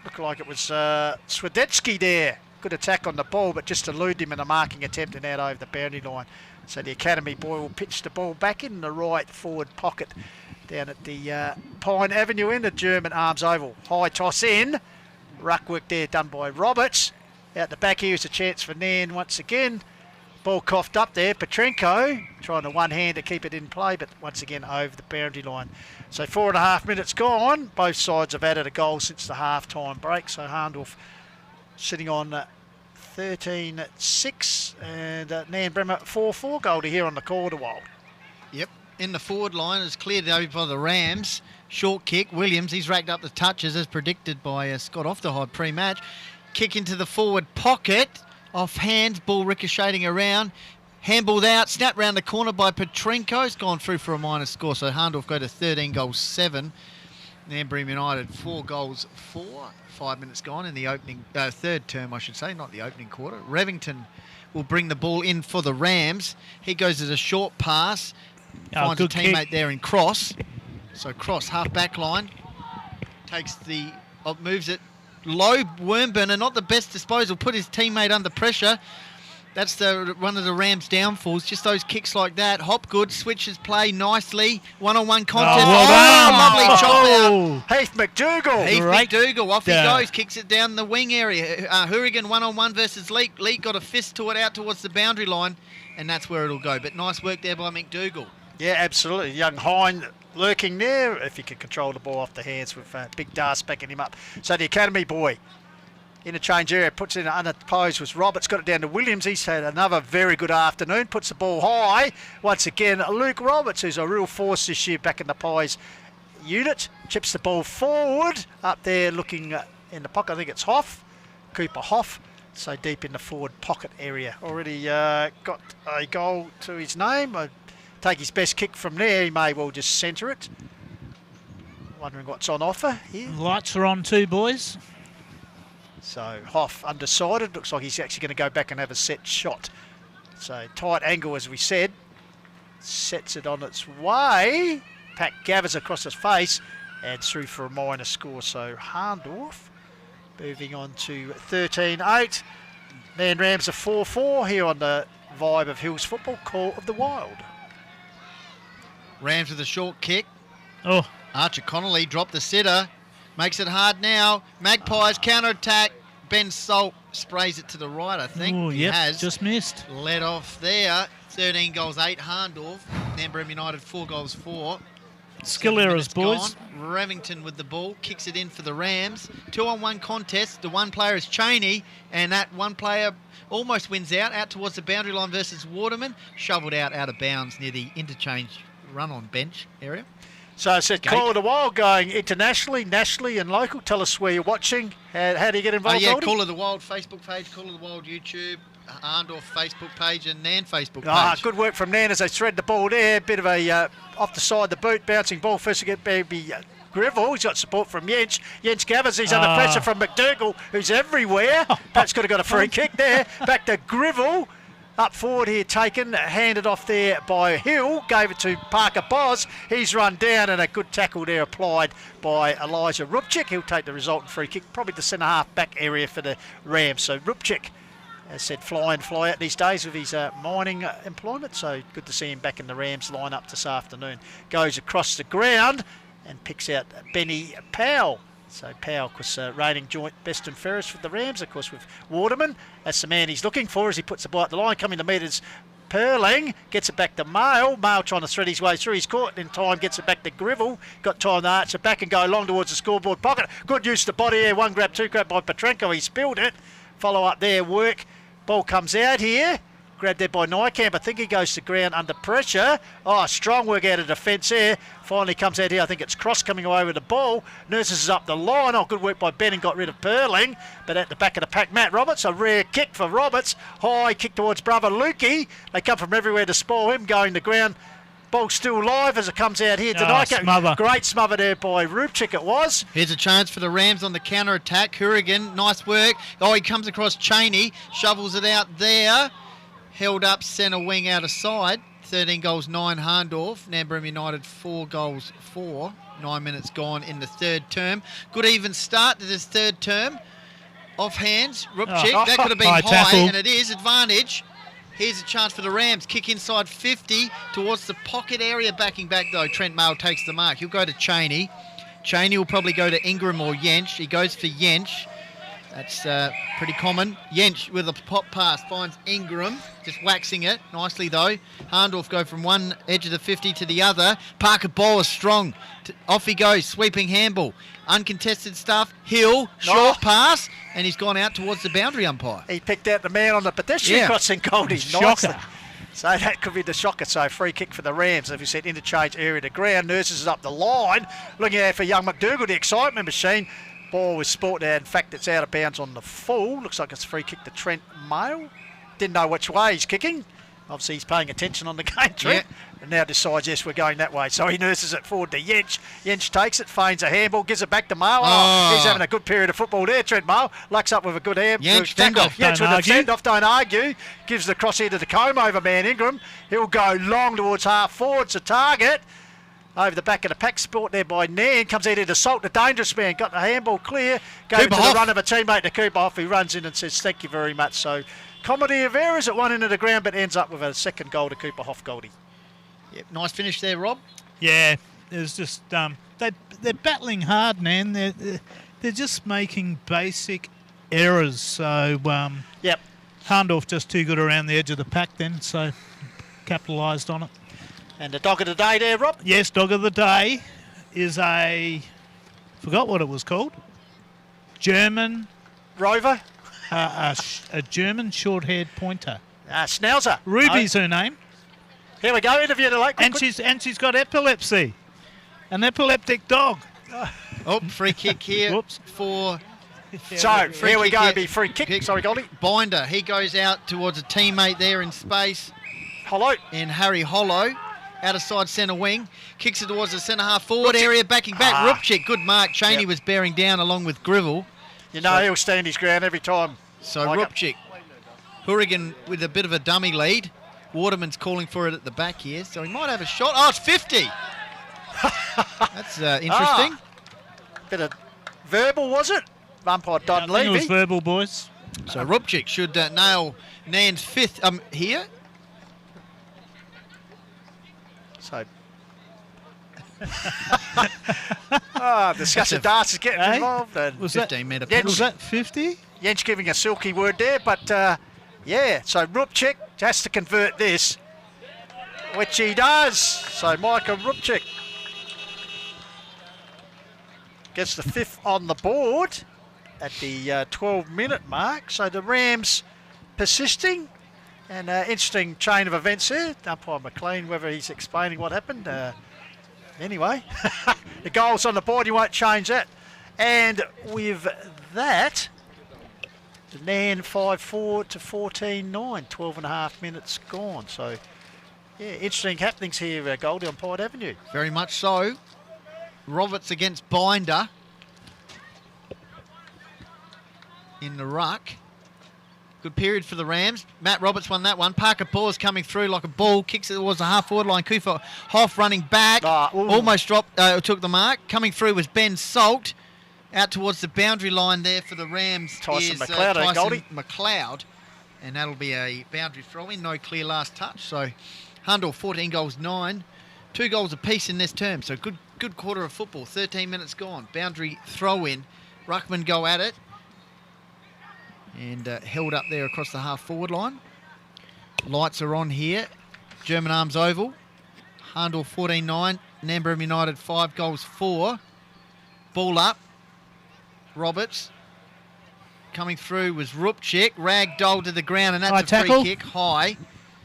looked like it was Swedetsky there. Good attack on the ball, but just eluded him in a marking attempt and out over the boundary line. So the Academy boy will pitch the ball back in the right forward pocket down at the Pine Avenue in the German Arms Oval. High toss in. Ruck work there done by Roberts. Out the back here is a chance for Nairne once again. Ball coughed up there. Petrenko trying to one hand to keep it in play, but once again over the boundary line. So 4.5 minutes gone. Both sides have added a goal since the half-time break. So Hahndorf sitting on 13-6 and Nairne Bremer 4-4. Goal to here on the quarter wall. Yep. In the forward line is cleared over by the Rams. Short kick. Williams, he's racked up the touches as predicted by Scott Ofterhide pre-match. Kick into the forward pocket. Off hands, ball ricocheting around. Handballed out, snapped round the corner by Petrenko. It's gone through for a minor score, so Hahndorf go to 13 goals 7. Nairne Bremer United 4 goals 4. 5 minutes gone in the opening, third term, I should say, not the opening quarter. Revington will bring the ball in for the Rams. He goes as a short pass, finds a teammate kick there in Cross. So Cross, half back line, takes the, moves it low. Wormburner, not the best disposal, put his teammate under pressure. That's one of the Rams' downfalls, just those kicks like that. Hopgood switches play nicely. One-on-one contest. Lovely chop out. Heath McDougall. Heath McDougall, off he goes, kicks it down the wing area. Hurrigan one-on-one versus Leake. Leake got a fist to it out towards the boundary line, and that's where it'll go. But nice work there by McDougall. Yeah, absolutely. Young Hine lurking there, if he can control the ball off the hands with Big Das backing him up. So the Academy boy, interchange area, puts it in unopposed was Roberts, got it down to Williams. He's had another very good afternoon, puts the ball high. Once again, Luke Roberts, who's a real force this year back in the Pies unit, chips the ball forward, up there looking in the pocket. I think it's Cooper Hoff. So deep in the forward pocket area. Already got a goal to his name. Take his best kick from there, he may well just centre it. Wondering what's on offer here. Lights are on too, boys. So Hoff undecided. Looks like he's actually going to go back and have a set shot So tight angle, as we said. Sets it on its way. Pat gathers across his face and through for a minor score. So Hahndorf moving on to 13-8. Man Rams are 4-4 here on the Vibe of Hills Football, Call of the Wild. Rams with a short kick. Oh, Archer Connolly dropped the sitter. Makes it hard now. Magpies counter-attack. Ben Salt sprays it to the right, I think. oh, He yep, has. just missed. Led off there. 13 goals, 8 Hahndorf. Nairne Bremer United 4 goals, 4. Skill 7 errors, minutes boys. gone. Remington with the ball, kicks it in for the Rams. 2-on-1 contest. The one player is Cheney, and that one player almost wins out towards the boundary line versus Waterman. Shoveled out of bounds near the interchange run-on bench area. So I said, Call of the Wild going internationally, nationally and local. Tell us where you're watching. How do you get involved, yeah, Goldie? Call of the Wild Facebook page, Call of the Wild YouTube, Hahndorf Facebook page and Nairne Facebook page. Ah, good work from Nairne as they thread the ball there. Bit of a off the side of the boot, bouncing ball first to get baby Greville. He's got support from Jens. Jens gathers. He's under pressure from McDougall, who's everywhere. Pat's could have got a free kick there. Back to Greville. Up forward here, taken, handed off there by Hill, gave it to Parker Boz. He's run down and a good tackle there applied by Elijah Rupchik. He'll take the resultant free kick, probably the centre half back area for the Rams. So Rupchik, as said, fly out these days with his mining employment. So good to see him back in the Rams lineup this afternoon. Goes across the ground and picks out Benny Powell. So Powell, of course, reigning joint best and fairest for the Rams, of course, with Waterman. That's the man he's looking for as he puts the ball at the line. Coming to metres, Perling gets it back to Mail. Mail trying to thread his way through. He's caught in time, gets it back to Greville. Got time to arch it back and go along towards the scoreboard pocket. Good use of the body here. One grab, two grab by Petrenko. He spilled it. Follow up there, work. Ball comes out here. Grabbed there by Nykamp. I think he goes to ground under pressure. Oh, strong work out of defence there. Finally comes out here. I think it's Cross coming away with the ball. Nurses is up the line. Oh, good work by Ben and got rid of Perling. But at the back of the pack, Matt Roberts. A rare kick for Roberts. High kick towards brother Lukey. They come from everywhere to spoil him. Going to ground. Ball still live as it comes out here. Smother. Great smother there by Rupchik it was. Here's a chance for the Rams on the counter-attack. Hourigan, nice work. Oh, he comes across Cheney. Shovels it out there. Held up centre wing out of side. 13 goals, 9 Hahndorf. Nairne Bremer United 4 goals, 4. 9 minutes gone in the third term. Good even start to this third term. Off hands, Rupchik. That could have been high, and it is. Advantage. Here's a chance for the Rams. Kick inside 50 towards the pocket area. Backing back, though. Trent Mail takes the mark. He'll go to Cheney. Cheney will probably go to Ingram or Jensch. He goes for Jensch. That's pretty common. Jensch with a pop pass finds Ingram, just waxing it nicely though. Hahndorf go from one edge of the 50 to the other. Parker Bowler strong. Off he goes, sweeping handball. Uncontested stuff. Hill, short pass, and he's gone out towards the boundary umpire. He picked out the man on the pedestrian crossing, Goldie. Shocker. So that could be the shocker. So free kick for the Rams. As we said, interchange area to ground. Nurses is up the line. Looking out for young McDougall, the excitement machine. Ball was sport there. In fact, it's out of bounds on the full. Looks like it's a free kick to Trent Mail. Didn't know which way he's kicking. Obviously, he's paying attention on the game, Trent. Yeah. And now decides, yes, we're going that way. So he nurses it forward to Jensch. Jensch takes it, feigns a handball, gives it back to Mail. Oh, he's having a good period of football there, Trent Mail. Lucks up with a good hand. Jensch, Jensch with a send-off, don't argue. Gives the cross here to the comb-over man, Ingram. He'll go long towards half forward to target. Over the back of the pack, sport there by Nairne. Comes out here to Salt, the dangerous man. Got the handball clear. Gave it to the run of a teammate to Cooperhoff. He runs in and says, thank you very much. So, comedy of errors at one end of the ground, but ends up with a second goal to Cooperhoff, Goldie. Yep, nice finish there, Rob. Yeah, it's just they're battling hard, man. They're just making basic errors. So yep, Hahndorf just too good around the edge of the pack then, so capitalised on it. And the dog of the day there, Rob? Yes, dog of the day is forgot what it was called. German Rover. A German short-haired pointer. Schnauzer. Ruby's her name. Here we go, interview the late. And she's got epilepsy. An epileptic dog. Oh, free kick here. Whoops. For... So, here we go, be free kick. Sorry, Goldie. Binder, he goes out towards a teammate there in space. Hollow. In Harry Hollow. Out of side centre wing. Kicks it towards the centre half forward area. Backing back. Rupchik, good mark. Cheney was bearing down along with Greville. You know he'll stand his ground every time. So Rupchik Hourigan with a bit of a dummy lead. Waterman's calling for it at the back here, so he might have a shot. Oh, it's 50. That's interesting. Bit of verbal, was it? Umpire Don I think it was Levy. verbal, boys. So Rupchik should nail Nan's 5th here. So, discussion darts is getting involved. And Was 15-metre that, was penalty. that 50? Jens giving a silky word there, but yeah, so Rupchik has to convert this, which he does. So Michael Rupchik gets the 5th on the board at the 12-minute mark. So the Rams persisting, and interesting chain of events there. Umpire McLean, whether he's explaining what happened. Anyway, the goal's on the board, you won't change that. And with that, the Nairne 5-4 to 14-9, 12 and a half minutes gone. So, yeah, interesting happenings here, Goldie, on Pine Avenue. Very much so. Roberts against Binder in the ruck. Good period for the Rams. Matt Roberts won that one. Parker Paws coming through like a ball. Kicks it towards the half-forward line. Kufa Hoff running back. Almost dropped, took the mark. Coming through was Ben Salt. Out towards the boundary line there for the Rams Tyson is McLeod, Tyson Goldie. McLeod. And that'll be a boundary throw-in. No clear last touch. So Hahndorf 14 goals, 9. 2 goals apiece in this term. So good quarter of football. 13 minutes gone. Boundary throw-in. Ruckman go at it. And held up there across the half-forward line. Lights are on here. German Arms Oval. Hahndorf 14-9. Nairne Bremer United 5 goals, 4. Ball up. Roberts. Coming through was Rupchik. Ragdoll to the ground, and that's a free kick. High.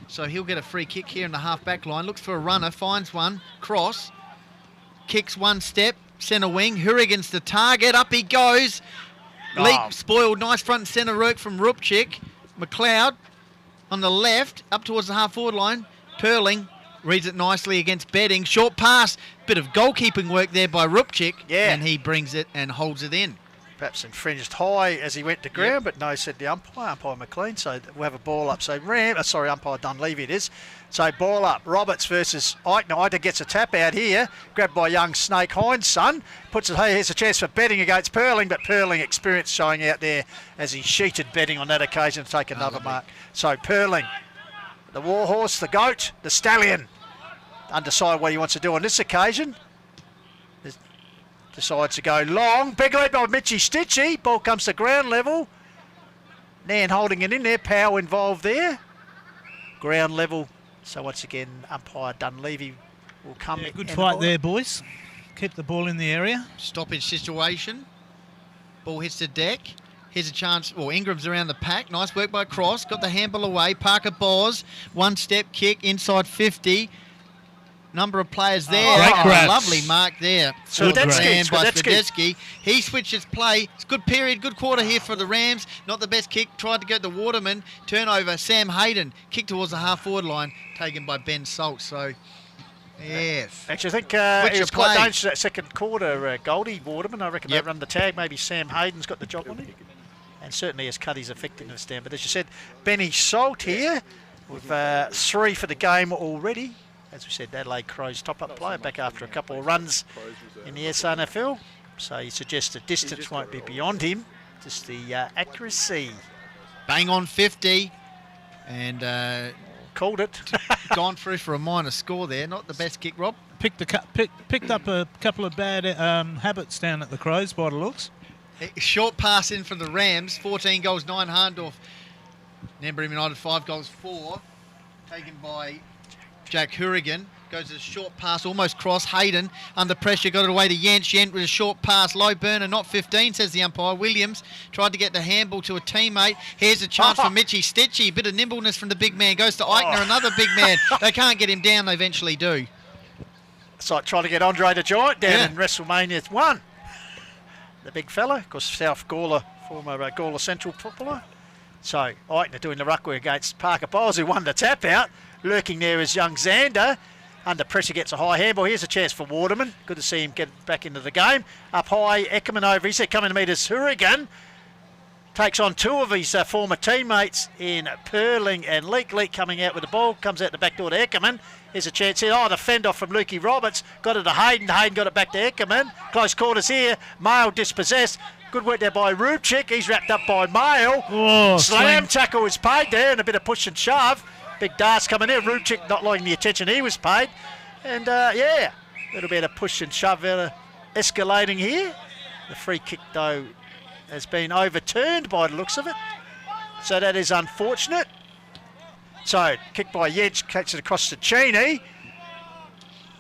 So he'll get a free kick here in the half-back line. Looks for a runner. Finds one. Cross. Kicks one step. Centre wing. Hourigan's the target. Up he goes. Leak spoiled. Nice front and centre work from Rupchik. McLeod on the left. Up towards the half-forward line. Perling reads it nicely against Bedding. Short pass. Bit of goalkeeping work there by Rupchik. Yeah. And he brings it and holds it in. Perhaps infringed high as he went to ground, but no, said the umpire McLean. So we'll have a ball up. So umpire Dunleavy it is. So ball up. Roberts versus Eichner. Eichner gets a tap out here. Grabbed by young Snake Hind's son. Puts it, hey, here's a chance for Bedding against Perling, but Perling experience showing out there as he sheeted Bedding on that occasion to take another mark. So Perling, the warhorse, the goat, the stallion. Undecided what he wants to do on this occasion. Decides to go long. Big lead by Mitchy Stitchy. Ball comes to ground level. Nairne holding it in there. Power involved there. Ground level. So once again, umpire Dunleavy will come in. Good fight there, boys. Keep the ball in the area. Stoppage situation. Ball hits the deck. Here's a chance. Well, Ingram's around the pack. Nice work by Cross. Got the handball away. Parker Boz. One step kick inside 50. Number of players there. Lovely mark there. Swiderski. by Swiderski. He switches play. It's good period, good quarter here for the Rams. Not the best kick. Tried to go to Waterman. Turnover. Sam Hayden. Kick towards the half-forward line. Taken by Ben Salt. So, yes. Actually, I think it was quite dangerous that second quarter, Goldie Waterman. I reckon they run the tag. Maybe Sam Hayden's got the job on it. And certainly has cut his effectiveness down. But as you said, Benny Salt here with 3 for the game already. As we said, Adelaide Crows top-up player back after a couple of runs in the SNFL. So he suggests the distance won't be beyond him, just the accuracy. Bang on 50. And called it. Gone through for a minor score there. Not the best kick, Rob. Picked up a couple of bad habits down at the Crows by the looks. Short pass in from the Rams. 14 goals, 9 Hahndorf. Nairne Bremer United 5 goals, 4. Taken by Jack Hourigan. Goes to a short pass, almost cross. Hayden under pressure, got it away to Yent. Yent with a short pass, low burner, not 15, says the umpire. Williams tried to get the handball to a teammate. Here's a chance for Mitchy Stitchy. Bit of nimbleness from the big man. Goes to Eichner, another big man. They can't get him down, they eventually do. It's like trying to get Andre the Giant down in WrestleMania 1. The big fella, of course, South Gawler, former Gawler Central footballer. So Eichner doing the ruck work against Parker Bowles, who won the tap out. Lurking there is young Xander. Under pressure gets a high handball. Here's a chance for Waterman. Good to see him get back into the game. Up high, Eckerman over. He's coming to meet us. Hourigan. takes on two of his former teammates in Perling and Leek. Leek coming out with the ball, comes out the back door to Eckerman. Here's a chance here. Oh, the fend off from Lukey Roberts. Got it to Hayden. Hayden got it back to Eckerman. Close quarters here. Mail dispossessed. Good work there by Rubchik. He's wrapped up by Mail. Oh, Slam tackle was paid there and a bit of push and shove. Big darts coming in. Rubchik not liking the attention he was paid. And, yeah, a little bit of push and shove escalating here. The free kick, though, has been overturned by the looks of it. So that is unfortunate. So, kick by Yedge, kicks it across to Cheney.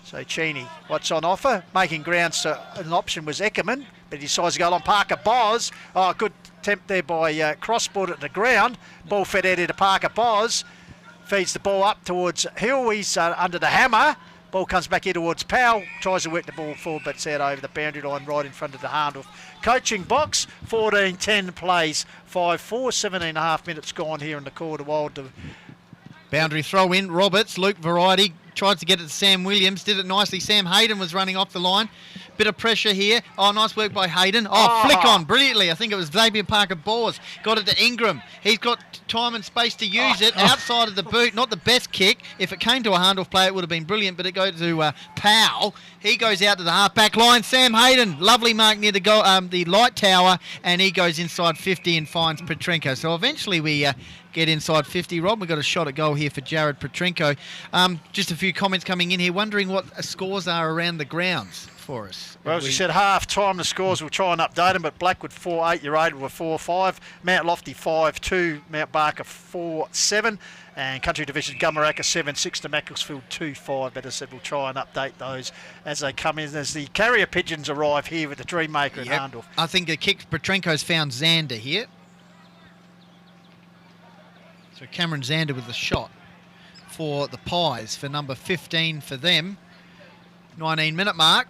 So Cheney, what's on offer? Making ground, so an option was Eckerman, but he decides to go on Parker Boz. Oh, good attempt there by Crossboard at the ground. Ball fed out into Parker Boz. Feeds the ball up towards Hill. He's under the hammer. Ball comes back here towards Powell. Tries to work the ball forward, but it's out over the boundary line right in front of the Hahndorf coaching box. 14-10 plays 5-4. 17.5 minutes gone here in the quarter. Wild to Boundary throw in. Roberts, Luke Variety tried to get it to Sam Williams. Did it nicely. Sam Hayden was running off the line. Bit of pressure here. Oh, nice work by Hayden. Oh, flick on brilliantly. I think it was Xavier Parker Bors. Got it to Ingram. He's got time and space to use it outside of the boot. Not the best kick. If it came to a Hahndorf player, it would have been brilliant, but it goes to Powell. He goes out to the half-back line. Sam Hayden, lovely mark near the light tower, and he goes inside 50 and finds Petrenko. So eventually we get inside 50. Rob, we've got a shot at goal here for Jared Petrenko. Just a few comments coming in here, wondering what scores are around the grounds for us. Well, as we said, half time the scores, we'll try and update them, but Blackwood 4-8, Uraidle were 4-5, Mount Lofty 5-2, Mount Barker 4-7, and Country Division Gumaraka 7-6 to Macclesfield 2-5. But as I said, we'll try and update those as they come in, as the carrier pigeons arrive here with the Dreammaker in Hahndorf. I think the kick, Petrenko's found Zander here. So Cameron Zander with the shot for the Pies for number 15 for them. 19-minute mark.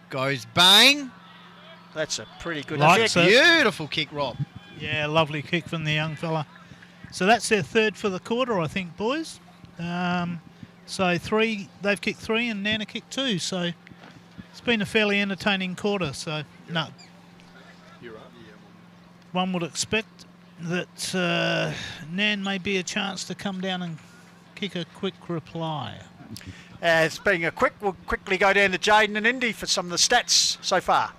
Goes bang. That's a pretty good Likes kick. it. Beautiful kick, Rob. Yeah, lovely kick from the young fella. So that's their third for the quarter, I think, boys. So three, they've kicked three and Nana kicked two. So it's been a fairly entertaining quarter. So, no. One would expect that Nan may be a chance to come down and kick a quick reply. It's being a quick, we'll quickly go down to Jaden and Indy for some of the stats so far.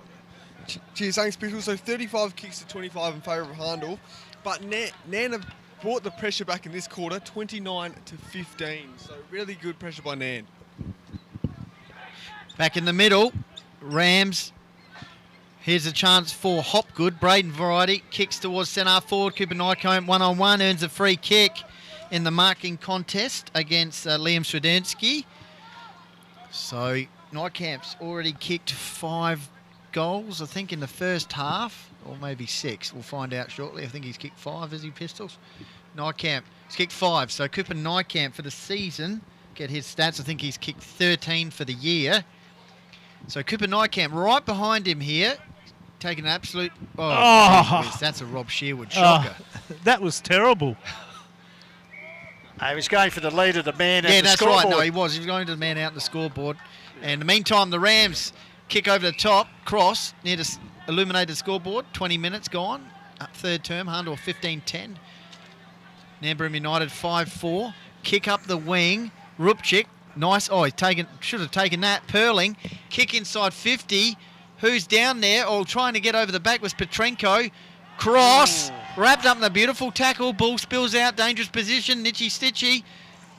Cheers, thanks, Pickle. So 35 kicks to 25 in favour of Hahndorf, but Nan have brought the pressure back in this quarter, 29 to 15. So really good pressure by Nan. Back in the middle, Rams. Here's a chance for Hopgood. Braden Variety kicks towards centre forward. Cooper Nycombe 1-on-1 earns a free kick in the marking contest against Liam Swiderski. So Nycamp's already kicked 5 goals, I think, in the first half, or maybe 6. We'll find out shortly. I think he's kicked 5, has he, Pistols? Nycamp, he's kicked 5. So Cooper Nycamp for the season, get his stats, I think he's kicked 13 for the year. So Cooper Nycamp right behind him here, taking an absolute... Oh, that's a Rob Shearwood shocker. That was terrible. He was going for the lead of the man at the that's scoreboard. right. No, he was going to the man out in the scoreboard. And in the meantime, the Rams kick over the top, cross, near the illuminated scoreboard. 20 minutes gone. Third term, Hahndorf 15-10. Nairne Bremer United 5-4. Kick up the wing. Rupchik, nice. Oh, should have taken that. Perling, kick inside 50. Who's down there? Oh, trying to get over the back was Petrenko. Cross, wrapped up in a beautiful tackle. Ball spills out, dangerous position, Nitchy Stitchy,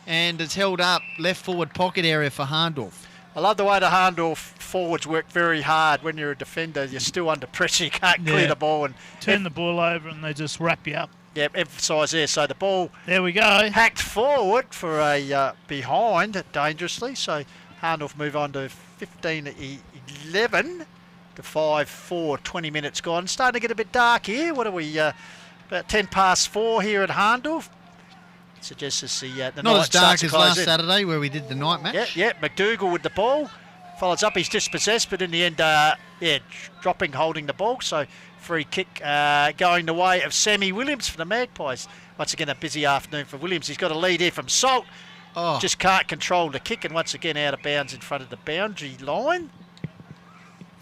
and it's held up. Left forward pocket area for Hahndorf. I love the way the Hahndorf forwards work very hard. When you're a defender, you're still under pressure. You can't clear the ball. And turn the ball over and they just wrap you up. Yeah, emphasise there. So the ball there we go. Hacked forward for a behind dangerously. So Hahndorf move on to 15-11 to 5-4. 20 minutes gone. Starting to get a bit dark here. What are we? About 10 past 4 here at Hahndorf. Suggests us the not night as dark as last in. Saturday where we did the night match. Yeah. McDougall with the ball. Follows up, he's dispossessed, but in the end, dropping, holding the ball. So free kick going the way of Sammy Williams for the Magpies. Once again, a busy afternoon for Williams. He's got a lead here from Salt. Oh. Just can't control the kick, and once again out of bounds in front of the boundary line.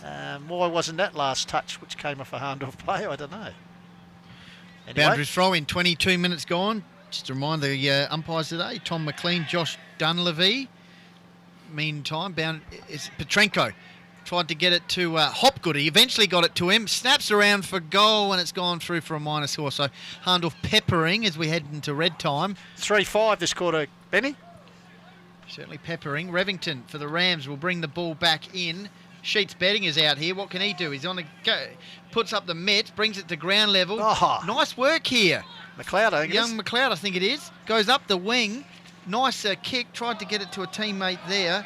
Why wasn't that last touch, which came off a Hahndorf player? I don't know. Anyway. Boundary throw in 22 minutes gone. Just to remind the umpires today, Tom McLean, Josh Dunleavy. Meantime, it's Petrenko. Tried to get it to Hopgood. He eventually got it to him. Snaps around for goal, and it's gone through for a minor score. So Hahndorf peppering as we head into red time. 3-5 this quarter, Benny. Certainly peppering. Revington for the Rams will bring the ball back in. Sheets Betting is out here. What can he do? He's on the go. Puts up the Mets, brings it to ground level. Oh. Nice work here. McLeod, I think Young McLeod, I think it is. Goes up the wing. Nice kick. Tried to get it to a teammate there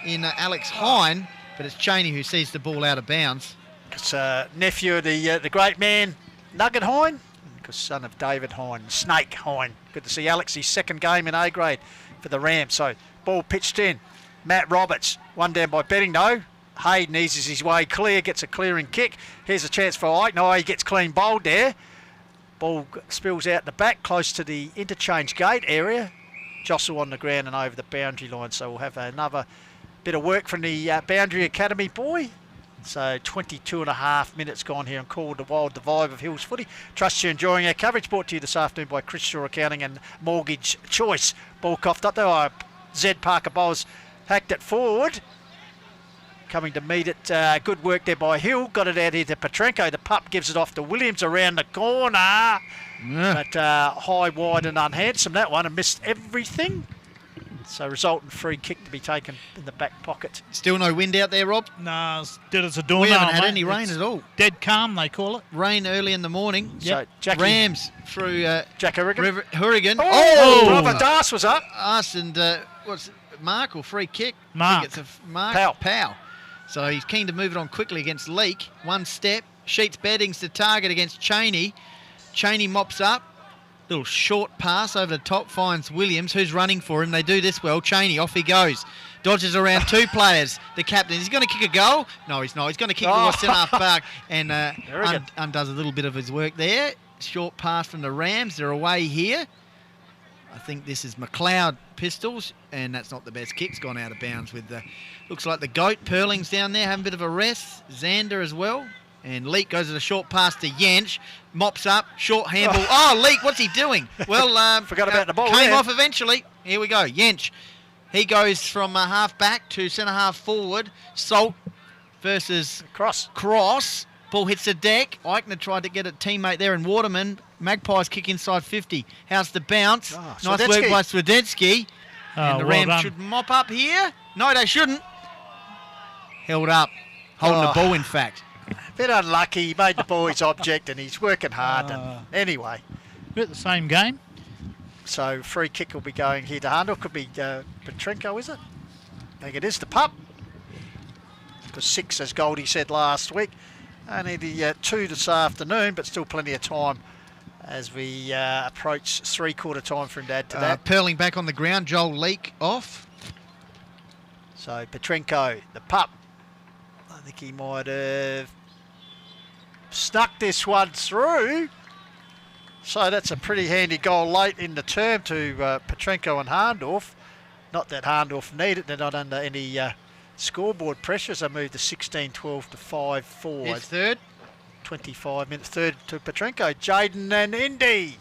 in Alex Hine, but it's Cheney who sees the ball out of bounds. It's nephew of the great man, Nugget Hine, because son of David Hine, Snake Hine. Good to see Alex, his second game in A grade for the Rams. So ball pitched in. Matt Roberts, one down by Betting though. Hayden eases his way clear, gets a clearing kick. Here's a chance for Ike. No, he gets clean bowled there. Ball spills out the back, close to the interchange gate area. Jostle on the ground and over the boundary line. So we'll have another bit of work from the Boundary Academy boy. So 22 and a half minutes gone here on Call the Wild, the vibe of Hills Footy. Trust you're enjoying our coverage, brought to you this afternoon by Chris Shaw Accounting and Mortgage Choice. Ball coughed up there. Zed Parker Bowles hacked it forward. Coming to meet it. Good work there by Hill. Got it out here to Petrenko. The pup gives it off to Williams around the corner. Yeah. But high, wide and unhandsome that one, and missed everything. So resultant free kick to be taken in the back pocket. Still no wind out there, Rob? No, it's dead as a doornail. We haven't had mate. any rain It's at all. Dead calm, they call it. Rain early in the morning. So Jackie, Rams through Jack Hurrigan. Hurrigan. Oh, brother Das was up. Us and what's it, Mark or free kick? Mark. I think it's a Mark. Powell. So he's keen to move it on quickly against Leake. One step. Sheets Beddings to target against Cheney. Cheney mops up. Little short pass over the top, finds Williams, who's running for him. They do this well. Cheney, off he goes. Dodges around two players. The captain, he's going to kick a goal. No, he's not. He's going to kick the centre half back and undoes a little bit of his work there. Short pass from the Rams. They're away here. I think this is McLeod Pistols, and that's not the best kick. It's gone out of bounds with the... Looks like the GOAT. Perling's down there, having a bit of a rest. Xander as well. And Leake goes at a short pass to Yench. Mops up, short handball. Oh, Leake, what's he doing? Well, forgot about the ball. Came off eventually. Here we go. Yench. He goes from half back to centre half forward. Salt versus Cross. Ball hits the deck. Eichner tried to get a teammate there, and Waterman. Magpies kick inside 50. How's the bounce? Nice work by Swedensky. And the Rams should mop up here. No, they shouldn't. Held up. Holding the ball, in fact. Bit unlucky. He made the ball his object, and he's working hard. Anyway. We're at the same game. So free kick will be going here to Hahndorf. Could be Petrenko, is it? I think it is the pup. Because 6, as Goldie said last week. Only the 2 this afternoon, but still plenty of time as we approach three-quarter time from Dad to that. Perling back on the ground. Joel Leake off. So Petrenko, the pup. I think he might have snuck this one through. So that's a pretty handy goal late in the term to Petrenko and Hahndorf. Not that Hahndorf need it. They're not under any scoreboard pressure. So move to 16-12 to 5-4. His third. 25 minutes. Third to Petrenko. Jaden and Indy.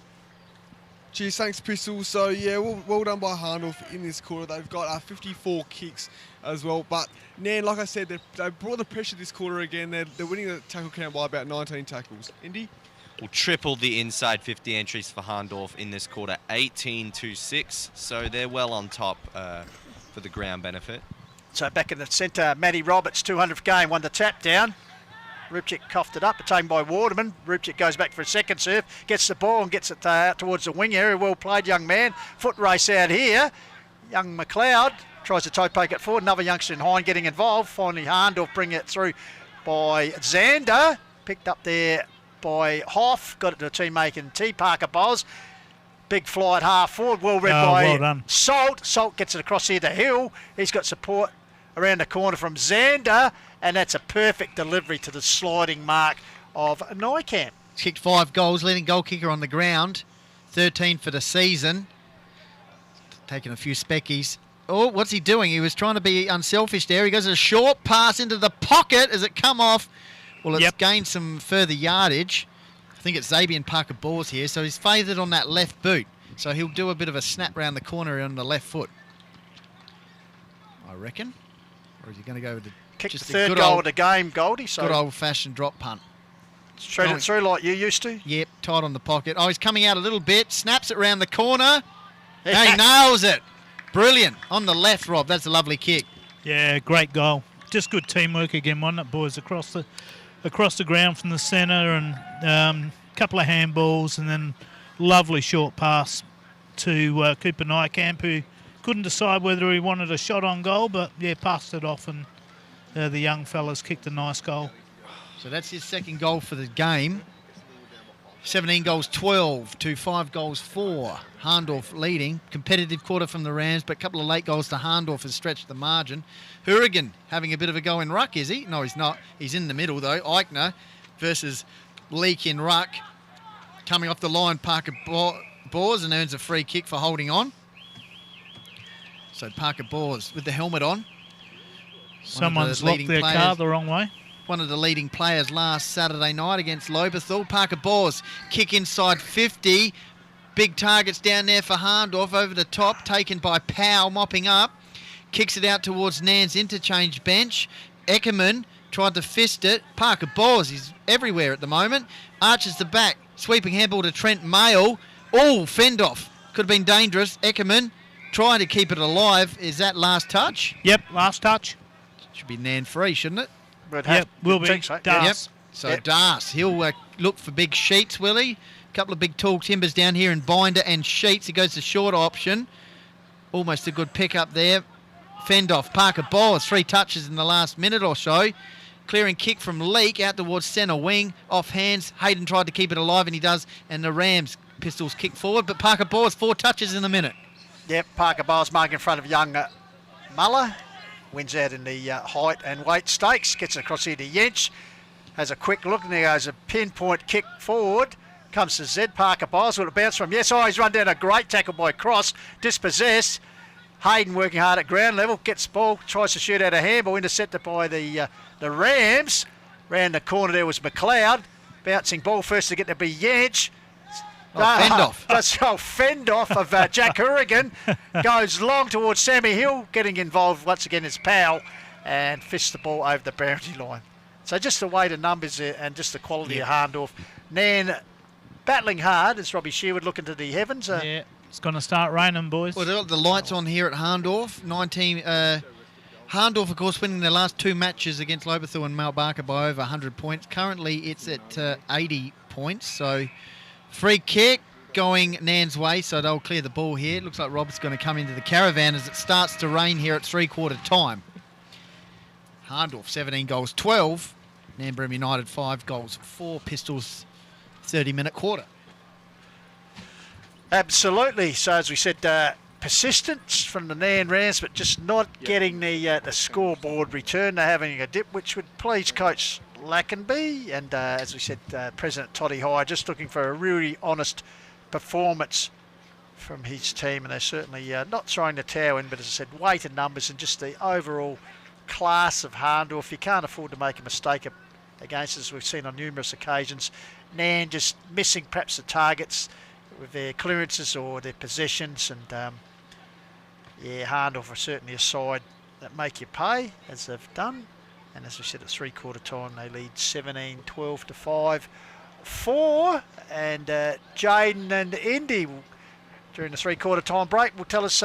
Cheers, thanks, Pistols. So, yeah, well done by Hahndorf in this quarter. They've got 54 kicks as well. But, Nairne, like I said, they brought the pressure this quarter again. They're winning the tackle count by about 19 tackles. Indy? Well, tripled the inside 50 entries for Hahndorf in this quarter, 18-6. So they're well on top for the ground benefit. So back in the centre, Matty Roberts, 200th game, won the tap down. Rupchik coughed it up, taken by Waterman. Rupchik goes back for a second serve, gets the ball and gets it out towards the wing area. Well played, young man. Foot race out here. Young McLeod tries to toe poke it forward. Another youngster in Hine getting involved. Finally, Hahndorf bring it through by Xander. Picked up there by Hoff. Got it to a teammate in T. Parker Bowles. Big fly at half forward. Well read by Salt. Salt gets it across here to Hill. He's got support around the corner from Xander. And that's a perfect delivery to the sliding mark of Neukamp. Kicked 5 goals, leading goal kicker on the ground. 13 for the season. Taking a few speckies. Oh, what's he doing? He was trying to be unselfish there. He goes a short pass into the pocket. As it come off? Well, it's gained some further yardage. I think it's Xavier Parker-Bors here. So he's favoured on that left boot. So he'll do a bit of a snap round the corner on the left foot, I reckon. Or is he going to go with Kick just the third goal of the game, Goldie. So good old-fashioned drop punt. Shred it through like you used to. Yep, tight on the pocket. Oh, he's coming out a little bit. Snaps it round the corner. And he nails it. Brilliant. On the left, Rob. That's a lovely kick. Yeah, great goal. Just good teamwork again, wasn't it, boys? Across the ground from the centre, and a couple of handballs, and then lovely short pass to Cooper Niekamp, who couldn't decide whether he wanted a shot on goal, but yeah, passed it off, and the young fellas kicked a nice goal. So that's his second goal for the game. 17 goals 12 to 5 goals 4. Hahndorf leading. Competitive quarter from the Rams, but a couple of late goals to Hahndorf has stretched the margin. Hourigan having a bit of a go in ruck, is he? No, he's not. He's in the middle, though. Eichner versus Leak in ruck. Coming off the line, Parker-Bors, and earns a free kick for holding on. So Parker-Bors with the helmet on. Someone's locked their car the wrong way. One of the leading players last Saturday night against Lobethal. Parker-Bors, kick inside 50. Big targets down there for Hahndorf, over the top, taken by Powell, mopping up. Kicks it out towards Nan's interchange bench. Eckerman tried to fist it. Parker-Bors, he's everywhere at the moment. Arches the back, sweeping handball to Trent Mayle. Oh, fend off. Could have been dangerous. Eckerman trying to keep it alive. Is that last touch? Yep, last touch. Should be Nan free, shouldn't it? Yep, will be. So. Das. Yep. So Das, he'll look for big sheets, will he? A couple of big tall timbers down here in Binder and Sheets. He goes the short option. Almost a good pick up there. Fend off. Parker-Bors, 3 touches in the last minute or so. Clearing kick from Leak out towards centre wing. Off hands. Hayden tried to keep it alive, and he does. And the Rams Pistols kick forward. But Parker-Bors, 4 touches in the minute. Yep, Parker-Bors marking in front of young Muller. Wins out in the height and weight stakes. Gets it across here to Yench. Has a quick look, and there goes a pinpoint kick forward. Comes to Zed. Parker-Bors with a bounce from he's run down a great tackle by Cross. Dispossessed. Hayden working hard at ground level. Gets ball. Tries to shoot out a handball. Intercepted by the Rams. Round the corner there was McLeod. Bouncing ball first to get to be Yench. Fend off. That's fend off of Jack Hourigan. Goes long towards Sammy Hill. Getting involved once again is Powell. And fists the ball over the boundary line. So just the weight of numbers and just the quality of Hahndorf. Nan battling hard as Robbie Sherwood looking to the heavens. Yeah, it's going to start raining, boys. Well, the lights on here at Hahndorf. 19. Hahndorf, of course, winning their last 2 matches against Lobethal and Mount Barker by over 100 points. Currently, it's at 80 points. So, free kick going Nan's way. So, they'll clear the ball here. It looks like Rob's going to come into the caravan as it starts to rain here at 3/4 time. Hahndorf, 17 goals, 12. Nairne Bremer United, 5 goals, 4. Pistols, 30-minute quarter. Absolutely. So, as we said, persistence from the Nairne Rams, but just not getting the scoreboard return. They're having a dip, which would please Coach Lackenby. And as we said, President Toddy High just looking for a really honest performance from his team. And they're certainly not throwing the towel in, but as I said, weight and numbers and just the overall class of Hahndorf. You can't afford to make a mistake against us. We've seen on numerous occasions. Nairne just missing perhaps the targets with their clearances or their possessions, and Hahndorf are certainly a side that make you pay, as they've done. And as we said, at 3/4 time, they lead 17-12 to 5-4. And Jaden and Indy, during the 3/4 time break, will tell us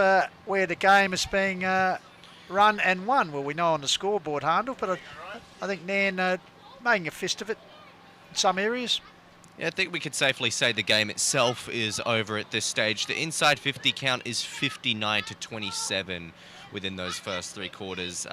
where the game is being run and won. Well, we know on the scoreboard, Hahndorf, but I think Nairne making a fist of it in some areas. Yeah, I think we could safely say the game itself is over at this stage. The inside 50 count is 59-27 within those first 3 quarters.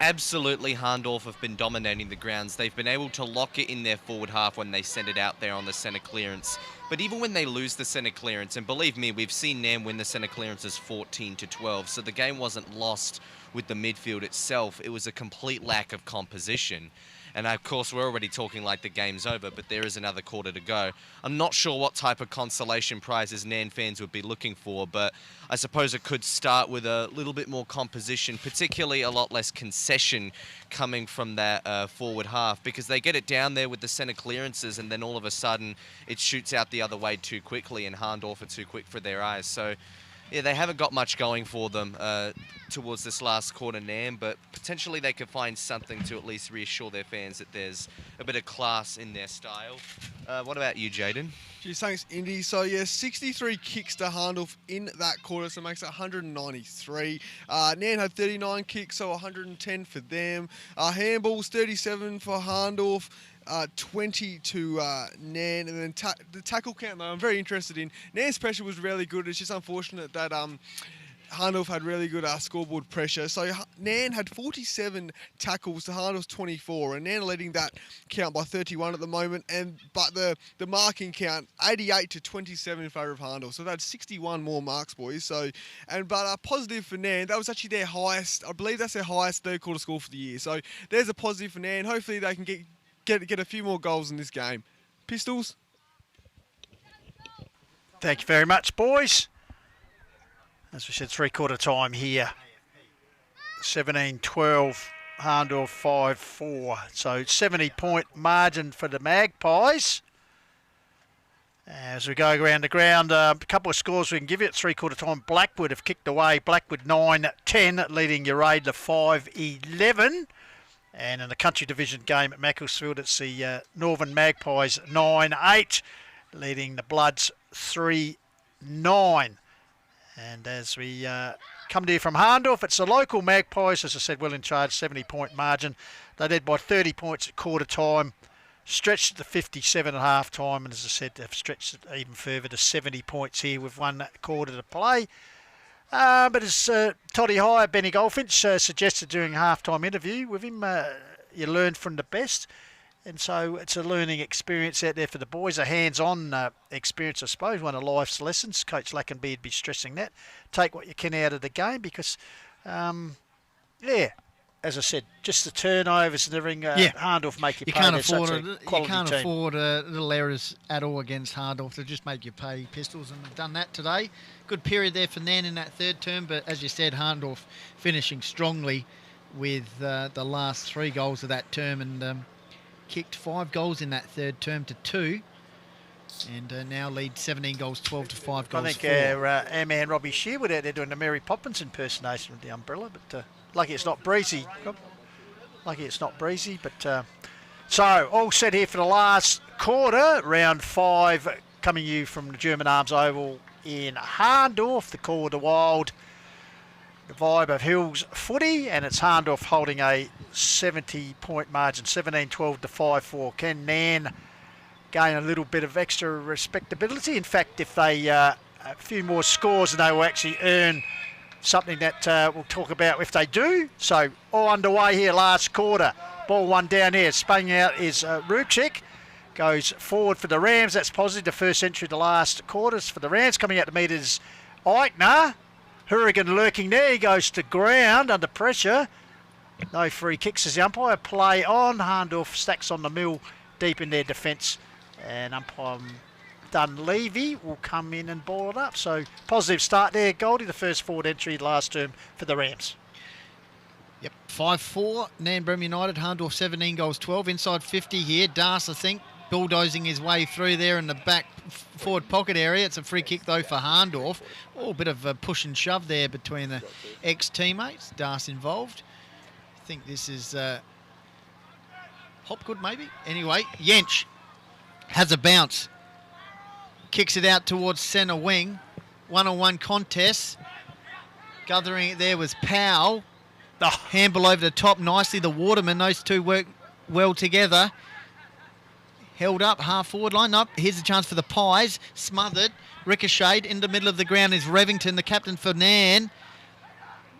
Absolutely, Hahndorf have been dominating the grounds. They've been able to lock it in their forward half when they send it out there on the centre clearance. But even when they lose the centre clearance, and believe me, we've seen Nairne win the centre clearances 14-12, so the game wasn't lost with the midfield itself. It was a complete lack of composition. And of course, we're already talking like the game's over, but there is another quarter to go. I'm not sure what type of consolation prizes Nairne fans would be looking for, but I suppose it could start with a little bit more composition, particularly a lot less concession coming from that forward half, because they get it down there with the centre clearances, and then all of a sudden it shoots out the other way too quickly, and Hahndorf are too quick for their eyes. So yeah, they haven't got much going for them towards this last quarter, Nairne, but potentially they could find something to at least reassure their fans that there's a bit of class in their style. What about you, Jaden? Geez, thanks, Indy. So, yeah, 63 kicks to Hahndorf in that quarter, so it makes it 193. Nairne had 39 kicks, so 110 for them. Handballs, 37 for Hahndorf. 20 to Nairne, and then the tackle count though I'm very interested in. Nairne's pressure was really good. It's just unfortunate that Hahndorf had really good scoreboard pressure. So Nairne had 47 tackles to Hahndorf's 24, and Nairne leading that count by 31 at the moment. But the marking count 88 to 27 in favour of Hahndorf. So that's 61 more marks, boys. So but positive for Nairne. That was actually their highest. I believe that's their highest third quarter score for the year. So there's a positive for Nairne. Hopefully they can get a few more goals in this game. Pistols? Thank you very much, boys. As we said, three-quarter time here. 17-12, Hahndorf 5-4. So 70-point margin for the Magpies. As we go around the ground, a couple of scores we can give you at three-quarter time. Blackwood have kicked away. Blackwood 9-10, leading Uraidla 5-11. And in the country division game at Macclesfield, it's the Northern Magpies 9-8, leading the Bloods 3-9. And as we come to you from Hahndorf, it's the local Magpies, as I said, well in charge, 70-point margin. They led by 30 points at quarter time, stretched to 57 at half time, and as I said, they've stretched it even further to 70 points here with 1 quarter to play. But as Toddy Hire, Benny Goldfinch, suggested during a half-time interview with him, you learn from the best. And so it's a learning experience out there for the boys, a hands-on experience, I suppose, one of life's lessons. Coach Lackenby would be stressing that. Take what you can out of the game because, as I said, just the turnovers and everything, Hahndorf make you pay. You can't afford little errors at all against Hahndorf to just make you pay, Pistols, and they've done that today. Good period there for Nairne in that third term, but as you said, Hahndorf finishing strongly with the last 3 goals of that term and kicked 5 goals in that third term to 2. And now lead 17 goals, 12 to 5 goals. I think our man Robbie Shearwood out there doing the Mary Poppins impersonation with the umbrella, but lucky it's not breezy. Lucky it's not breezy, but so all set here for the last quarter, round 5, coming you from the German Arms Oval in Hahndorf, the Call of the Wild, the vibe of Hills footy, and it's Hahndorf holding a 70-point margin, 17-12 to 5-4. Can Nairne gain a little bit of extra respectability? In fact, if they a few more scores, and they will actually earn something that we'll talk about if they do. So all underway here, last quarter. Ball one down here. Spun out is Rubchik. Goes forward for the Rams. That's positive. The first entry, the last quarters for the Rams. Coming out to meet is Eichner. Hourigan lurking there. He goes to ground under pressure. No free kicks as the umpire. Play on. Hahndorf stacks on the mill deep in their defence. And umpire Dunleavy will come in and ball it up. So positive start there, Goldie. The first forward entry last term for the Rams. Yep, 5-4. Nairne Bremer United. Hahndorf 17 goals, 12. Inside 50 here. Das, I think, bulldozing his way through there in the back forward pocket area. It's a free kick, though, for Hahndorf. Oh, a bit of a push and shove there between the ex-teammates. Das involved. I think this is Hopgood, maybe? Anyway, Jensch has a bounce. Kicks it out towards centre wing. One-on-one contest. Gathering it there was Powell. Handball over the top nicely. The Waterman, those two work well together. Held up, half forward line up. Here's a chance for the Pies. Smothered. Ricocheted. In the middle of the ground is Revington, the captain for Nairne.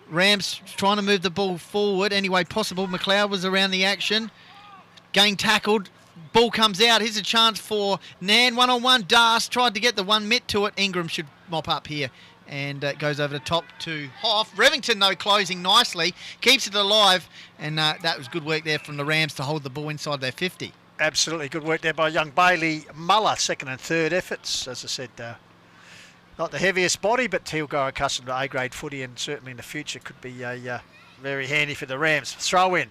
Rams trying to move the ball forward any way possible. McLeod was around the action. Getting tackled. Ball comes out. Here's a chance for Nairne. 1-on-1. Das tried to get the one mitt to it. Ingram should mop up here. And it goes over the top to Hoff. Revington, though, closing nicely. Keeps it alive. And that was good work there from the Rams to hold the ball inside their 50. Absolutely good work there by young Bailey Muller. Second and third efforts. As I said, not the heaviest body, but he'll go accustomed to A-grade footy, and certainly in the future could be very handy for the Rams. Throw in.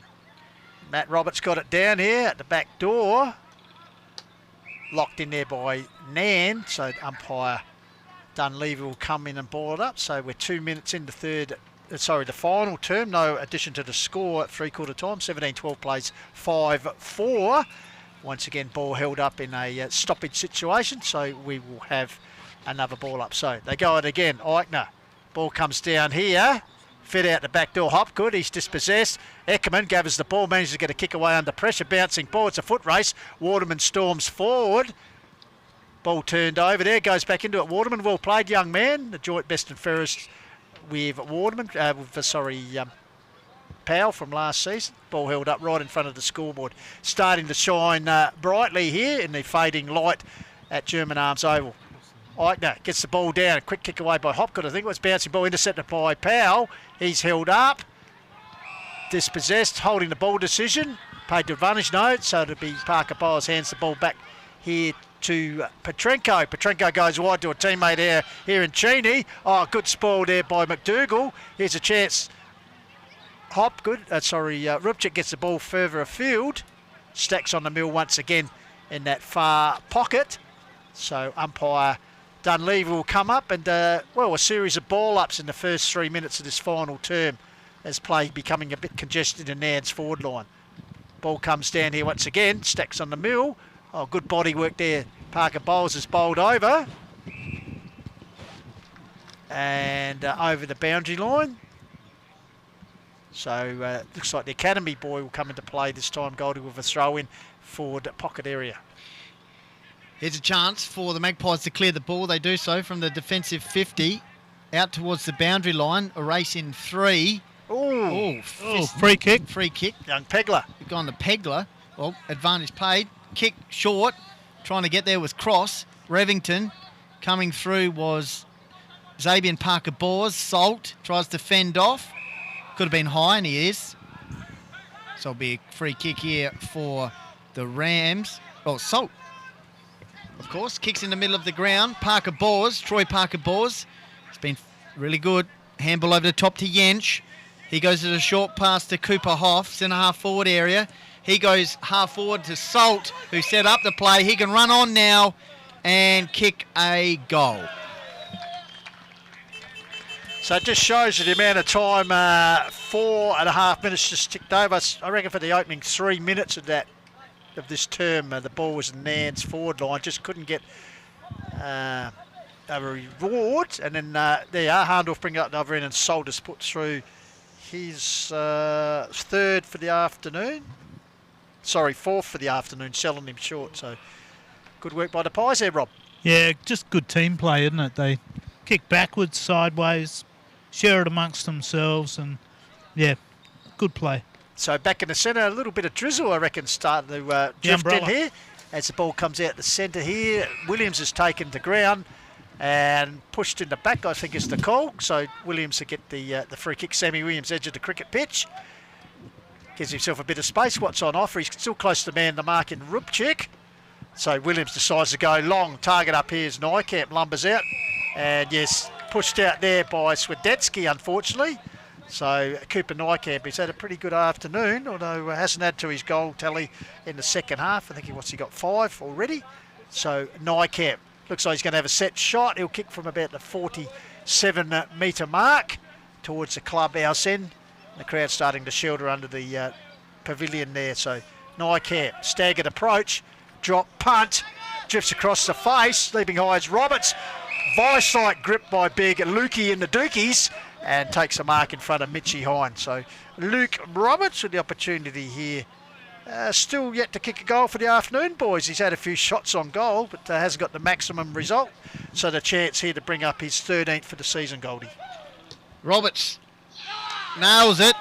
Matt Roberts got it down here at the back door. Locked in there by Nairne, so umpire Dunleavy will come in and ball it up. So we're 2 minutes in the final term. No addition to the score at three-quarter time. 17-12 plays 5-4. Once again, ball held up in a stoppage situation, so we will have another ball up. So they go it again. Eichner. Ball comes down here. Fed out the back door. Hopgood, he's dispossessed. Eckerman gathers the ball, manages to get a kick away under pressure. Bouncing ball, it's a foot race. Waterman storms forward. Ball turned over there, goes back into it. Waterman, well played, young man. The joint best and fairest with Waterman, Powell from last season. Ball held up right in front of the scoreboard. Starting to shine brightly here in the fading light at German Arms Oval. Eichner gets the ball down. A quick kick away by Hopgood. I think it was bouncing ball intercepted by Powell. He's held up. Dispossessed, holding the ball decision. Paid to advantage, no. So it'll be Parker Bowles hands the ball back here to Petrenko. Petrenko goes wide to a teammate here in Cheney. Oh, good spoil there by McDougall. Here's a chance. Rupchik gets the ball further afield. Stacks on the mill once again in that far pocket. So umpire Dunleavy will come up and, a series of ball-ups in the first 3 minutes of this final term as play becoming a bit congested in Nairne's forward line. Ball comes down here once again, stacks on the mill. Oh, good body work there. Parker Bowles is bowled over. And over the boundary line. So looks like the academy boy will come into play this time, Goldie, with a throw-in forward pocket area. Here's a chance for the Magpies to clear the ball. They do so from the defensive 50 out towards the boundary line. A race in 3. Free kick. Free kick. Young Pegler. Gone to Pegler. Well, advantage played. Kick short. Trying to get there was Cross. Revington. Coming through was Xavier Parker Bors. Salt tries to fend off. Could have been high, and he is. So it'll be a free kick here for the Rams. Oh, Salt. Of course, kicks in the middle of the ground. Troy Parker Bors. It's been really good. Handball over the top to Jensch. He goes to the short pass to Cooper Hoff, centre half forward area. He goes half forward to Salt, who set up the play. He can run on now and kick a goal. So it just shows you the amount of time, 4.5 minutes just ticked over. I reckon for the opening 3 minutes of this term, the ball was in Nairne's forward line, just couldn't get a reward. And then there you are, Hahndorf bring up the other end, and Salters put through his third for the afternoon. Fourth for the afternoon, selling him short. So good work by the Pies there, Rob. Yeah, just good team play, isn't it? They kick backwards, sideways, share it amongst themselves, and yeah, good play. So back in the centre, a little bit of drizzle, I reckon, starting to drift in here. As the ball comes out the centre here, Williams is taken to ground and pushed in the back, I think is the call. So Williams to get the free kick. Sammy Williams, edge of the cricket pitch. Gives himself a bit of space. What's on offer? He's still close to man the mark in Rupchik. So Williams decides to go long. Target up here is Nykamp, lumbers out. And yes, pushed out there by Swedetsky, unfortunately. So Cooper Nykamp, he's had a pretty good afternoon, although hasn't added to his goal tally in the second half. I think he got 5 already. So Nykamp looks like he's going to have a set shot. He'll kick from about the 47-metre mark towards the clubhouse end. The crowd starting to shelter under the pavilion there. So Nykamp, staggered approach, drop, punt, drifts across the face, leaping high as Roberts. Vice-like grip by big Lukey in the Dookies, and takes a mark in front of Mitchie Hine. So Luke Roberts with the opportunity here. Still yet to kick a goal for the afternoon, boys. He's had a few shots on goal, but hasn't got the maximum result. So the chance here to bring up his 13th for the season, Goldie. Roberts nails it.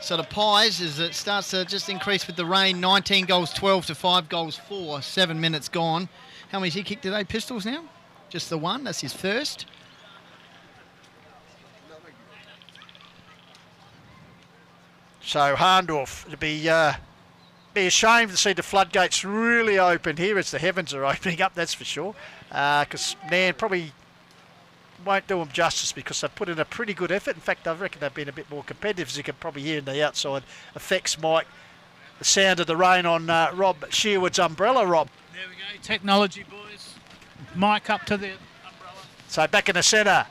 So the Pies, as it starts to just increase with the rain, 19 goals 12 to 5 goals 4, 7 minutes gone. How many's he kicked today, Pistols, now? Just the one, that's his first. So Hahndorf, it'd be a shame to see the floodgates really open here as the heavens are opening up, that's for sure. Because Nairne probably won't do them justice because they've put in a pretty good effort. In fact, I reckon they've been a bit more competitive, as you can probably hear in the outside effects, Mike. The sound of the rain on Rob Shearwood's umbrella, Rob. There we go, technology, boys. Mike up to the umbrella. So back in the centre,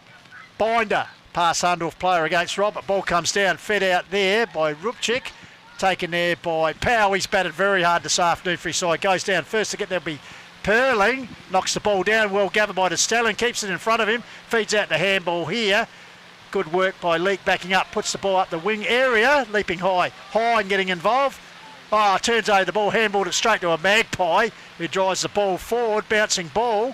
Binder, pass Hahndorf player against Rob. Ball comes down, fed out there by Rupchik. Taken there by Powell. He's batted very hard this afternoon for his side. Goes down first to get there, be Perling. Knocks the ball down, well gathered by the Stallion. Keeps it in front of him. Feeds out the handball here. Good work by Leake backing up. Puts the ball up the wing area. Leaping high. High and getting involved. Turns over the ball. Handballed it straight to a Magpie who drives the ball forward. Bouncing ball.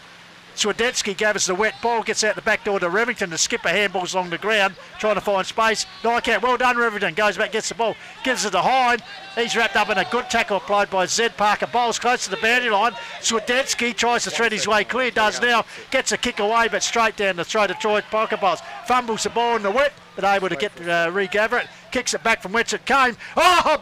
Swidetsky gave us the wet ball, gets out the back door to Remington. The skipper handballs along the ground, trying to find space. Nycat, well done, Remington. Goes back, gets the ball, gives it to Hind. He's wrapped up in a good tackle applied by Zed Parker. Bowls close to the boundary line. Swidetsky tries to thread his way clear, does now. Gets a kick away, but straight down the throat of Troy Parker Bowls. Fumbles the ball in the wet, but able to get regather it. Kicks it back from whence it came.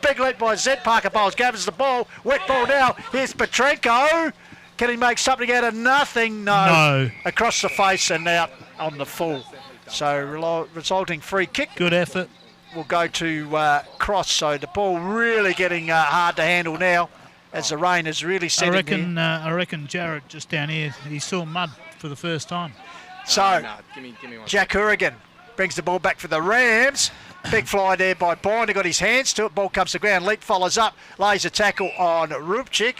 Big leap by Zed Parker Bowls. Gathers the ball. Wet ball now. Here's Petrenko. Can he make something out of nothing? No. Across the face and out on the full. So resulting free kick. Good effort. Will go to Cross. So the ball really getting hard to handle now as the rain is really setting. I reckon Jared just down here, he saw mud for the first time. So give me Jack Hourigan brings the ball back for the Rams. Big fly there by Binder. Got his hands to it. Ball comes to ground. Leak follows up. Lays a tackle on Rupchik.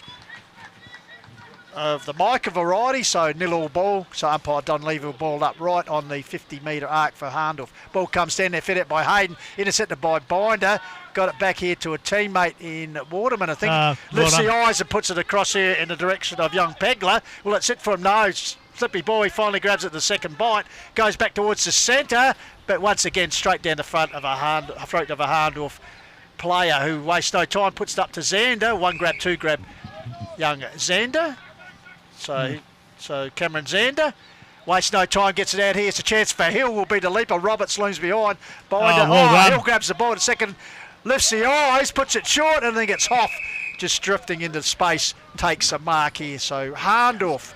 Of the Micah variety, so nil-all ball. So umpire Dunleavy ball up right on the 50-metre arc for Hahndorf. Ball comes down there, fed out by Hayden, intercepted by Binder. Got it back here to a teammate in Waterman, I think. Lifts the eyes and puts it across here in the direction of young Pegler. Well, it's it for him now. Slippy ball, he finally grabs it the second bite. Goes back towards the centre, but once again straight down the front of a Hahndorf player who wastes no time, puts it up to Zander. One grab, two grab, young Zander. So Cameron Zander wastes no time, gets it out here. It's a chance for Hill. Will be the leaper. Roberts looms behind. Binder. Hill grabs the ball in second, lifts the eyes, puts it short, and then gets Hoff just drifting into space. Takes a mark here. So Hahndorf,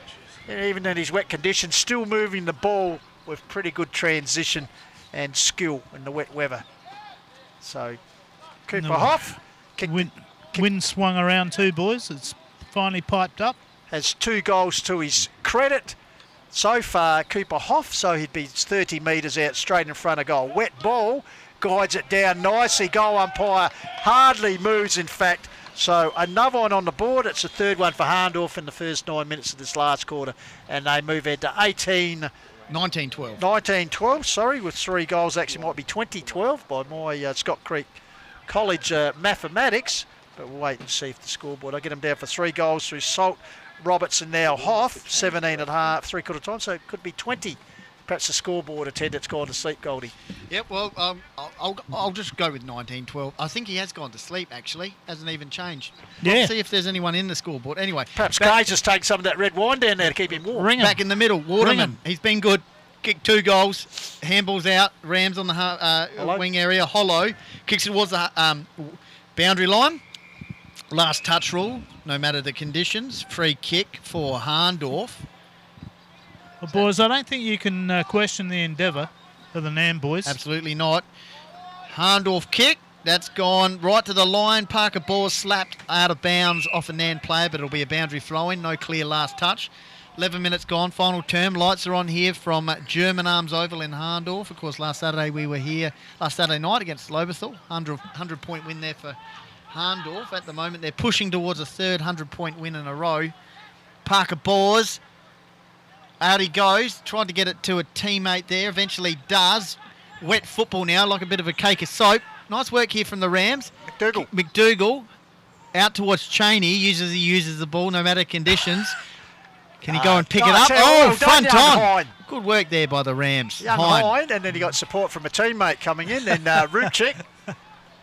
even in his wet conditions, still moving the ball with pretty good transition and skill in the wet weather. So Cooper Hoff. Wind swung around too, boys. It's finally piped up. Has 2 goals to his credit so far, Cooper Hoff, so he'd be 30 metres out straight in front of goal. Wet ball, guides it down nicely. Goal umpire hardly moves, in fact. So another one on the board. It's the third one for Hahndorf in the first 9 minutes of this last quarter. And they move ahead to 19-12, with 3 goals. Actually might be 20-12 by my Scott Creek College mathematics. But we'll wait and see if the scoreboard. I get them down for 3 goals through Salt, Robertson, now Hoff, 17 at half, 3/4 time, so it could be 20. Perhaps the scoreboard attendant's gone to sleep, Goldie. Yep, well, I'll just go with 19-12. I think he has gone to sleep, actually. Hasn't even changed. Yeah. Let's see if there's anyone in the scoreboard. Anyway. Perhaps Kay's just take some of that red wine down there to keep him warm. Back in the middle, Waterman. He's been good. Kicked 2 goals. Handballs out. Rams on the wing area. Hollow. Kicks it towards the boundary line. Last touch rule, no matter the conditions. Free kick for Hahndorf. Well, boys, I don't think you can question the endeavour of the Nairne boys. Absolutely not. Hahndorf kick. That's gone right to the line. Parker ball slapped out of bounds off a Nairne player, but it'll be a boundary throw-in. No clear last touch. 11 minutes gone, final term. Lights are on here from German Arms Oval in Hahndorf. Of course, last Saturday we were here, last Saturday night against Lobethal. 100-point win there for Hahndorf. At the moment, they're pushing towards a third 100-point win in a row. Parker Bors, out he goes, trying to get it to a teammate there. Eventually does. Wet football now, like a bit of a cake of soap. Nice work here from the Rams. McDougall out towards Cheney. Uses the ball no matter conditions. Can he go and pick it up? Front on. Good work there by the Rams. Young Hind, and then he got support from a teammate coming in. Then Rupchik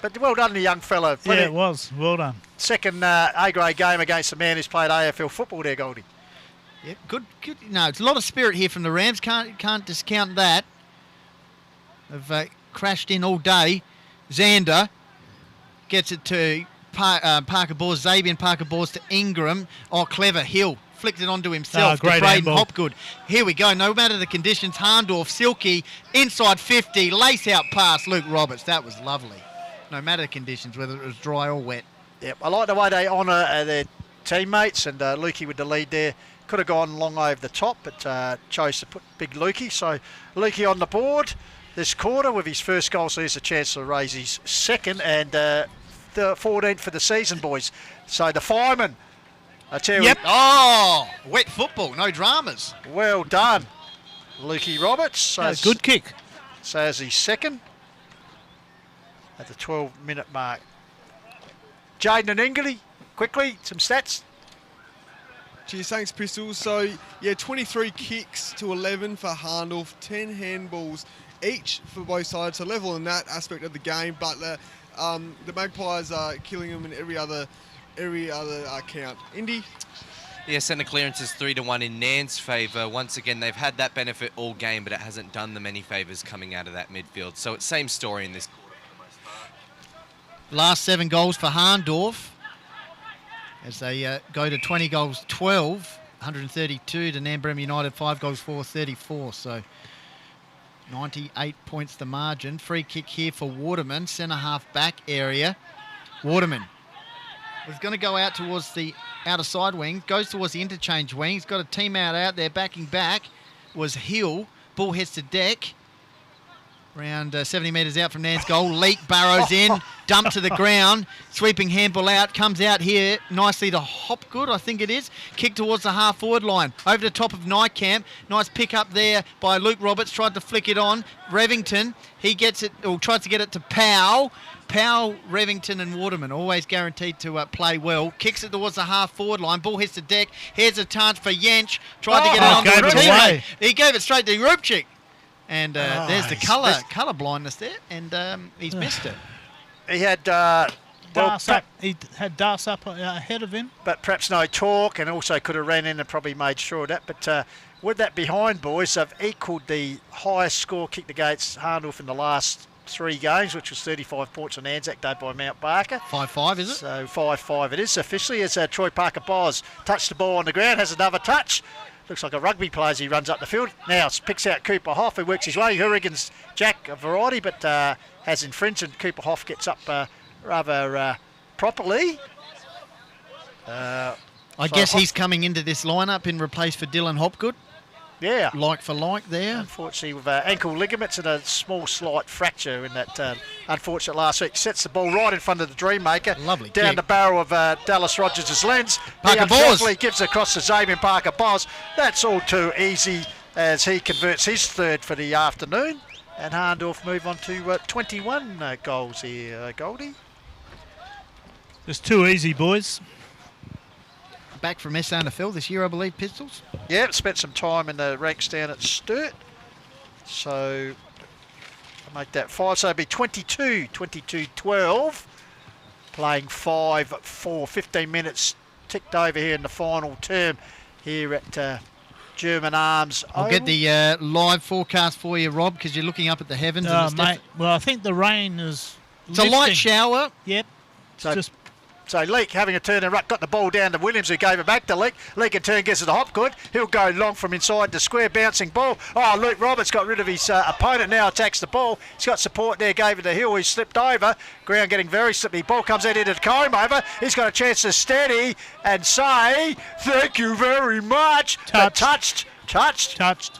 But well done, the young fella. Yeah, it was. Well done. Second A-grade game against a man who's played AFL football there, Goldie. Yep, good. No, it's a lot of spirit here from the Rams. Can't discount that. They've crashed in all day. Xander gets it to Parker Bors. Xavier Parker Bors to Ingram. Oh, clever. Hill flicked it onto himself. Great to Braden handball. Hopgood. Here we go. No matter the conditions, Hahndorf, Silky, inside 50, lace out past Luke Roberts. That was lovely. No matter the conditions, whether it was dry or wet. Yep, I like the way they honour their teammates, and Lukey with the lead there. Could have gone long over the top, but chose to put big Lukey. So Lukey on the board this quarter with his first goal, so here's a chance to raise his second and the 14th for the season, boys. So the fireman, I tell you, Oh, wet football, no dramas. well done, Lukey Roberts. So Good kick. So as his second at the 12-minute mark. Jaden and Ingley, quickly, some stats. Cheers, thanks, Pistols. So, yeah, 23 kicks to 11 for Hahndorf, 10 handballs each for both sides. So level in that aspect of the game, but the Magpies are killing them in every other count. Indy? Yeah, centre clearance is 3-1 in Nairne's favour. Once again, they've had that benefit all game, but it hasn't done them any favours coming out of that midfield. So it's same story in this quarter. Last 7 goals for Hahndorf as they go to 20 goals 12, 132 to Nairne Bremer United, 5 goals 4, 34. So 98 points the margin. Free kick here for Waterman, centre half back area. Waterman was going to go out towards the outer side wing, goes towards the interchange wing. He's got a team out there backing back. Was Hill. Ball heads to deck. Around 70 metres out from Nairne's goal. Leak barrows in, dumped to the ground. Sweeping handball out, comes out here nicely to Hopgood, I think it is. Kick towards the half-forward line. Over the top of Nijkamp. Nice pick up there by Luke Roberts. Tried to flick it on. Revington, he gets it, or tries to get it to Powell. Powell, Revington and Waterman, always guaranteed to play well. Kicks it towards the half-forward line. Ball hits the deck. Here's a chance for Jensch. Tried to get it on gave the it teammate. away. He gave it straight to Rupchik. And there's the he's colour blindness there, and he's missed it. He had He had Das up ahead of him. but perhaps no talk, and also could have ran in and probably made sure of that. But with that behind, boys, they've equalled the highest score kicked against Hahndorf in the last 3 games, which was 35 points on Anzac Day by Mount Barker. 5-5, is it? So 5-5 it is officially, as Troy Parker Bos touched the ball on the ground, has another touch. Looks like a rugby player as he runs up the field. Now picks out Cooper Hoff, who works his way. Hurrigan's Jack, a variety, but has infringed, and Cooper Hoff gets up rather properly. I guess he's coming into this lineup in replace for Dylan Hopgood. Yeah. Like for like there. Unfortunately, with ankle ligaments and a small slight fracture in that unfortunate last week. Sets the ball right in front of the Dreammaker. Lovely down kick. the barrel of Dallas Rogers' lens. Parker He Bors. unfortunately gives across to Xavier Parker Bos. That's all too easy as he converts his third for the afternoon. And Hahndorf move on to 21 goals here, Goldie. It's too easy, boys. Back from SANFL this year, I believe, Pistols. Yeah, spent some time in the ranks down at Sturt. So I'll make that 5. So it'll be 22-12. Playing 5-4, 15 minutes ticked over here in the final term here at German Arms. I'll get the live forecast for you, Rob, because you're looking up at the heavens. And it's Mate, well, I think the rain is it's a light lifting. shower. Yep. So, Just so Leek having a turn and ruck, got the ball down to Williams, who gave it back to Leek. Leek in turn gets it to Hopgood. He'll go long from inside the square, bouncing ball. Oh, Luke Roberts got rid of his opponent, now attacks the ball. He's got support there, gave it to Hill. He slipped over. Ground getting very slippy. Ball comes out into the comb over. He's got a chance to steady and say, thank you very much. But touched.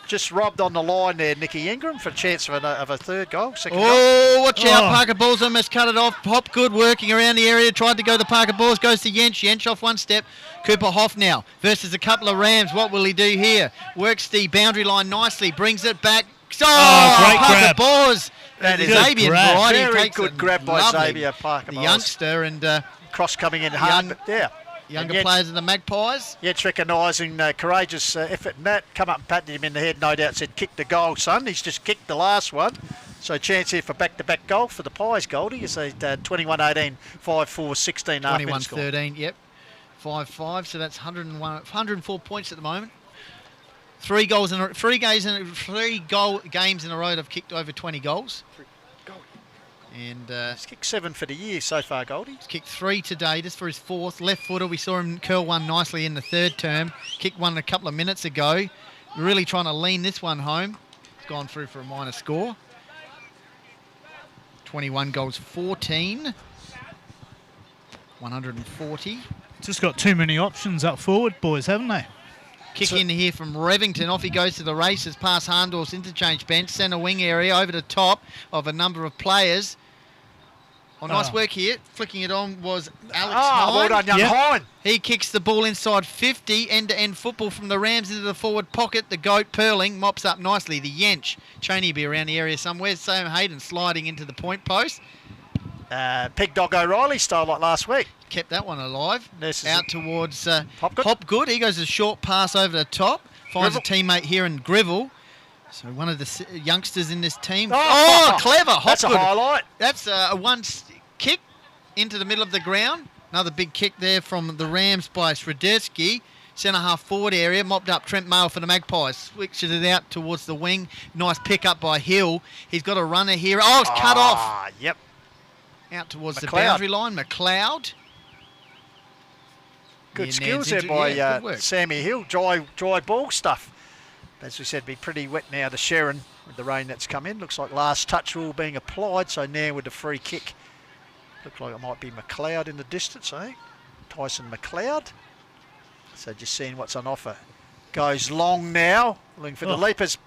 Just robbed on the line there, Nicky Ingram, for a chance of a third goal. Second goal. Watch out. Parker Balls almost cut it off. Hopgood working around the area. Tried to go to Parker Balls. Goes to Jensch. Jensch off one step. Cooper Hoff now versus a couple of Rams. What will he do here? Works the boundary line nicely. Brings it back. great Parker grab. Balls. That is Good Xavier grab. variety. Very Takes good it grab by lovely. Xavier Parker The Balls. youngster and Cross coming in hard, but yeah. younger players of the Magpies. Yet recognising courageous effort in that. Come up and patted him in the head, no doubt said, kick the goal, son. He's just kicked the last one. So chance here for back-to-back goal for the Pies, Goldie. It's a 21-18, 5-4, 16 half minutes score. 21-13, yep. 5-5, so that's 104 points at the moment. Three games in a row have kicked over 20 goals. And he's kicked 7 for the year so far, Goldie. He's kicked 3 today, just for his 4th. Left footer, we saw him curl one nicely in the 3rd term. Kicked one a couple of minutes ago. Really trying to lean this one home. It's gone through for a minor score. 21 goals, 14. 140. Just got too many options up forward, boys, haven't they? Kick in here from Revington. Off he goes to the races, past Hahndorf's interchange bench. Centre wing area over the top of a number of players. Oh, nice work here. Flicking it on was Alex Hine. Well done, young Hine. He kicks the ball inside 50. End-to-end football from the Rams into the forward pocket. The goat Perling mops up nicely. The Yench. Cheney be around the area somewhere. Sam Hayden sliding into the point post. Pig Dog O'Reilly style like last week. Kept that one alive. Out towards Hopgood. Hopgood. He goes a short pass over the top. Finds a teammate here in Griville. So one of the youngsters in this team. Oh, clever. Hopgood. That's a highlight. That's a kick into the middle of the ground. Another big kick there from the Rams by Sredersky. Centre half forward area. Mopped up Trent Mail for the Magpies. Switches it out towards the wing. Nice pick up by Hill. He's got a runner here. Oh, it's cut off. Yep. Out towards McLeod. the boundary line. McLeod. Good Yeah, skills Nan's there by good work. Sammy Hill. Dry ball stuff. As we said, be pretty wet now to Sharon with the rain that's come in. Looks like last touch rule being applied. So now with the free kick. Looks like it might be McLeod in the distance, eh? Tyson McLeod. So just seeing what's on offer. Goes long now. Looking for the leapers.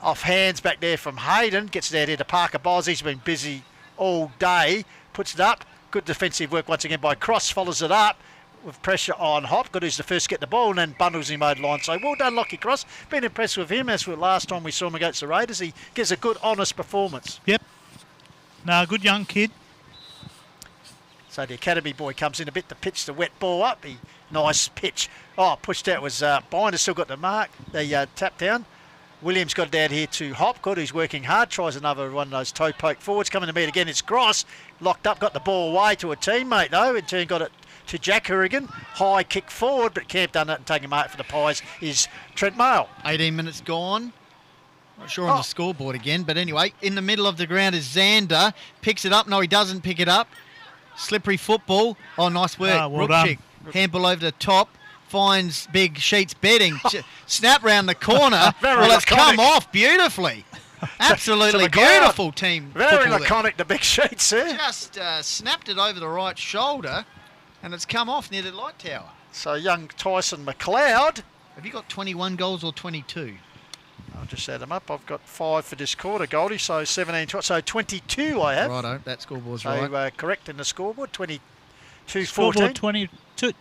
Off hands back there from Hayden. Gets it out here to Parker Bos. He's been busy all day. Puts it up. Good defensive work once again by Cross. Follows it up with pressure on Hopgood, who's the first to get the ball, and then bundles him over the line. So well done, Lockie Cross. Been impressed with him as with last time we saw him against the Raiders. He gives a good, honest performance. Yep. No, good young kid. So the academy boy comes in a bit to pitch the wet ball up. Nice pitch. Oh, pushed out was Binder, still got the mark. The tap down. Williams got it down here to Hopgood, who's working hard. Tries another one of those toe poke forwards. Coming to meet again, it's Cross. Locked up, got the ball away to a teammate though. In turn got it to Jack Hurrigan. High kick forward, but Camp done it and taking mark for the Pies is Trent Mail. 18 minutes gone. Not sure on the scoreboard again, but anyway, in the middle of the ground is Xander. Picks it up. No, he doesn't pick it up. Slippery football. Oh, nice work. Well done. Handball over the top. Finds Big Sheets bedding. Snap round the corner. Well, it's come off beautifully. Absolutely beautiful team. Very laconic, the Big Sheets there. Just snapped it over the right shoulder, and it's come off near the light tower. So young Tyson McLeod. Have you got 21 goals or 22? I'll just add them up. I've got 5 for this quarter, Goldie. So 17, so 22 I have. Righto, that scoreboard's so, right. Correct in the scoreboard. 22-14. Scoreboard 22?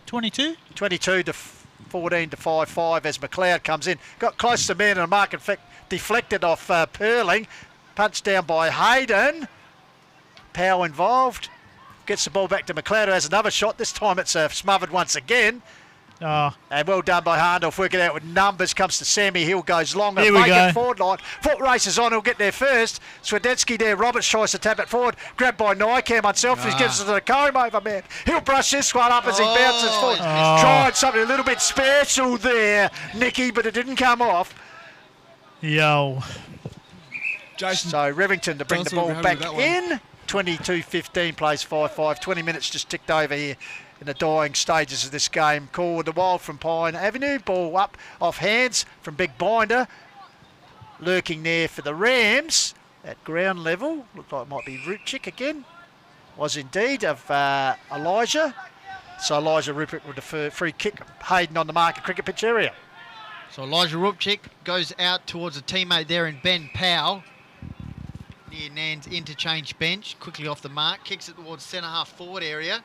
22 to 14 to 5-5 as McLeod comes in. Got close to man and a mark, in fact, deflected off Perling. Punched down by Hayden. Powell involved. Gets the ball back to McLeod, who has another shot. This time it's smothered once again. Oh. And well done by Hahndorf, working out with numbers. Comes to Sammy Hill, goes long. Here we go. Forward line. Foot races on, he'll get there first. Swedetsky there, Roberts tries to tap it forward. Grabbed by Nycam, unselfish, gives it to the comb over man. He'll brush this one up as he bounces forward. Tried something a little bit special there, Nicky, but it didn't come off. Yo. Jason. So Revington to bring the ball back in. 22-15, plays 5-5. 20 minutes just ticked over here in the dying stages of this game. Called the Wild from Pine Avenue. Ball up off hands from Big Binder. Lurking there for the Rams at ground level. Looked like it might be Rupchik again. Was indeed of Elijah. So Elijah Rupert with the free kick. Hayden on the mark at cricket pitch area. So Elijah Rupchik goes out towards a teammate there in Ben Powell. Near Nan's interchange bench. Quickly off the mark. Kicks it towards centre half forward area.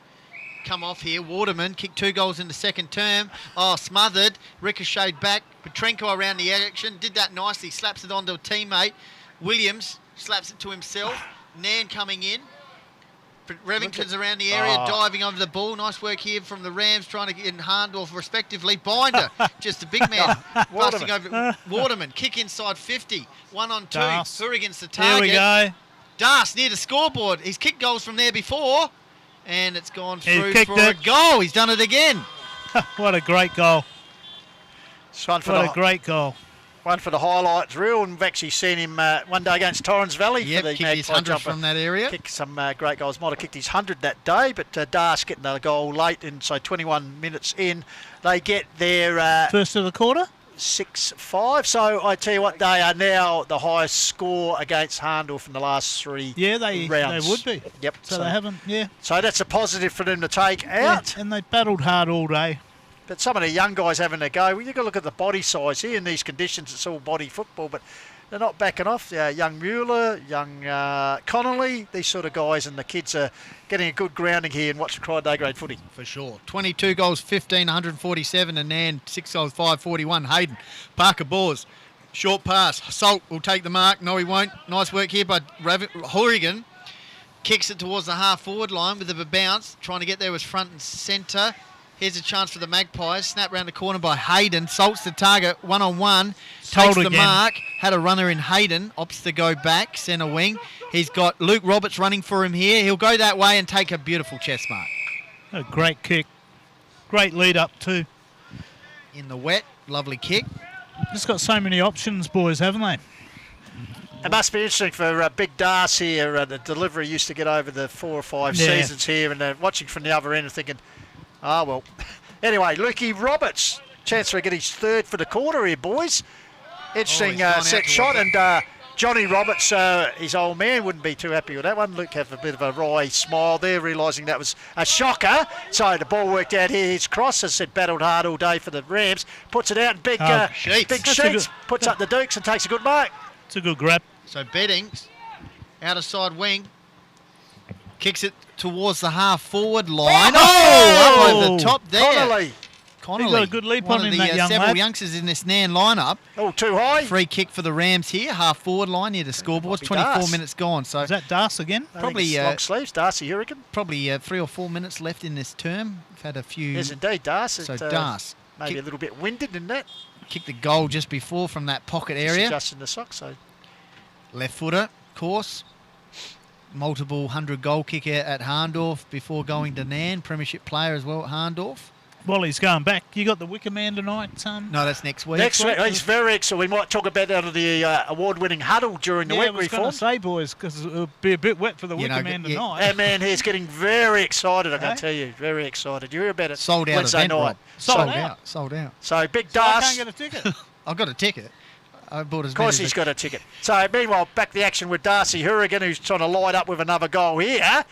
Come off here. Waterman kicked 2 goals in the second term. Oh, smothered. Ricocheted back. Petrenko around the action. Did that nicely. Slaps it onto a teammate. Williams slaps it to himself. Nan coming in. Remington's around the area, diving over the ball. Nice work here from the Rams, trying to get in Hahndorf respectively. Binder, just a big man, busting over. Waterman, kick inside 50. 1-on-2. Das. Through against the target. Here we go. Das near the scoreboard. He's kicked goals from there before, and it's gone through kicked for a it. goal. He's done it again. What a great goal. It's one for What a great goal. One for the highlights reel, and we've actually seen him one day against Torrens Valley Yep, for the kicked his Magpie 100 jumper. from that area. Kicked some great goals. Might have kicked his 100 that day, but Das getting a goal late, and so 21 minutes in, they get their First of the quarter? 6-5. So I tell you what, they are now the highest score against Hahndorf in the last 3 Yeah, they rounds. would be. Yep. So they haven't, yeah. So that's a positive for them to take Yeah, out. and they battled hard all day. But some of the young guys having a go. Well, you've got to look at the body size here in these conditions. It's all body football, but they're not backing off. Young Mueller, young Connolly, these sort of guys, and the kids are getting a good grounding here and watching Clyde A grade footy. For sure. 22 goals, 15, 147, and Nan 6 goals, 541. Hayden, Parker Bors, short pass. Salt will take the mark. No, he won't. Nice work here by Horrigan. Kicks it towards the half-forward line with a bounce. Trying to get there was front and centre. Here's a chance for the Magpies. Snap round the corner by Hayden. Salt's the target. 1-on-1. Takes the mark. Had a runner in Hayden. Opts to go back. Centre wing. He's got Luke Roberts running for him here. He'll go that way and take a beautiful chest mark. A great kick. Great lead up too. In the wet. Lovely kick. Just got so many options, boys, haven't they? It must be interesting for Big Das here. The delivery used to get over the 4 or 5 seasons here, and watching from the other end and thinking, well. Anyway, Lukey Roberts, chance to get his third for the quarter here, boys. Interesting set shot, and Johnny Roberts, his old man, wouldn't be too happy with that one. Luke have a bit of a wry smile there, realising that was a shocker. So the ball worked out here. His cross, as I said, battled hard all day for the Rams. Puts it out, and Big Sheets puts up the Dukes and takes a good mark. It's a good grab. So Beddings, out of side wing, kicks it towards the half-forward line. Up over the top there. Connolly. He got a good leap on him, that young several lad. youngsters in this Nan lineup. Oh, too high. Free kick for the Rams here, half-forward line near the scoreboard. 24 minutes gone. So is that Das again? Probably long sleeves, Darcy Hurricane. Probably 3 or 4 minutes left in this term. We've had a few. Yes, indeed, Das. So Das. Maybe a little bit winded in that. Kicked the goal just before from that pocket area. Just in the socks, so. Left footer, of course. Multiple 100-goal kicker at Hahndorf before going to Nan. Premiership player as well at Hahndorf. Well, he's going back. You got the Wicker Man tonight, No, that's next week. Next week, he's very excellent. We might talk about that on the award-winning huddle during the week. I was going to say, boys, because it'll be a bit wet for the Wicker Man tonight. Our man here's getting very excited, I can tell you. Very excited. You hear about it Sold out Wednesday event, night. Rob. Sold out. Sold out. So, Big So Das. I can't get a ticket. I've got a ticket. I bought as Of course he's got a ticket. So, meanwhile, back the action with Darcy Hurrigan, who's trying to light up with another goal here.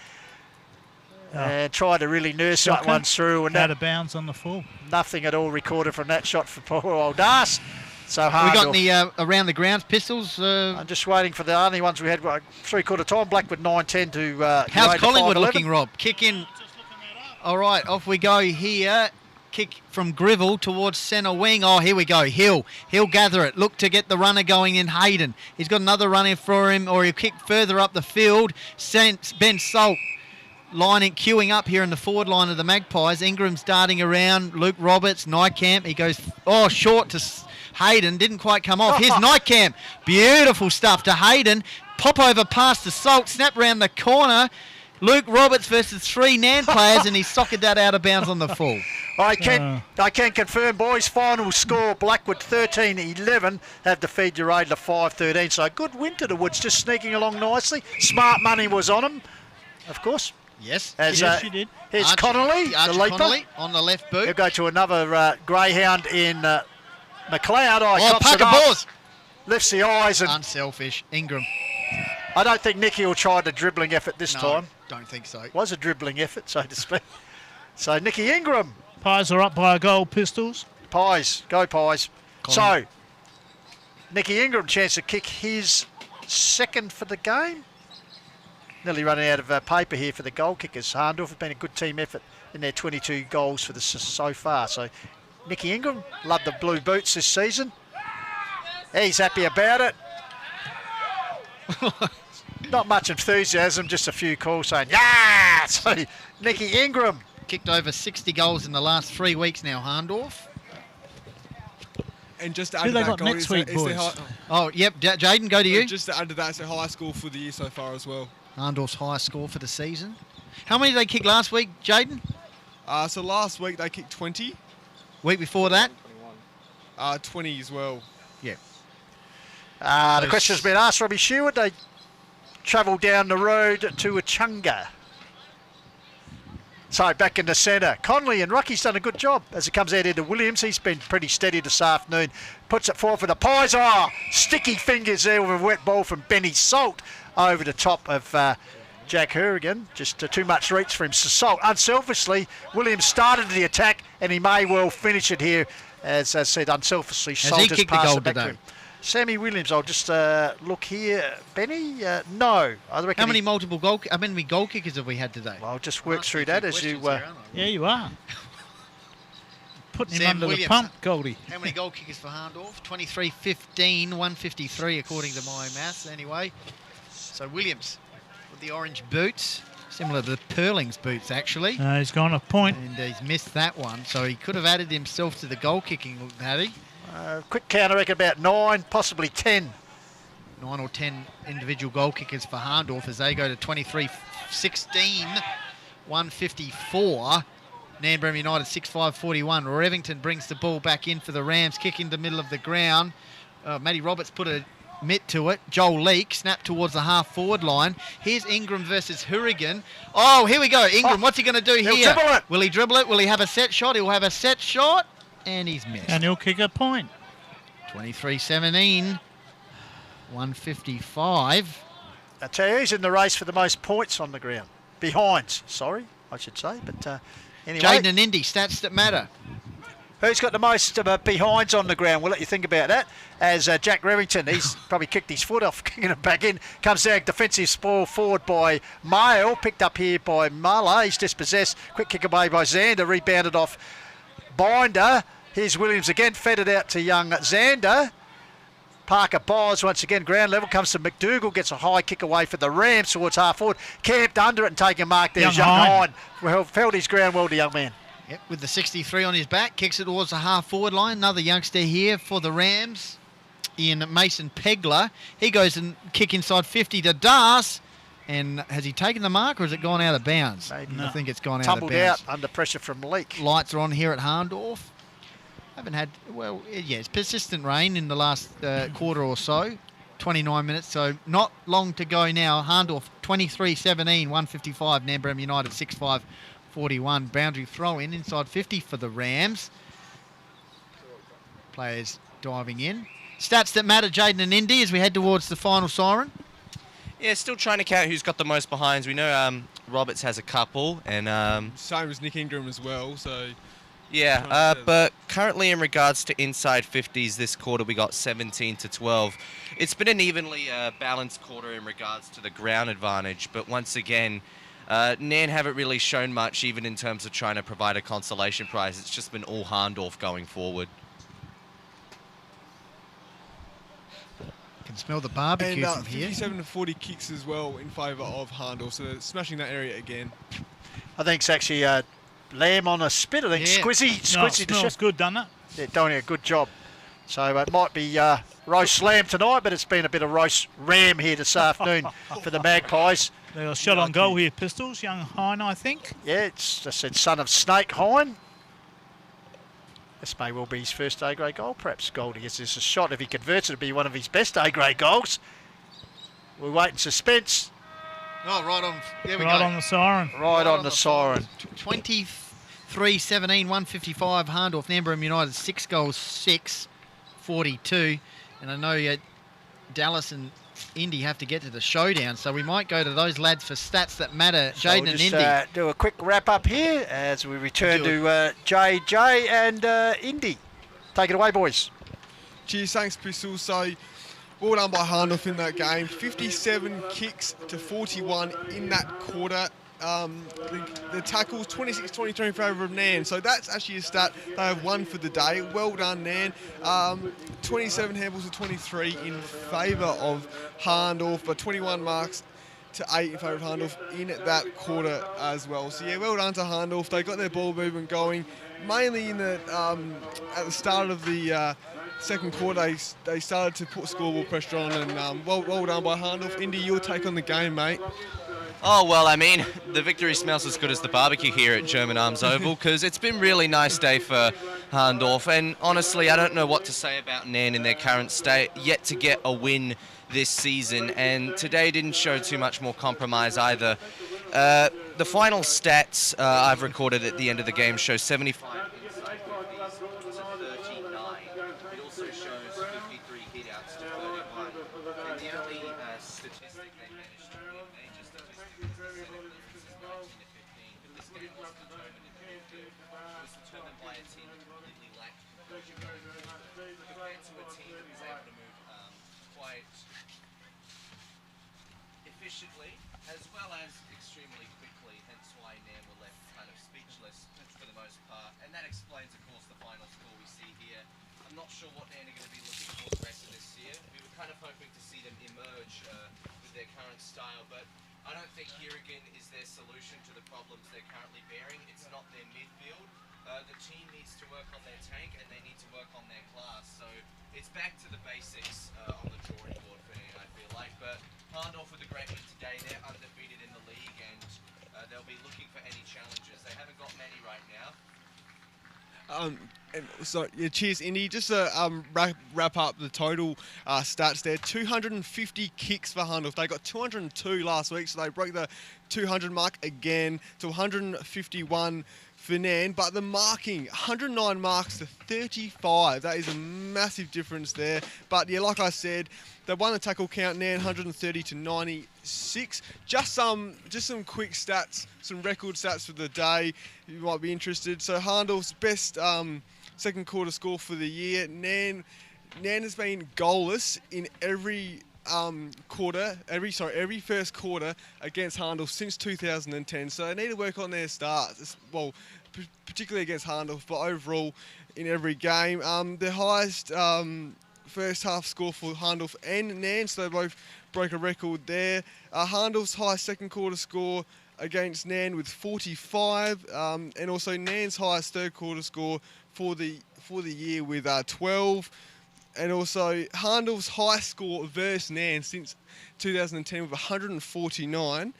And try to really nurse that one through. And out of bounds on the full. Nothing at all recorded from that shot for poor old Das. So we got the around the grounds pistols. I'm just waiting for the only ones we had three-quarter time. Blackwood 9-10 to how's Collingwood 5-11. looking, Rob? Kick in. All right, off we go here. Kick from Grivell towards centre wing. Oh, here we go. He'll gather it. Look to get the runner going in Hayden. He's got another runner for him, or he'll kick further up the field. Ben Salt lining, queuing up here in the forward line of the Magpies. Ingram's darting around. Luke Roberts, Nykamp. He goes, short to Hayden. Didn't quite come off. Here's Nykamp. Beautiful stuff to Hayden. Pop over past the Salt. Snap round the corner. Luke Roberts versus 3 Nan players, and he socked that out of bounds on the full. I can confirm, boys, final score, Blackwood 13-11 have defeated Uraidla 5-13. So good win to the Woods, just sneaking along nicely. Smart money was on them, of course. Yes, yes, she did. Here's Connolly, the leaper. Connolly on the left boot. He'll go to another greyhound in McLeod. Parker Bors lifts the eyes. And unselfish, Ingram. I don't think Nicky will try the dribbling effort this time. Don't think so. It was a dribbling effort, so to speak. So Nicky Ingram. Pies are up by a goal, Pistols. Pies, go Pies. So, Nicky Ingram chance to kick his second for the game. Nearly running out of paper here for the goal kickers. Hahndorf have been a good team effort in their 22 goals for so far. So, Nicky Ingram, love the blue boots this season. He's happy about it. not much enthusiasm, just a few calls saying, yeah! So, Nicky Ingram. Kicked over 60 goals in the last 3 weeks now, Hahndorf. And just to Who add they to that, got Goldie, next it's a- week, it's their boys? Oh, yep, Jaden, go to you. Just to add to that, it's a high score for the year so far as well. Hahndorf's highest score for the season. How many did they kick last week, Jaden? So last week they kicked 20. Week before that? 20 as well. Yeah. The question's been asked, Robbie Sherwood. They travel down the road to Echunga. So back in the centre. Conley and Rocky's done a good job as it comes out into Williams. He's been pretty steady this afternoon. Puts it forward for the Pies. Oh, sticky fingers there with a wet ball from Benny Salt over the top of Jack Hurrigan. Just too much reach for him. So Salt, unselfishly, Williams started the attack and he may well finish it here. As I said, unselfishly, Salt he just kicked the passed goal it back to today? him. Sammy Williams, I'll just look here. Benny, no. I reckon How many goal kickers have we had today? I'll just work through that as you... Yeah, you are. Putting him Sam under Williams. the pump, Goldie. How many goal kickers for Hahndorf? 23, 15, 153 according to my maths anyway. So Williams with the orange boots, similar to the Perling's boots actually. He's gone a point. And he's missed that one, so he could have added himself to the goal kicking, had he? Quick count, I reckon about 9, possibly 10. 9 or 10 individual goal kickers for Hahndorf as they go to 23, 16, 154. Nairne Bremer United 6-5-41. Revington brings the ball back in for the Rams, kick in the middle of the ground. Matty Roberts put a mitt to it. Joel Leake snapped towards the half-forward line. Here's Ingram versus Hurrigan. Oh, here we go. Ingram, what's he going to do here? He'll dribble it. Will he dribble it? Will he have a set shot? He'll have a set shot, and he's missed. And he'll kick a point. 23-17, 155. I tell you, he's in the race for the most points on the ground. Behinds, sorry, I should say. But anyway. Jaden and Indy, stats that matter. Who's got the most behinds on the ground? We'll let you think about that. As Jack Revington, he's probably kicked his foot off, kicking it back in. Comes down, defensive spoil forward by Mail, picked up here by Muller. He's dispossessed. Quick kick away by Xander, rebounded off Binder. Here's Williams again, fed it out to young Xander. Parker Bos once again, ground level, comes to McDougall, gets a high kick away for the Rams towards half forward. Camped under it and taking a mark there. Young Hine. Well, held his ground well, the young man. Yep, with the 63 on his back, kicks it towards the half-forward line. Another youngster here for the Rams, in Mason Pegler. He goes and kick inside 50 to Das. And has he taken the mark or has it gone out of bounds? Maybe. I think it's gone out Tumbled of bounds. out under pressure from Leake. Lights are on here at Hahndorf. Haven't had, well, yeah, it's persistent rain in the last quarter or so. 29 minutes, so not long to go now. Hahndorf 23-17, 155. Nairne Bremer United 6-5-41. Boundary throw in inside 50 for the Rams. Players diving in. Stats that matter, Jaden and Indy, as we head towards the final siren. Yeah, still trying to count who's got the most behinds. We know Roberts has a couple, and Same as Nick Ingram as well. So yeah, but currently in regards to inside 50s this quarter, we got 17-12. It's been an evenly balanced quarter in regards to the ground advantage, but once again, Nairne haven't really shown much, even in terms of trying to provide a consolation prize. It's just been all Hahndorf going forward. Can smell the barbecue and from here. 57-40 kicks as well in favour of Hahndorf, so they're smashing that area again. I think it's actually lamb on a spit. I think Squizzy No, it the smells chef. good, doesn't it? Yeah, doing a good job. So it might be roast lamb tonight, but it's been a bit of roast ram here this afternoon for the Magpies. They got a shot on goal here, Pistols. Young Hine, I think. Yeah, it's, I said, son of Snake Hine. This may well be his first A-grade goal, perhaps. Goldie gets this a shot. If he converts it, it'll be one of his best A-grade goals. We'll wait in suspense. Oh, right on. There we Right go. on the siren. Right on the siren. 23-17, 155. Hahndorf, Nairne Bremer United 6 goals, 6-42. And I know Dallas and Indy have to get to the showdown, so we might go to those lads for stats that matter. So Jaden we'll and just Indy. do a quick wrap up here as we return to JJ and Indy. Take it away, boys. Cheers, thanks, Pistol. So, well done by Hahndorf in that game. 57 kicks to 41 in that quarter. The tackles, 26-23 in favour of Nairne. So that's actually a stat. They have won for the day. Well done, Nairne. 27 handballs to 23 in favour of Hahndorf, but 21 marks 8 in favour of Hahndorf in that quarter as well. So yeah, well done to Hahndorf. They got their ball movement going, mainly in the at the start of the second quarter. They started to put scoreboard pressure on, and well done by Hahndorf. Indy, your take on the game, mate? Oh, well, I mean, the victory smells as good as the barbecue here at German Arms Oval, because it's been a really nice day for Hahndorf, and honestly, I don't know what to say about Nairne in their current state, yet to get a win this season, and today didn't show too much more compromise either. The final stats I've recorded at the end of the game show 75 inside 50s to 39. It also shows 53 hit-outs to 31. And the only statistic they managed to win, major statistic, was the set of clearances 19 to 15. But this game was determined in the midfield. It was determined by a team that completely lacked composure going forward, compared to a team that was able to move quite efficiently as well as extremely quickly, hence why Nairne were left kind of speechless for the most part, and that explains, of course, the final score we see here. I'm not sure what Nairne are going to be looking for the rest of this year. We were kind of hoping to see them emerge with their current style, but I don't think here again is their solution to the problems they're currently bearing. It's not their midfield. The team needs to work on their tank, and they need to work on their class, so it's back to the basics on the drawing board for Nairne, I feel like. But Hahndorf with a great win today. They're undefeated in the league, and they'll be looking for any challenges. They haven't got many right now. So yeah, cheers, Indy. Just to wrap up the total stats there, 250 kicks for Hahndorf. They got 202 last week, so they broke the 200 mark again to 151 for Nairne. But the marking, 109 marks to 35. That is a massive difference there. But yeah, like I said, they won the tackle count. Nairne 130 to 96. Just some quick stats, some record stats for the day. You might be interested. So Hahndorf's best second quarter score for the year. Nairne has been goalless in every every first quarter against Hahndorf since 2010. So they need to work on their starts. Well, particularly against Hahndorf, but overall in every game. The highest first half score for Hahndorf and Nairne, so they both broke a record there. Hahndorf's highest second quarter score against Nairne with 45, and also Nairne's highest third quarter score for the year with 12. And also Hahndorf's highest score versus Nairne since 2010 with 149.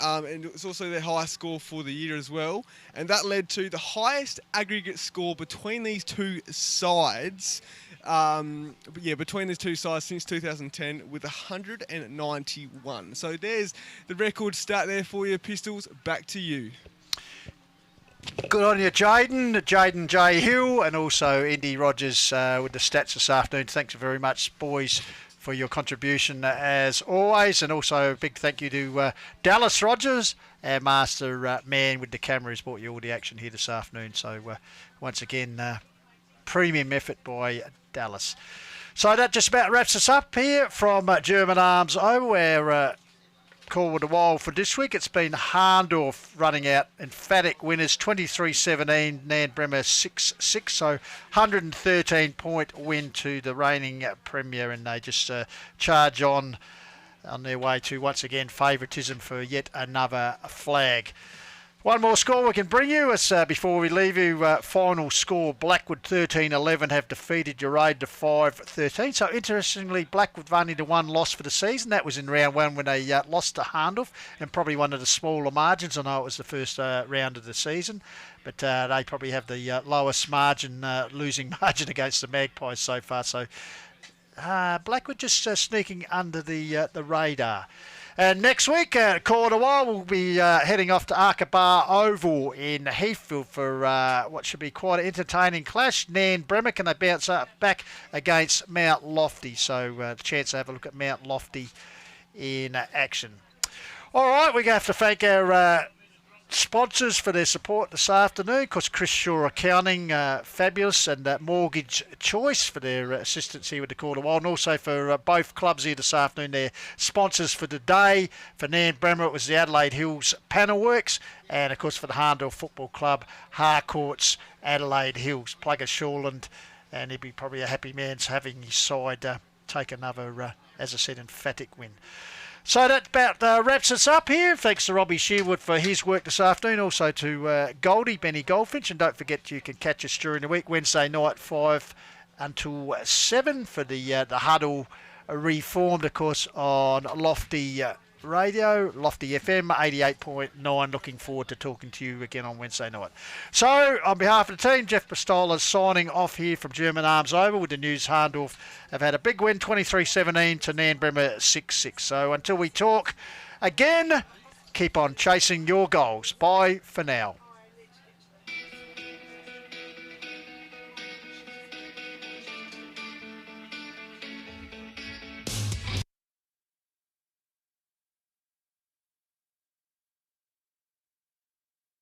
And it's also their highest score for the year as well. And that led to the highest aggregate score between these two sides. Between these two sides since 2010 with 191. So there's the record stat there for you, Pistols. Back to you. Good on you, Jaden J. Hill, and also Indy Rogers with the stats this afternoon. Thanks very much, boys, for your contribution as always, and also a big thank you to Dallas Rogers, our master man with the camera, who's brought you all the action here this afternoon. So once again, premium effort by Dallas. So that just about wraps us up here from German Arms Oval, where Call of the Wild for this week. It's been Hahndorf running out emphatic winners, 23-17, Nairne Bremer 6-6, so 113-point win to the reigning Premier, and they just charge on their way to, once again, favouritism for yet another flag. One more score we can bring you is, before we leave you, final score, Blackwood 13-11 have defeated Uraid to 5-13. So interestingly, Blackwood only the one loss for the season. That was in round one when they lost to Hahndorf, and probably one of the smaller margins. I know it was the first round of the season, but they probably have the lowest margin, losing margin against the Magpies so far. So Blackwood just sneaking under the radar. And next week, Call of the Wild will be heading off to Arkabar Oval in Heathfield for what should be quite an entertaining clash. Nairne Bremer, can they bounce back against Mount Lofty? So the chance to have a look at Mount Lofty in action. All right, we're going to have to thank our sponsors for their support this afternoon. Of course, Chris Shaw Accounting, fabulous, and Mortgage Choice for their assistance here with the Call of the Wild, and also for both clubs here this afternoon, their sponsors for today. For Nairne Bremer, it was the Adelaide Hills Panel Works, and of course for the Hahndorf Football Club, Harcourts, Adelaide Hills. Plugger Shoreland, and he'd be probably a happy man having his side take another, as I said, emphatic win. So that about wraps us up here. Thanks to Robbie Shearwood for his work this afternoon. Also to Goldie, Benny Goldfinch. And don't forget you can catch us during the week, Wednesday night, 5 until 7 for the Huddle reformed, of course, on Lofty Radio, Lofty FM 88.9. Looking forward to talking to you again on Wednesday night. So, on behalf of the team, Jeff Pistola signing off here from German Arms Oval with the news. Hahndorf have had a big win, 23-17 to Nairne Bremer 6-6. So, until we talk again, keep on chasing your goals. Bye for now.